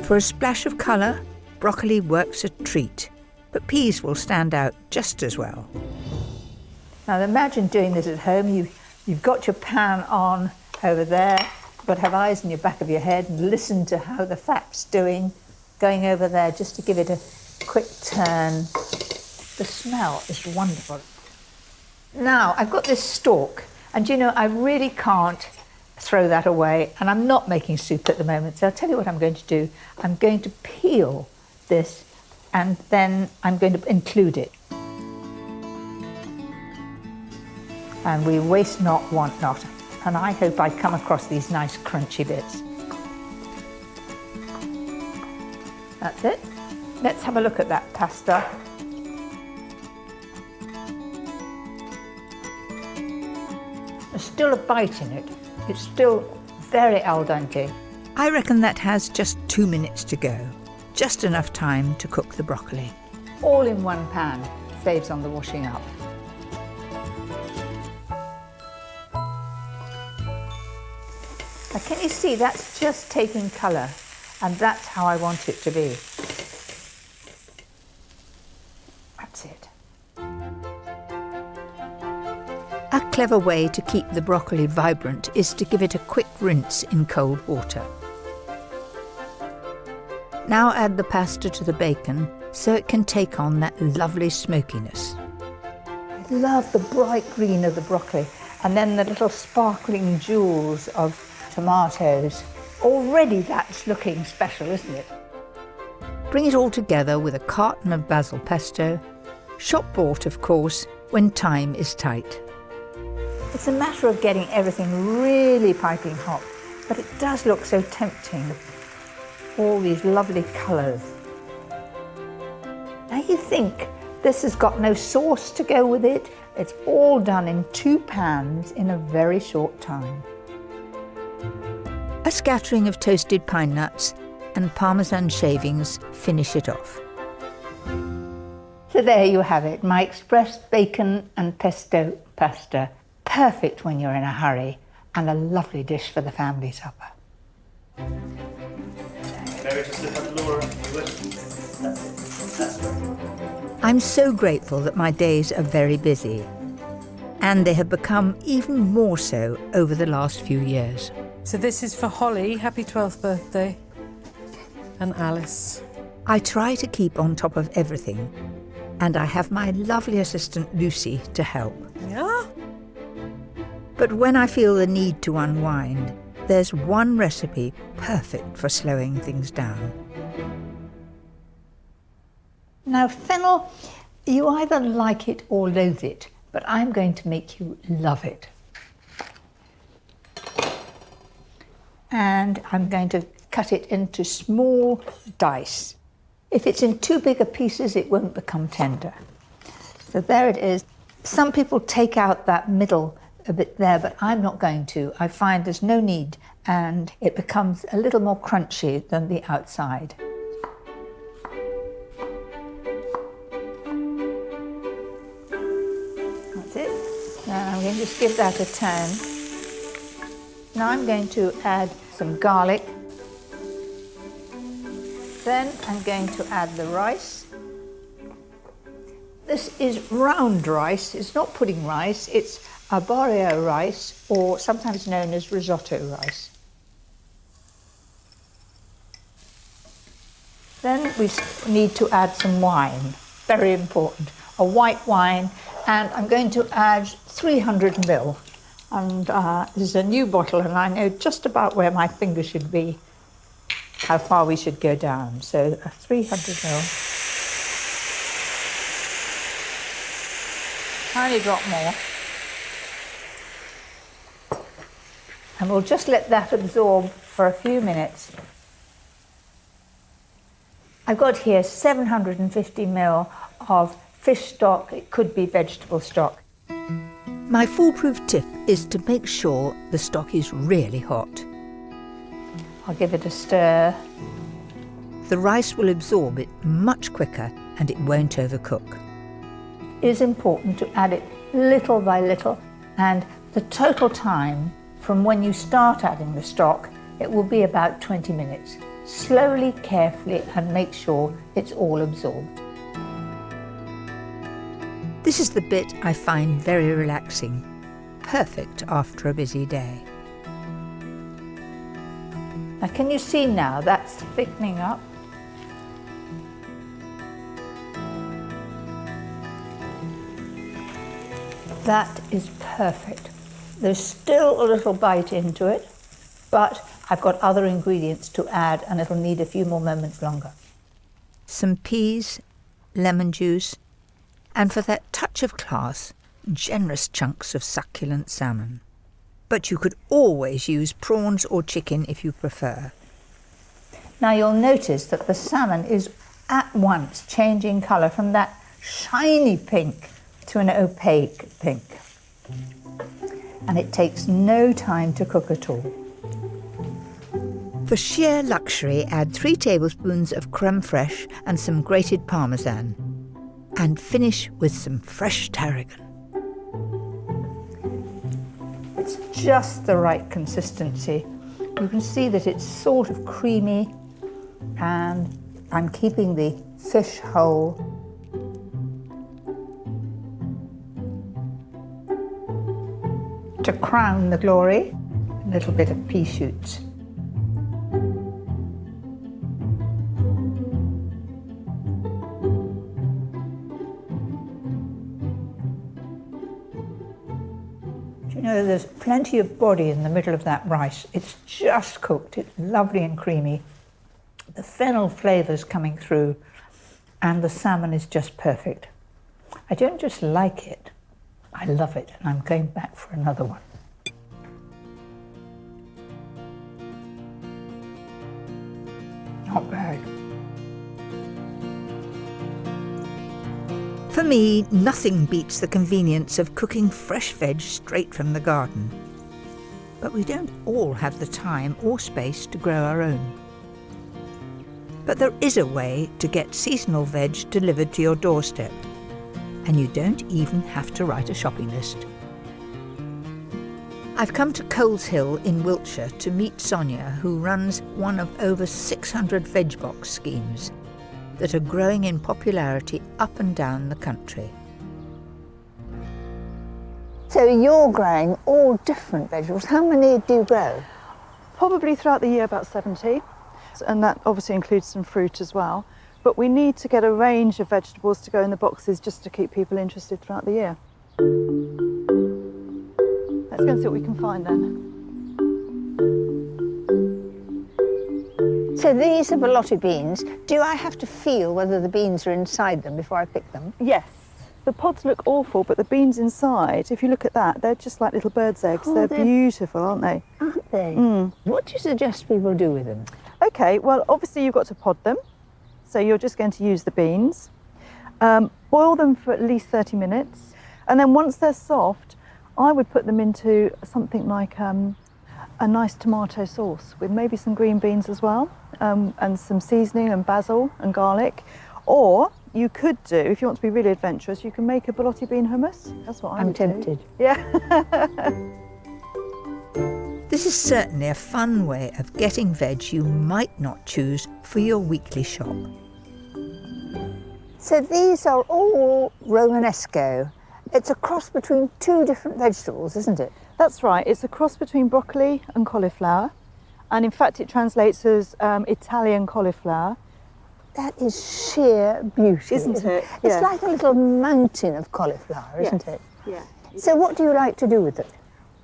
For a splash of colour, broccoli works a treat, but peas will stand out just as well. Now imagine doing this at home. You've got your pan on over there, but have eyes in your back of your head and listen to how the fat's doing, going over there just to give it a quick turn. The smell is wonderful. Now, I've got this stalk, and you know, I really can't throw that away, and I'm not making soup at the moment, so I'll tell you what I'm going to do. I'm going to peel this, and then I'm going to include it. And we waste not, want not. And I hope I come across these nice crunchy bits. That's it. Let's have a look at that pasta. There's still a bite in it. It's still very al dente. I reckon that has just 2 minutes to go. Just enough time to cook the broccoli. All in one pan, saves on the washing up. Now, can you see, that's just taking colour, and that's how I want it to be. That's it. A clever way to keep the broccoli vibrant is to give it a quick rinse in cold water. Now add the pasta to the bacon so it can take on that lovely smokiness. I love the bright green of the broccoli and then the little sparkling jewels of tomatoes. Already that's looking special, isn't it? Bring it all together with a carton of basil pesto, shop bought of course, when time is tight. It's a matter of getting everything really piping hot, but it does look so tempting. All these lovely colours. Now you think this has got no sauce to go with it. It's all done in 2 pans in a very short time. A scattering of toasted pine nuts and Parmesan shavings finish it off. So there you have it, my expressed bacon and pesto pasta. Perfect when you're in a hurry, and a lovely dish for the family supper. I'm so grateful that my days are very busy, and they have become even more so over the last few years. So this is for Holly, happy 12th birthday, and Alice. I try to keep on top of everything, and I have my lovely assistant Lucy to help. Yeah? But when I feel the need to unwind, there's one recipe perfect for slowing things down. Now, fennel, you either like it or loathe it, but I'm going to make you love it. and I'm going to cut it into small dice. If it's in too big a pieces, it won't become tender. So there it is. Some people take out that middle a bit there, but I'm not going to. I find there's no need, and it becomes a little more crunchy than the outside. That's it. Now I'm going to just give that a turn. Now I'm going to add some garlic. Then I'm going to add the rice. This is round rice. It's not pudding rice. It's arborio rice, or sometimes known as risotto rice. Then we need to add some wine. Very important. A white wine, and I'm going to add 300 ml. And this is a new bottle, and I know just about where my finger should be, how far we should go down. So a 300 ml. Tiny drop more. And we'll just let that absorb for a few minutes. I've got here 750 ml of fish stock. It could be vegetable stock. My foolproof tip is to make sure the stock is really hot. I'll give it a stir. The rice will absorb it much quicker and it won't overcook. It is important to add it little by little, and the total time from when you start adding the stock, it will be about 20 minutes. Slowly, carefully, and make sure it's all absorbed. This is the bit I find very relaxing, perfect after a busy day. Now, can you see now that's thickening up? That is perfect. There's still a little bite into it, but I've got other ingredients to add, and it'll need a few more moments longer. Some peas, lemon juice, and for that touch of class, generous chunks of succulent salmon. But you could always use prawns or chicken if you prefer. Now you'll notice that the salmon is at once changing colour from that shiny pink to an opaque pink. And it takes no time to cook at all. For sheer luxury, add 3 tablespoons of creme fraiche and some grated parmesan. And finish with some fresh tarragon. It's just the right consistency. You can see that it's sort of creamy, and I'm keeping the fish whole. To crown the glory, a little bit of pea shoots. You know, there's plenty of body in the middle of that rice. It's just cooked. It's lovely and creamy. The fennel flavour's coming through, and the salmon is just perfect. I don't just like it, I love it, and I'm going back for another one. Not bad. For me, nothing beats the convenience of cooking fresh veg straight from the garden. But we don't all have the time or space to grow our own. But there is a way to get seasonal veg delivered to your doorstep, and you don't even have to write a shopping list. I've come to Coleshill in Wiltshire to meet Sonia, who runs one of over 600 veg box schemes that are growing in popularity up and down the country. So you're growing all different vegetables. How many do you grow? Probably throughout the year about 70, and that obviously includes some fruit as well. But we need to get a range of vegetables to go in the boxes just to keep people interested throughout the year. Let's go and see what we can find then. So these are borlotti beans. Do I have to feel whether the beans are inside them before I pick them? Yes. The pods look awful, but the beans inside, if you look at that, they're just like little birds' eggs. Oh, they're they're- beautiful, aren't they? Aren't they? Mm. What do you suggest people do with them? Okay, well, obviously you've got to pod them. So you're just going to use the beans. Boil them for at least 30 minutes. And then once they're soft, I would put them into something like a nice tomato sauce with maybe some green beans as well, and some seasoning and basil and garlic. Or you could do, if you want to be really adventurous, you can make a borlotti bean hummus. That's what I would do. I'm tempted. Yeah. This is certainly a fun way of getting veg you might not choose for your weekly shop. So these are all Romanesco. It's a cross between two different vegetables, isn't it? That's right. It's a cross between broccoli and cauliflower. And in fact, it translates as Italian cauliflower. That is sheer beauty, Isn't it? It's Yeah. like a little mountain of cauliflower, isn't Yes. it? Yeah. So what do you like to do with it?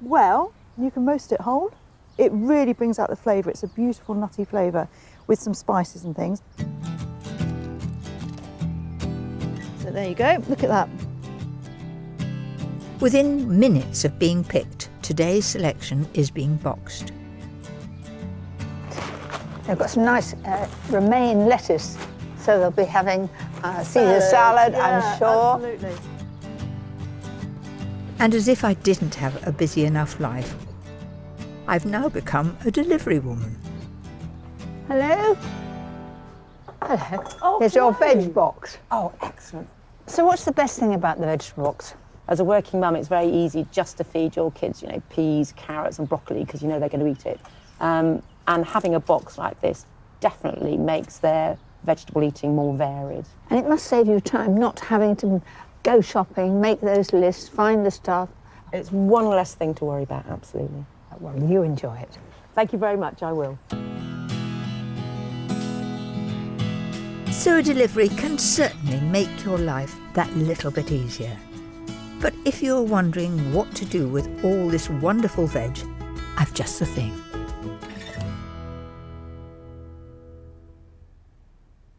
Well, you can roast it whole. It really brings out the flavour. It's a beautiful nutty flavour with some spices and things. So there you go. Look at that. Within minutes of being picked, today's selection is being boxed. They've got some nice romaine lettuce, so they'll be having Caesar salad, I'm sure. Absolutely. And as if I didn't have a busy enough life, I've now become a delivery woman. Hello? Hello. Oh, There's your hello. veg box. Oh, excellent. So what's the best thing about the vegetable box? As a working mum, it's very easy just to feed your kids, you know, peas, carrots and broccoli, because you know they're going to eat it. And having a box like this definitely makes their vegetable eating more varied. And it must save you time not having to go shopping, make those lists, find the stuff. It's one less thing to worry about, absolutely. Well, you enjoy it. Thank you very much, I will. So a delivery can certainly make your life that little bit easier. But if you're wondering what to do with all this wonderful veg, I've just the thing.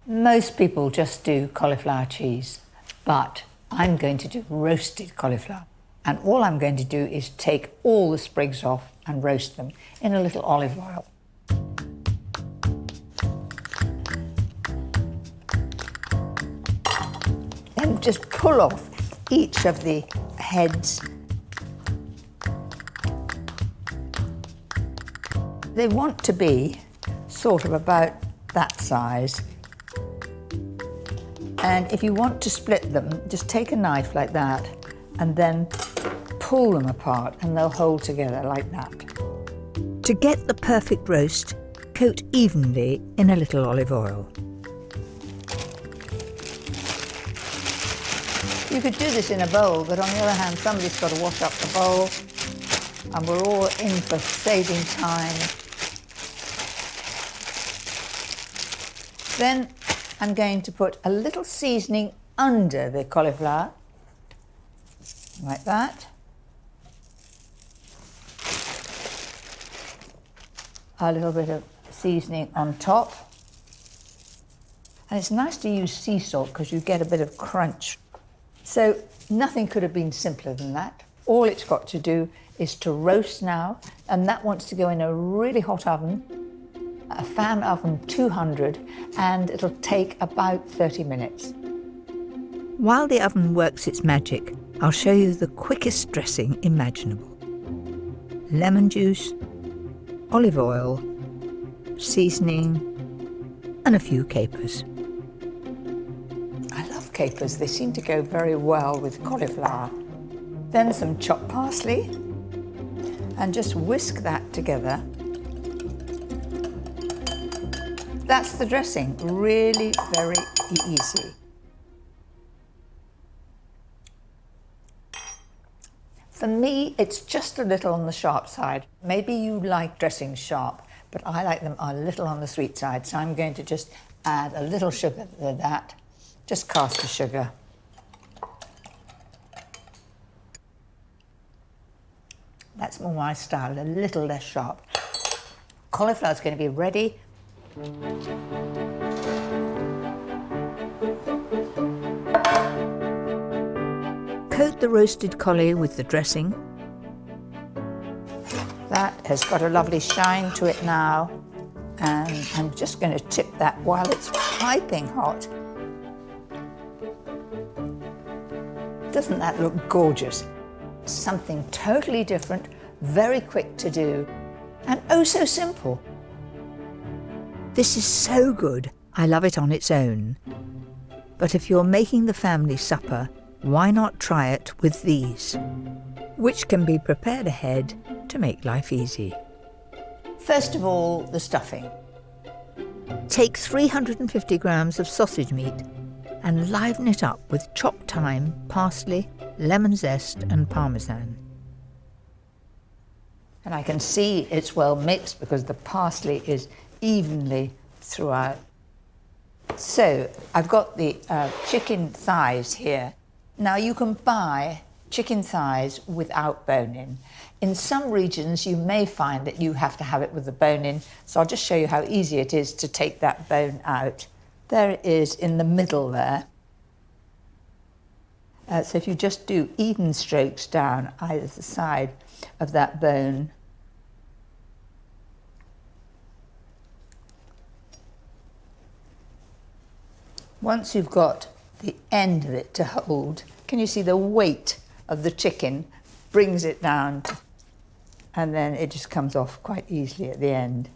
Most people just do cauliflower cheese, but I'm going to do roasted cauliflower. And all I'm going to do is take all the sprigs off and roast them in a little olive oil. Then just pull off each of the heads. They want to be sort of about that size. And if you want to split them, just take a knife like that and then pull them apart and they'll hold together like that. To get the perfect roast, coat evenly in a little olive oil. You could do this in a bowl, but on the other hand, somebody's got to wash up the bowl, and we're all in for saving time. Then I'm going to put a little seasoning under the cauliflower, like that. A little bit of seasoning on top. And it's nice to use sea salt because you get a bit of crunch. So nothing could have been simpler than that. All it's got to do is to roast now, and that wants to go in a really hot oven, a fan oven 200, and it'll take about 30 minutes. While the oven works its magic, I'll show you the quickest dressing imaginable. Lemon juice, olive oil, seasoning, and a few capers. I love capers, they seem to go very well with cauliflower. Then some chopped parsley, and just whisk that together. That's the dressing, really very easy. For me, it's just a little on the sharp side. Maybe you like dressings sharp, but I like them a little on the sweet side, so I'm going to just add a little sugar to that. Just caster sugar. That's more my style, a little less sharp. Cauliflower's going to be ready. coat the roasted collie with the dressing. That has got a lovely shine to it now. And I'm just going to tip that while it's piping hot. Doesn't that look gorgeous? Something totally different, very quick to do, and oh so simple. This is so good, I love it on its own. But if you're making the family supper, why not try it with these, which can be prepared ahead to make life easy. First of all, the stuffing. Take 350 grams of sausage meat and liven it up with chopped thyme, parsley, lemon zest and parmesan. And I can see it's well mixed because the parsley is evenly throughout. So I've got the chicken thighs here. Now you can buy chicken thighs without bone-in. In some regions you may find that you have to have it with the bone-in, so I'll just show you how easy it is to take that bone out. There it is in the middle there. So if you just do even strokes down either side of that bone, once you've got the end of it to hold, can you see the weight of the chicken brings it down, and then it just comes off quite easily at the end,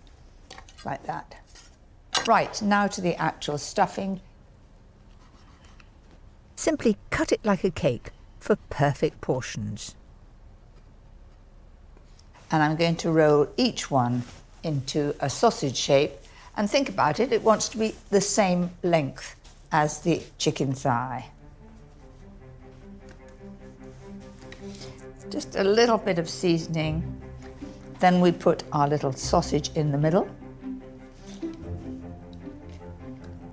like that. Right, now to the actual stuffing. Simply cut it like a cake for perfect portions. And I'm going to roll each one into a sausage shape, and think about it, it wants to be the same length as the chicken thigh. Just a little bit of seasoning. Then we put our little sausage in the middle.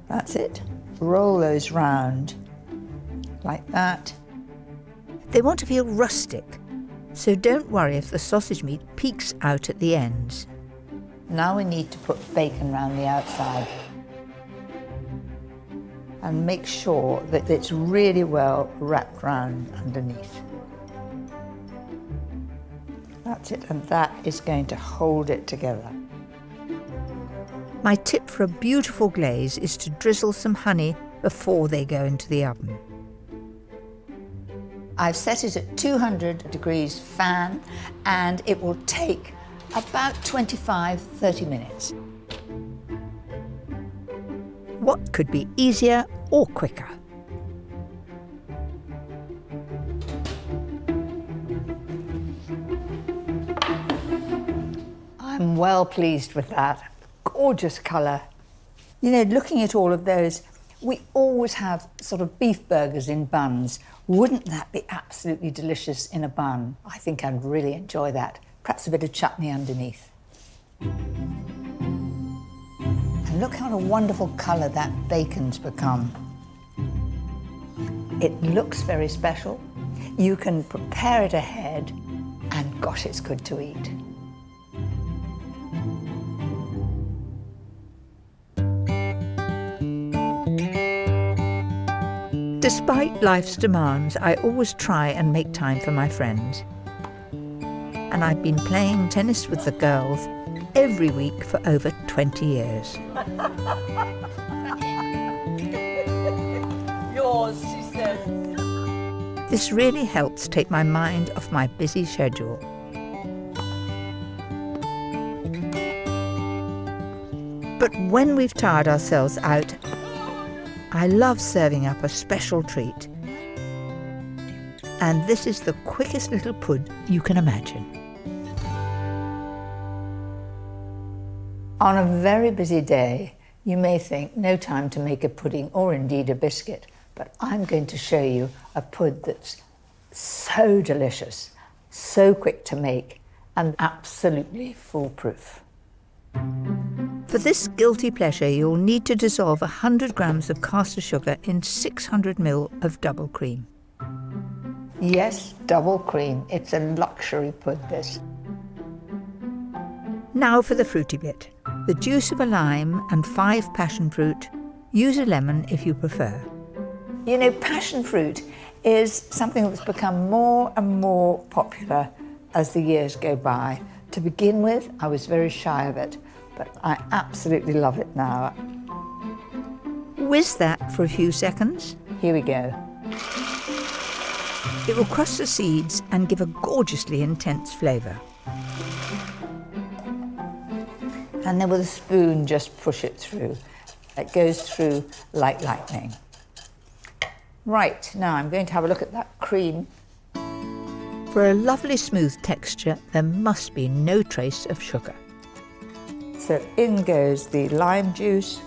That's it. Roll those round like that. They want to feel rustic, so don't worry if the sausage meat peeks out at the ends. Now we need to put bacon round the outside. And make sure that it's really well wrapped round underneath. That's it, and that is going to hold it together. My tip for a beautiful glaze is to drizzle some honey before they go into the oven. I've set it at 200 degrees fan, and it will take about 25-30 minutes. What could be easier or quicker? I'm well pleased with that. Gorgeous colour. You know, looking at all of those, we always have sort of beef burgers in buns. Wouldn't that be absolutely delicious in a bun? I think I'd really enjoy that. Perhaps a bit of chutney underneath. And look how a wonderful colour that bacon's become. It looks very special. You can prepare it ahead, and gosh, it's good to eat. Despite life's demands, I always try and make time for my friends. And I've been playing tennis with the girls every week for over 20 years. Yours, she says. This really helps take my mind off my busy schedule. But when we've tired ourselves out, I love serving up a special treat. And this is the quickest little pud you can imagine. On a very busy day, you may think no time to make a pudding or indeed a biscuit, but I'm going to show you a pud that's so delicious, so quick to make, and absolutely foolproof. For this guilty pleasure, you'll need to dissolve 100 grams of caster sugar in 600 ml of double cream. Yes, double cream. It's a luxury pud, this. Now for the fruity bit. The juice of a lime and 5 passion fruit. Use a lemon if you prefer. You know, passion fruit is something that's become more and more popular as the years go by. To begin with, I was very shy of it, but I absolutely love it now. Whiz that for a few seconds. Here we go. It will crush the seeds and give a gorgeously intense flavour. And then with a spoon, just push it through. It goes through like lightning. Right, now I'm going to have a look at that cream. For a lovely smooth texture, there must be no trace of sugar. So in goes the lime juice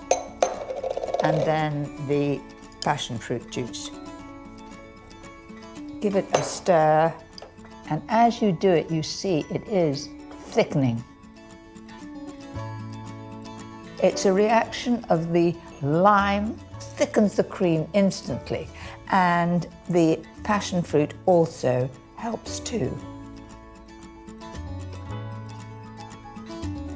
and then the passion fruit juice. Give it a stir, and as you do it, you see it is thickening. It's a reaction of the lime thickens the cream instantly, and the passion fruit also helps too.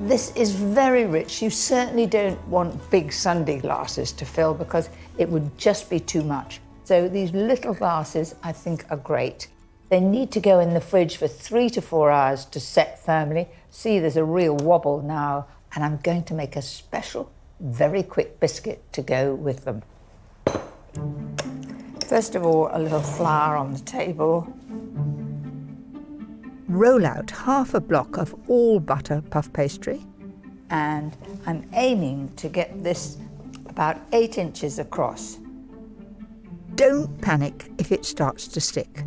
This is very rich. You certainly don't want big sundae glasses to fill because it would just be too much. So these little glasses, I think, are great. They need to go in the fridge for 3 to 4 hours to set firmly. See, there's a real wobble now, and I'm going to make a special, very quick biscuit to go with them. First of all, a little flour on the table. Roll out half a block of all butter puff pastry. And I'm aiming to get this about 8 inches across. Don't panic if it starts to stick.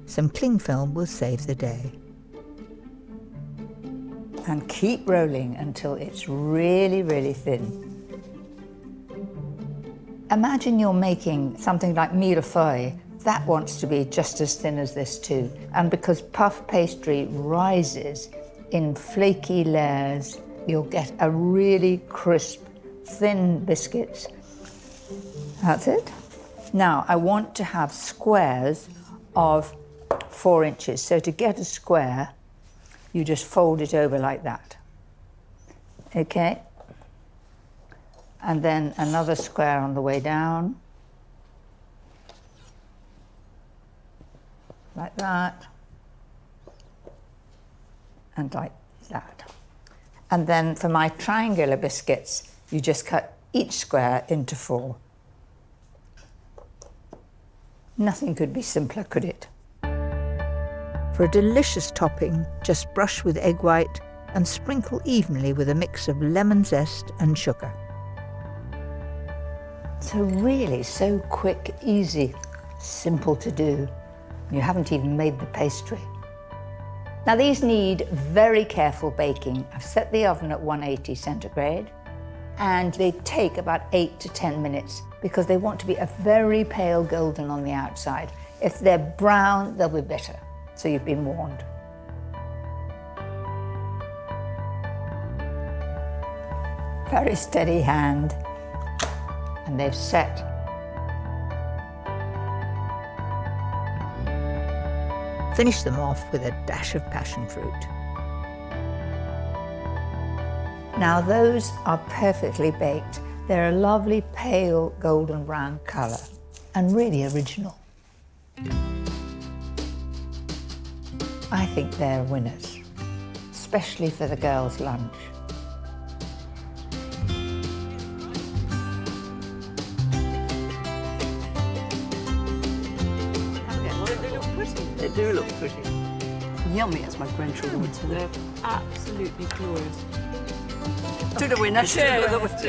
Some cling film will save the day. And keep rolling until it's really, really thin. Imagine you're making something like millefeuille. That wants to be just as thin as this too. And because puff pastry rises in flaky layers, you'll get a really crisp, thin biscuits. That's it. Now, I want to have squares of 4 inches. So to get a square, you just fold it over like that. Okay? And then another square on the way down. Like that. And like that. And then for my triangular biscuits, you just cut each square into 4. Nothing could be simpler, could it? For a delicious topping, just brush with egg white and sprinkle evenly with a mix of lemon zest and sugar. So really, so quick, easy, simple to do. You haven't even made the pastry. Now these need very careful baking. I've set the oven at 180 centigrade, and they take about 8 to 10 minutes because they want to be a very pale golden on the outside. If they're brown, they'll be bitter. So you've been warned. Very steady hand, and they've set. Finish them off with a dash of passion fruit. Now those are perfectly baked. They're a lovely pale golden brown colour and really original. I think they're winners, especially for the girls' lunch. They do look pretty. Yummy, as my grandchildren would say. They're absolutely glorious. To the winner. Cheers. To the winner.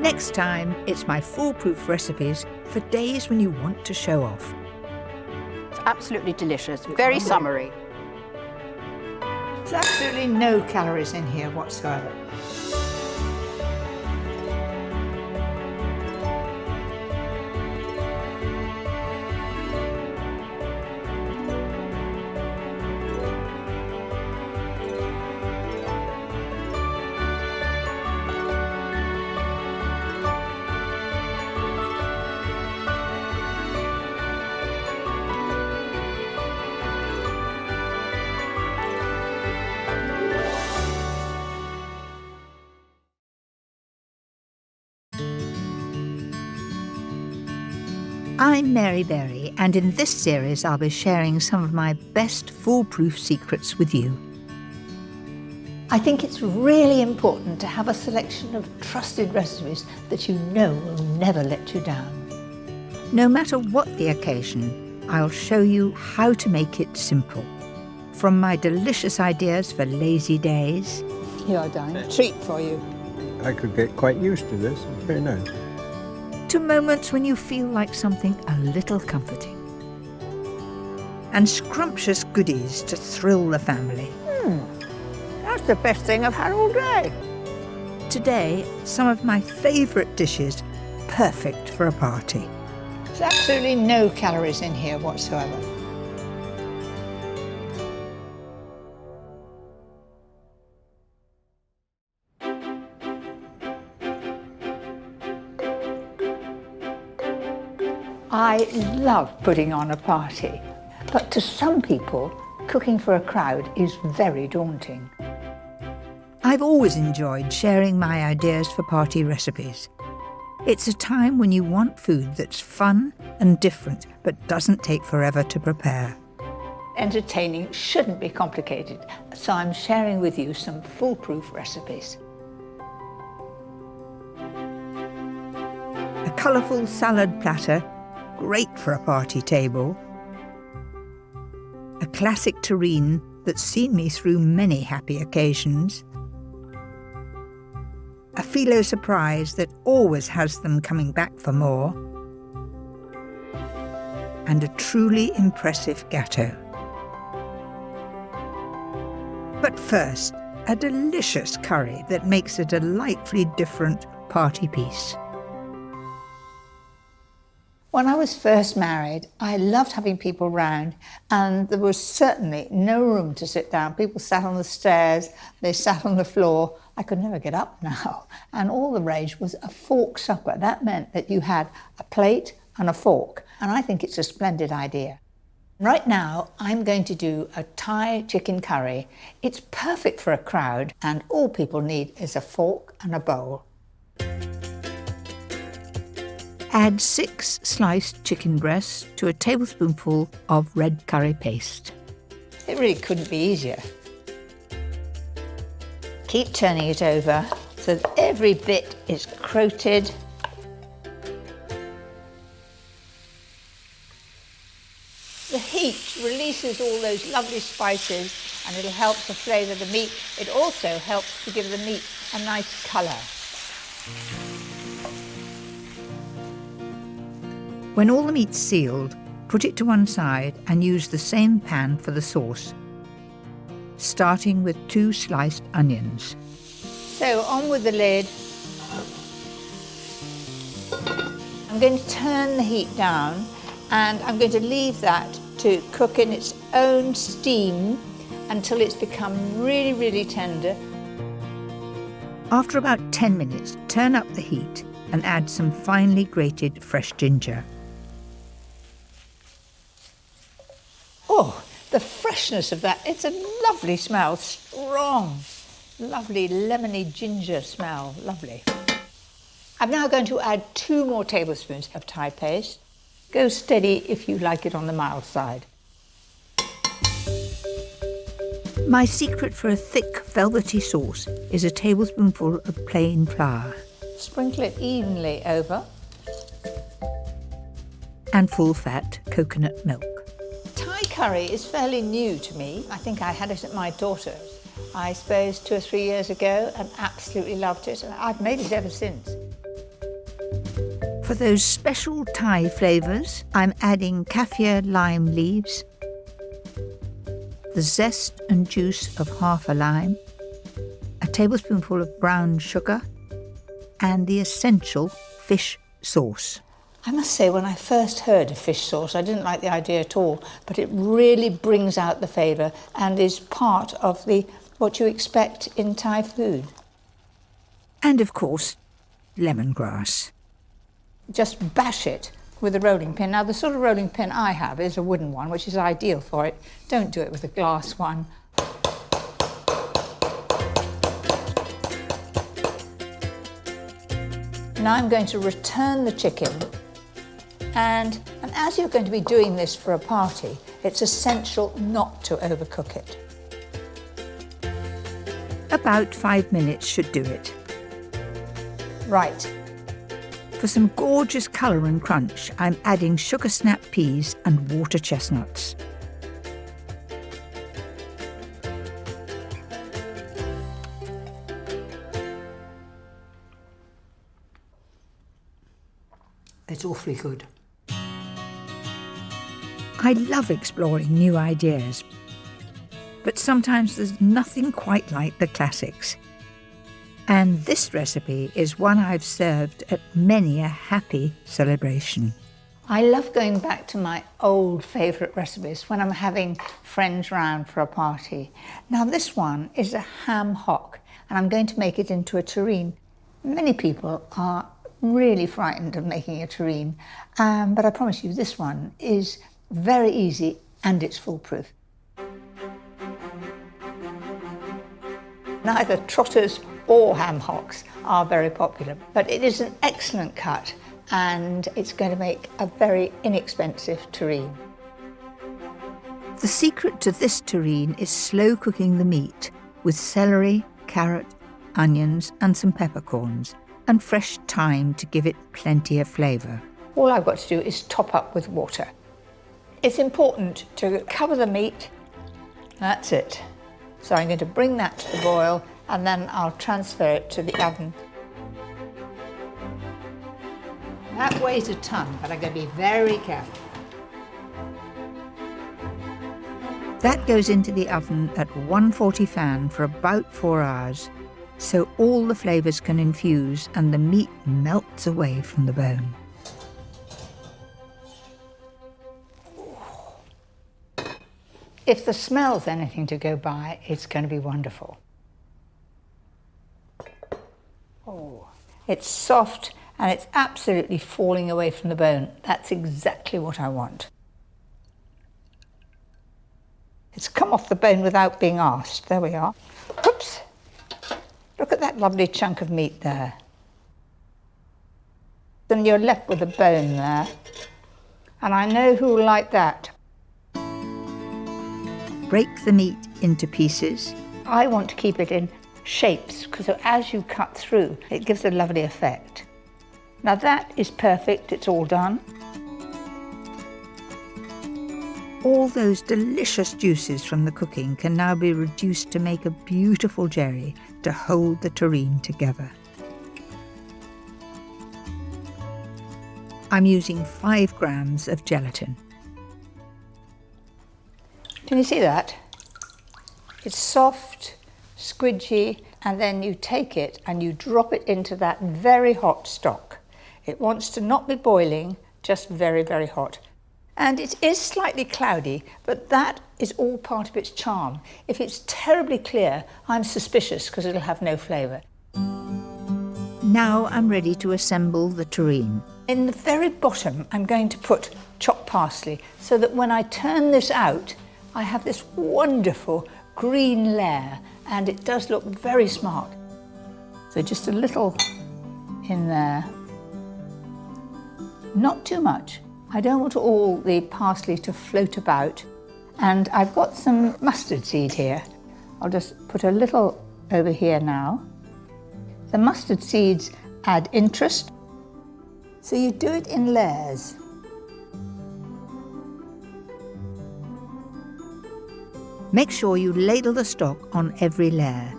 Next time, it's my foolproof recipes for days when you want to show off. It's absolutely delicious, very summery. There's absolutely no calories in here whatsoever. I'm Mary Berry, and in this series I'll be sharing some of my best foolproof secrets with you. I think it's really important to have a selection of trusted recipes that you know will never let you down. No matter what the occasion, I'll show you how to make it simple. From my delicious ideas for lazy days. Here, darling, treat for you. I could get quite used to this. It's very nice. To moments when you feel like something a little comforting. And scrumptious goodies to thrill the family. That's the best thing I've had all day. Today, some of my favourite dishes, perfect for a party. There's absolutely no calories in here whatsoever. I love putting on a party, but to some people, cooking for a crowd is very daunting. I've always enjoyed sharing my ideas for party recipes. It's a time when you want food that's fun and different, but doesn't take forever to prepare. Entertaining shouldn't be complicated, so I'm sharing with you some foolproof recipes. A colourful salad platter, great for a party table. A classic terrine that's seen me through many happy occasions. A phyllo surprise that always has them coming back for more. And a truly impressive gâteau. But first, a delicious curry that makes a delightfully different party piece. When I was first married, I loved having people round, and there was certainly no room to sit down. People sat on the stairs, they sat on the floor. I could never get up now. And all the rage was a fork supper. That meant that you had a plate and a fork, and I think it's a splendid idea. Right now, I'm going to do a Thai chicken curry. It's perfect for a crowd, and all people need is a fork and a bowl. Add 6 sliced chicken breasts to a tablespoonful of red curry paste. It really couldn't be easier. Keep turning it over so that every bit is coated. The heat releases all those lovely spices and it'll help to flavour the meat. It also helps to give the meat a nice colour. When all the meat's sealed, put it to one side and use the same pan for the sauce, starting with 2 sliced onions. So on with the lid. I'm going to turn the heat down and I'm going to leave that to cook in its own steam until it's become really, really tender. After about 10 minutes, turn up the heat and add some finely grated fresh ginger. Oh, the freshness of that. It's a lovely smell, strong, lovely lemony ginger smell, lovely. I'm now going to add 2 more tablespoons of Thai paste. Go steady if you like it on the mild side. My secret for a thick, velvety sauce is a tablespoonful of plain flour. Sprinkle it evenly over. And full-fat coconut milk. Thai curry is fairly new to me. I think I had it at my daughter's, I suppose 2 or 3 years ago, and absolutely loved it, and I've made it ever since. For those special Thai flavours, I'm adding kaffir lime leaves, the zest and juice of half a lime, a tablespoonful of brown sugar, and the essential fish sauce. I must say, when I first heard of fish sauce, I didn't like the idea at all, but it really brings out the flavour and is part of what you expect in Thai food. And of course, lemongrass. Just bash it with a rolling pin. Now, the sort of rolling pin I have is a wooden one, which is ideal for it. Don't do it with a glass one. Now I'm going to return the chicken And as you're going to be doing this for a party, it's essential not to overcook it. About 5 minutes should do it. Right. For some gorgeous colour and crunch, I'm adding sugar snap peas and water chestnuts. It's awfully good. I love exploring new ideas, but sometimes there's nothing quite like the classics. And this recipe is one I've served at many a happy celebration. I love going back to my old favourite recipes when I'm having friends round for a party. Now this one is a ham hock, and I'm going to make it into a terrine. Many people are really frightened of making a terrine, but I promise you this one is very easy and it's foolproof. Neither trotters or ham hocks are very popular, but it is an excellent cut and it's going to make a very inexpensive terrine. The secret to this terrine is slow cooking the meat with celery, carrot, onions and some peppercorns and fresh thyme to give it plenty of flavour. All I've got to do is top up with water. It's important to cover the meat. That's it. So I'm going to bring that to the boil and then I'll transfer it to the oven. That weighs a ton, but I'm going to be very careful. That goes into the oven at 140 fan for about 4 hours, so all the flavours can infuse and the meat melts away from the bone. If the smell's anything to go by, it's going to be wonderful. Oh, it's soft and it's absolutely falling away from the bone. That's exactly what I want. It's come off the bone without being asked. There we are. Oops. Look at that lovely chunk of meat there. Then you're left with a bone there. And I know who will like that. Break the meat into pieces. I want to keep it in shapes because as you cut through, it gives a lovely effect. Now that is perfect, it's all done. All those delicious juices from the cooking can now be reduced to make a beautiful jerry to hold the terrine together. I'm using 5 grams of gelatin. Can you see that? It's soft, squidgy, and then you take it and you drop it into that very hot stock. It wants to not be boiling, just very, very hot. And it is slightly cloudy, but that is all part of its charm. If it's terribly clear, I'm suspicious because it'll have no flavour. Now I'm ready to assemble the terrine. In the very bottom, I'm going to put chopped parsley so that when I turn this out, I have this wonderful green layer and it does look very smart. So just a little in there. Not too much. I don't want all the parsley to float about. And I've got some mustard seed here. I'll just put a little over here now. The mustard seeds add interest. So you do it in layers. Make sure you ladle the stock on every layer.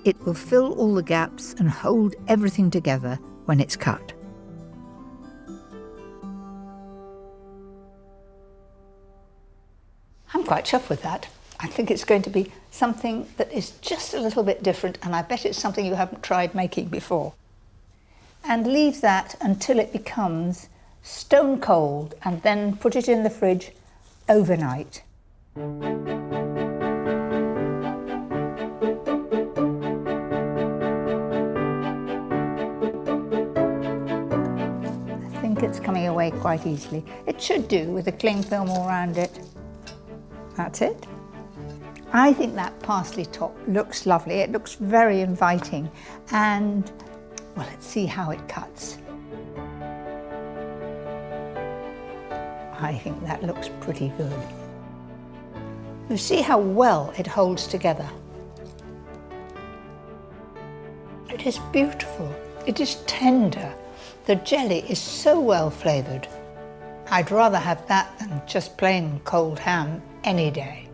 It will fill all the gaps and hold everything together when it's cut. I'm quite chuffed with that. I think it's going to be something that is just a little bit different, and I bet it's something you haven't tried making before. And leave that until it becomes stone cold, and then put it in the fridge overnight. I think it's coming away quite easily. It should do with the cling film all around it. That's it. I think that parsley top looks lovely. It looks very inviting. And, well, let's see how it cuts. I think that looks pretty good. You see how well it holds together. It is beautiful. It is tender. The jelly is so well flavoured. I'd rather have that than just plain cold ham any day.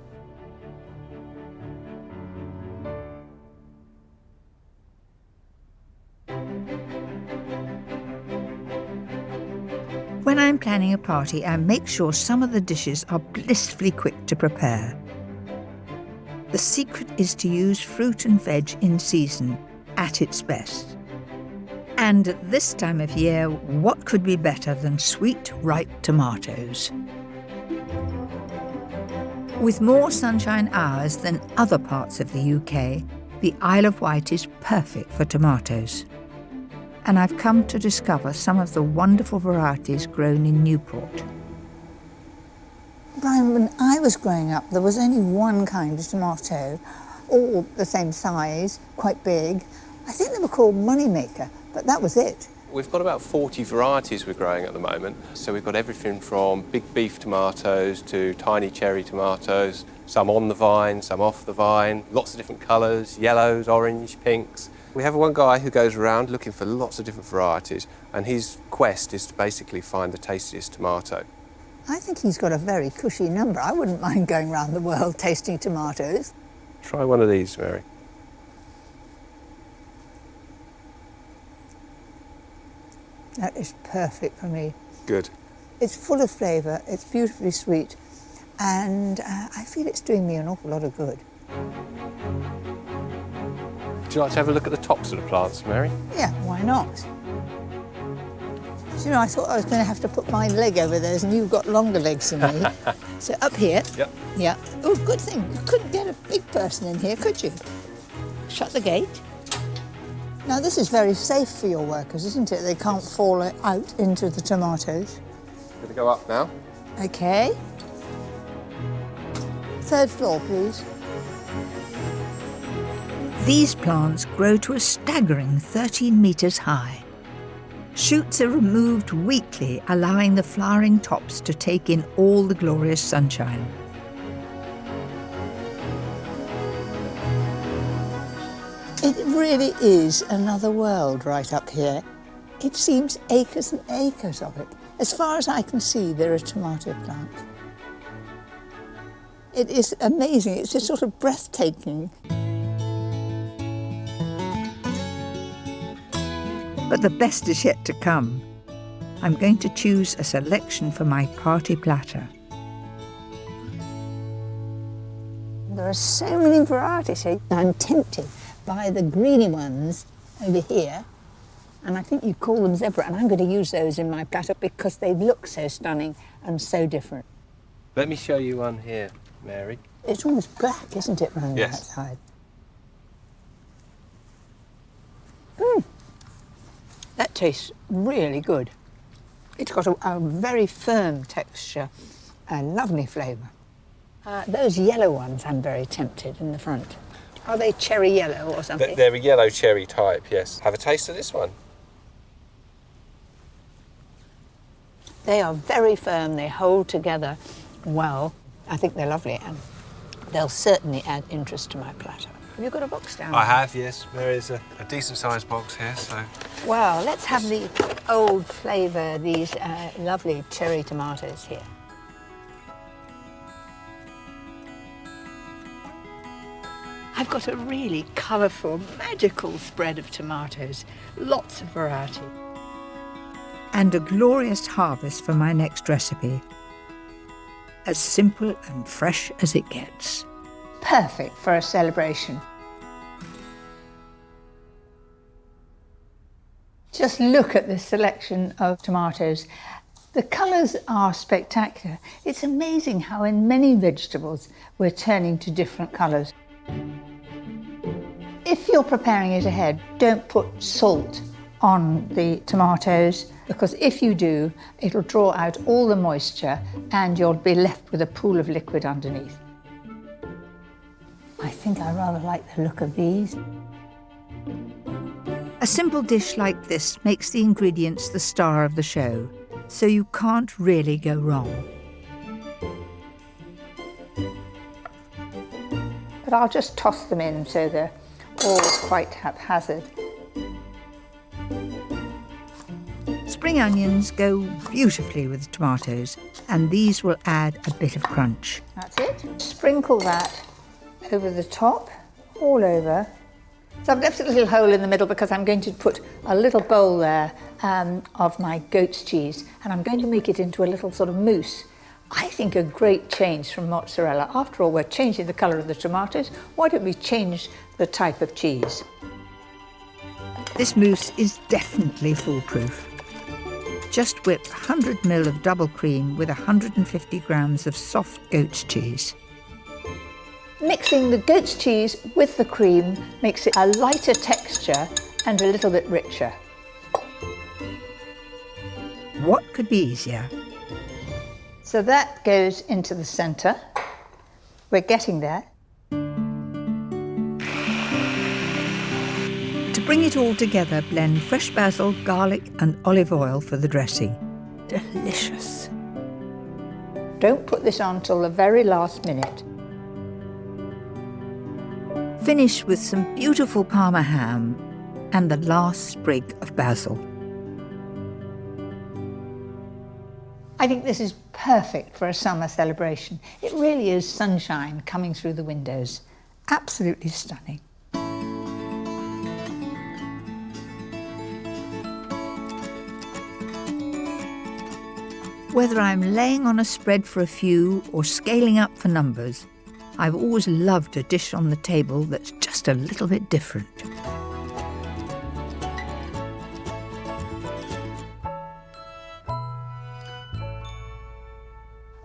When I'm planning a party, I make sure some of the dishes are blissfully quick to prepare. The secret is to use fruit and veg in season at its best. And at this time of year, what could be better than sweet, ripe tomatoes? With more sunshine hours than other parts of the UK, the Isle of Wight is perfect for tomatoes. And I've come to discover some of the wonderful varieties grown in Newport. Brian, when I was growing up, there was only one kind of tomato, all the same size, quite big. I think they were called Moneymaker, but that was it. We've got about 40 varieties we're growing at the moment. So we've got everything from big beef tomatoes to tiny cherry tomatoes, some on the vine, some off the vine, lots of different colours, yellows, orange, pinks. We have one guy who goes around looking for lots of different varieties, and his quest is to basically find the tastiest tomato. I think he's got a very cushy number. I wouldn't mind going around the world tasting tomatoes. Try one of these, Mary. That is perfect for me. Good. It's full of flavour, it's beautifully sweet, and I feel it's doing me an awful lot of good. Would you like to have a look at the tops of the plants, Mary? Yeah, why not? Do you know, I thought I was going to have to put my leg over theirs, and you've got longer legs than me. So up here. Yep. Yeah. Oh, good thing. You couldn't get a big person in here, could you? Shut the gate. Now, this is very safe for your workers, isn't it? They can't fall out into the tomatoes. Going to go up now. OK. Third floor, please. These plants grow to a staggering 13 metres high. Shoots are removed weekly, allowing the flowering tops to take in all the glorious sunshine. It really is another world right up here. It seems acres and acres of it. As far as I can see, there are tomato plants. It is amazing. It's just sort of breathtaking. But the best is yet to come. I'm going to choose a selection for my party platter. There are so many varieties here. I'm tempted by the greeny ones over here, and I think you call them zebra, and I'm going to use those in my platter because they look so stunning and so different. Let me show you one here, Mary. It's almost black, isn't it, round the outside? That tastes really good. It's got a very firm texture, a lovely flavour. Those yellow ones, I'm very tempted in the front. Are they cherry yellow or something? They're a yellow cherry type, yes. Have a taste of this one. They are very firm, they hold together well. I think they're lovely, and they'll certainly add interest to my platter. Have you got a box down there? I have, yes. There is a decent sized box here, so. Well, let's have the old flavour, these lovely cherry tomatoes here. I've got a really colourful, magical spread of tomatoes, lots of variety. And a glorious harvest for my next recipe. As simple and fresh as it gets. Perfect for a celebration. Just look at this selection of tomatoes. The colours are spectacular. It's amazing how in many vegetables we're turning to different colours. If you're preparing it ahead, don't put salt on the tomatoes, because if you do, it'll draw out all the moisture and you'll be left with a pool of liquid underneath. I think I rather like the look of these. A simple dish like this makes the ingredients the star of the show. so you can't really go wrong. But I'll just toss them in so they're all quite haphazard. Spring onions go beautifully with tomatoes, and these will add a bit of crunch. That's it. Sprinkle that over the top, all over. So I've left a little hole in the middle because I'm going to put a little bowl there of my goat's cheese, and I'm going to make it into a little sort of mousse. I think a great change from mozzarella. After all, we're changing the colour of the tomatoes. Why don't we change the type of cheese? This mousse is definitely foolproof. Just whip 100 ml of double cream with 150 grams of soft goat's cheese. Mixing the goat's cheese with the cream makes it a lighter texture and a little bit richer. What could be easier? So that goes into the centre. We're getting there. To bring it all together, blend fresh basil, garlic and olive oil for the dressing. Delicious. Don't put this on till the very last minute. Finish with some beautiful Parma ham and the last sprig of basil. I think this is perfect for a summer celebration. It really is sunshine coming through the windows. Absolutely stunning. Whether I'm laying on a spread for a few or scaling up for numbers, I've always loved a dish on the table that's just a little bit different.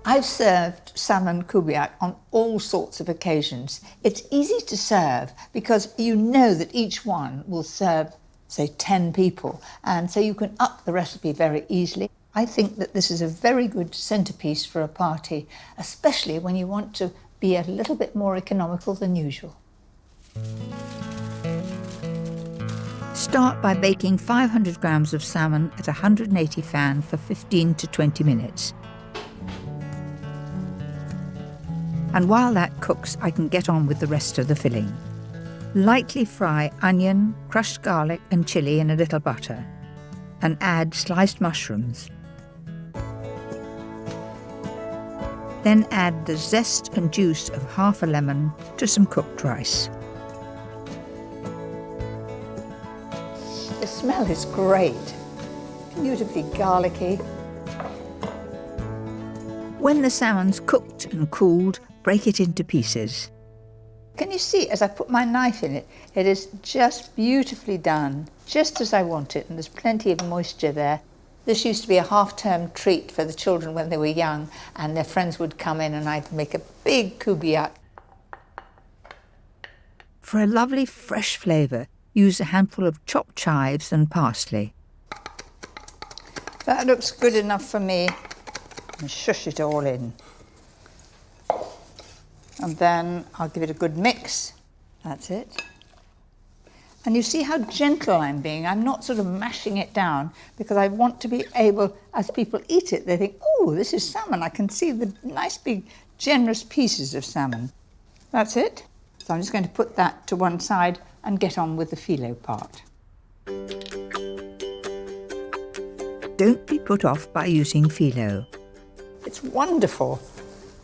I've served salmon kubiak on all sorts of occasions. It's easy to serve because you know that each one will serve, say, 10 people, and so you can up the recipe very easily. I think that this is a very good centrepiece for a party, especially when you want to be a little bit more economical than usual. Start by baking 500 grams of salmon at 180 fan for 15 to 20 minutes. And while that cooks, I can get on with the rest of the filling. Lightly fry onion, crushed garlic and chilli in a little butter, and add sliced mushrooms. Then add the zest and juice of half a lemon to some cooked rice. The smell is great, beautifully garlicky. When the salmon's cooked and cooled, break it into pieces. Can you see, as I put my knife in it, it is just beautifully done, just as I want it, and there's plenty of moisture there. This used to be a half-term treat for the children when they were young, and their friends would come in and I'd make a big kubiak. For a lovely fresh flavour, use a handful of chopped chives and parsley. That looks good enough for me. And shush it all in. And then I'll give it a good mix. That's it. And you see how gentle I'm being. I'm not sort of mashing it down because I want to be able, as people eat it, they think, oh, this is salmon. I can see the nice big generous pieces of salmon. That's it. So I'm just going to put that to one side and get on with the phyllo part. Don't be put off by using phyllo. It's wonderful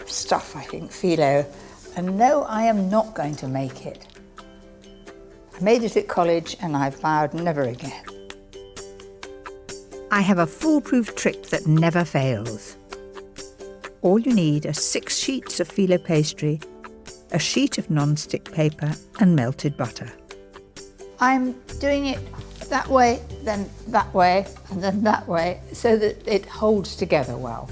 stuff, I think, phyllo. And no, I am not going to make it. I made it at college and I vowed never again. I have a foolproof trick that never fails. All you need are 6 sheets of phyllo pastry, a sheet of non-stick paper and melted butter. I'm doing it that way, then that way, and then that way, so that it holds together well.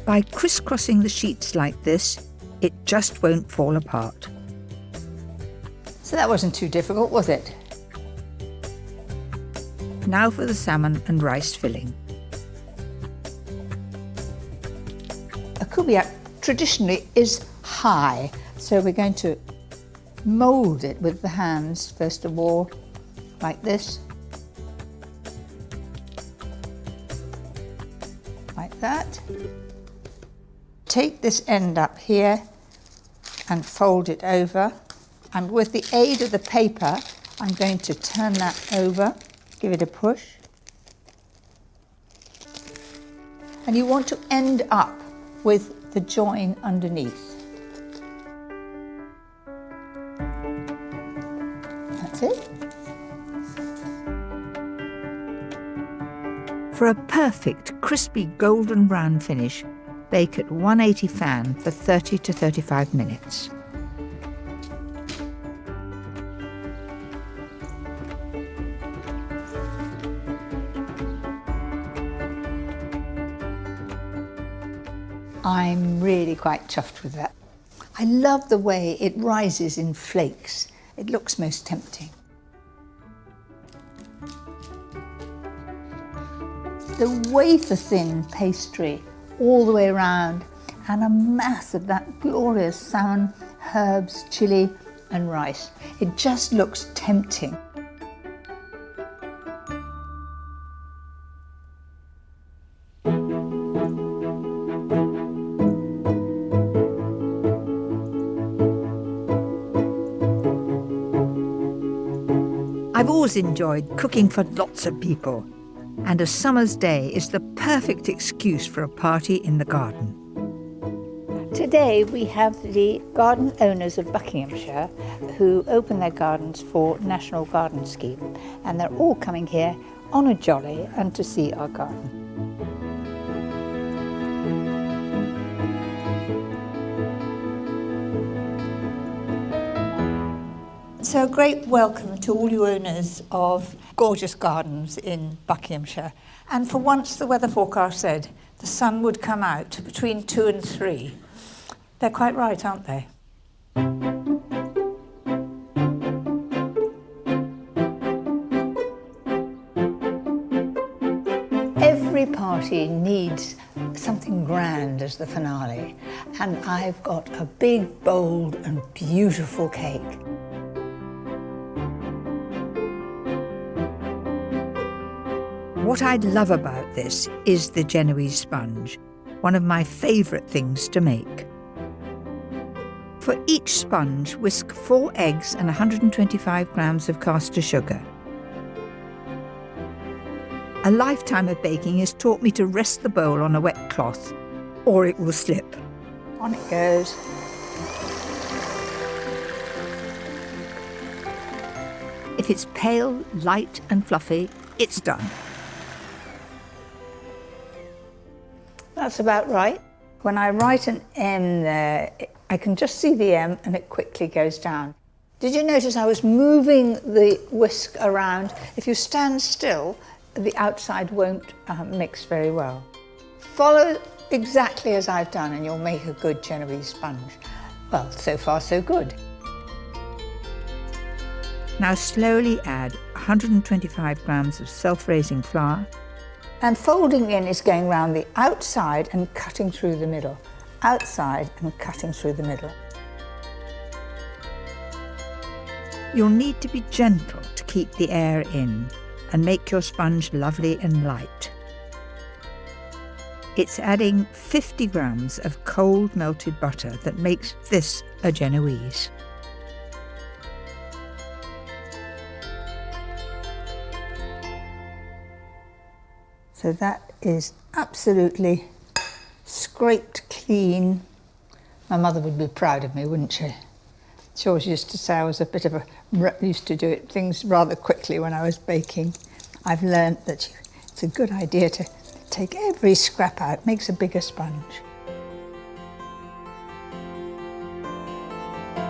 By crisscrossing the sheets like this, it just won't fall apart. So that wasn't too difficult, was it? Now for the salmon and rice filling. A kubiak traditionally is high, so we're going to mould it with the hands, first of all, like this. that. Take this end up here and fold it over. And with the aid of the paper, I'm going to turn that over, give it a push. And you want to end up with the join underneath. That's it. For a perfect crispy golden brown finish, bake at 180 fan for 30 to 35 minutes. I'm really quite chuffed with that. I love the way it rises in flakes. It looks most tempting. The wafer-thin pastry all the way around, and a mass of that glorious salmon, herbs, chilli and rice. It just looks tempting. I've always enjoyed cooking for lots of people, and a summer's day is the perfect excuse for a party in the garden. Today we have the garden owners of Buckinghamshire who open their gardens for National Garden Scheme, and they're all coming here on a jolly and to see our garden. So a great welcome to all you owners of gorgeous gardens in Buckinghamshire. And for once the weather forecast said the sun would come out between 2 and 3. They're quite right, aren't they? Every party needs something grand as the finale, and I've got a big, bold and beautiful cake. What I love about this is the Genoese sponge, one of my favourite things to make. For each sponge, whisk 4 eggs and 125 grams of caster sugar. A lifetime of baking has taught me to rest the bowl on a wet cloth, or it will slip. On it goes. If it's pale, light and fluffy, it's done. That's about right. When I write an M there, I can just see the M and it quickly goes down. Did you notice I was moving the whisk around? If you stand still, the outside won't mix very well. Follow exactly as I've done and you'll make a good Genoese sponge. Well, so far so good. Now slowly add 125 grams of self-raising flour. And folding in is going round the outside and cutting through the middle. Outside and cutting through the middle. You'll need to be gentle to keep the air in and make your sponge lovely and light. It's adding 50 grams of cold melted butter that makes this a Genoese. So that is absolutely scraped clean. My mother would be proud of me, wouldn't she? She always used to say I was a bit of a... used to do things rather quickly when I was baking. I've learnt that it's a good idea to take every scrap out, makes a bigger sponge.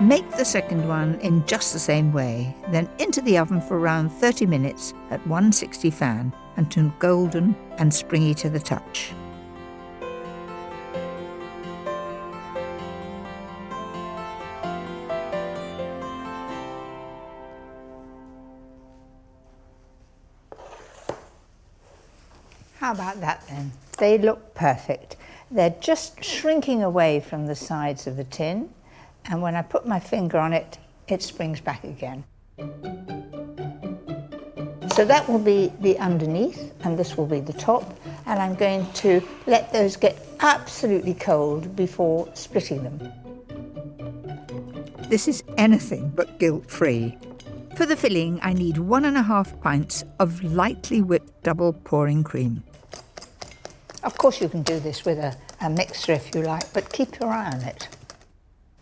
Make the second one in just the same way, then into the oven for around 30 minutes at 160 fan until golden and springy to the touch. How about that then? They look perfect. They're just shrinking away from the sides of the tin, and when I put my finger on it, it springs back again. So that will be the underneath, and this will be the top, and I'm going to let those get absolutely cold before splitting them. This is anything but guilt-free. For the filling, I need 1.5 pints of lightly whipped double pouring cream. Of course you can do this with a mixer if you like, but keep your eye on it.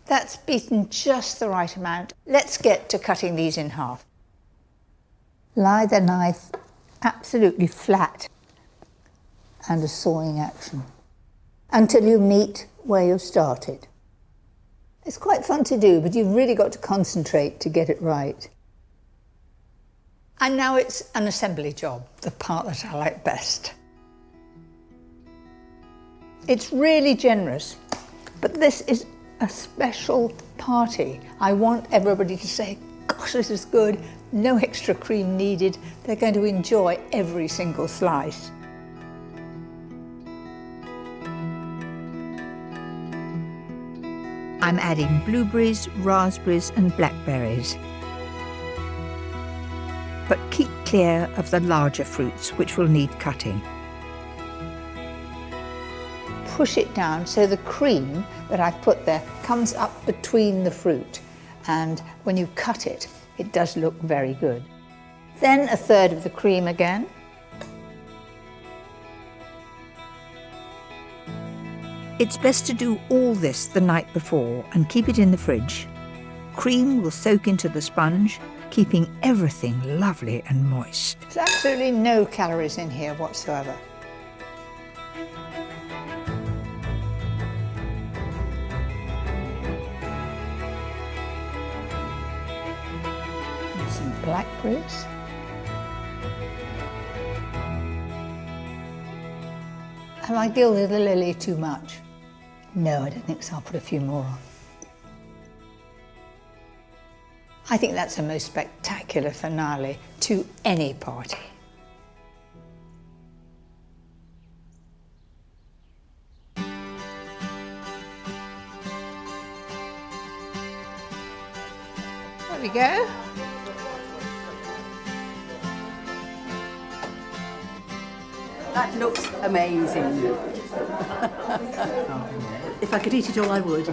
That's beaten just the right amount. Let's get to cutting these in half. Lie the knife absolutely flat and a sawing action until you meet where you started. It's quite fun to do, but you've really got to concentrate to get it right. And now it's an assembly job, the part that I like best. It's really generous, but this is a special party. I want everybody to say, gosh, this is good, no extra cream needed. They're going to enjoy every single slice. I'm adding blueberries, raspberries and blackberries. But keep clear of the larger fruits, which will need cutting. Push it down so the cream that I've put there comes up between the fruit, and when you cut it, it does look very good. Then 1/3 of the cream again. It's best to do all this the night before and keep it in the fridge. Cream will soak into the sponge, keeping everything lovely and moist. There's absolutely no calories in here whatsoever. And some blackberries. Have I gilded the lily too much? No, I don't think so. I'll put a few more on. I think that's a most spectacular finale to any party. There we go. That looks amazing. If I could eat it all, I would.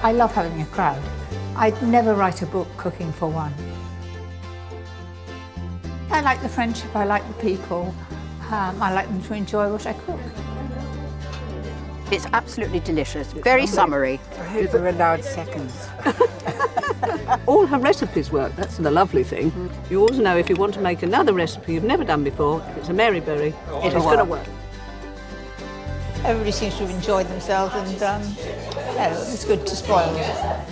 I love having a crowd. I'd never write a book cooking for one. I like the friendship, I like the people. I like them to enjoy what I cook. It's absolutely delicious, very summery. I hope we're allowed seconds. All her recipes work, that's the lovely thing. You always know if you want to make another recipe you've never done before, if it's a Mary Berry, it's going to work. Everybody seems to have enjoyed themselves, and it's good to spoil them.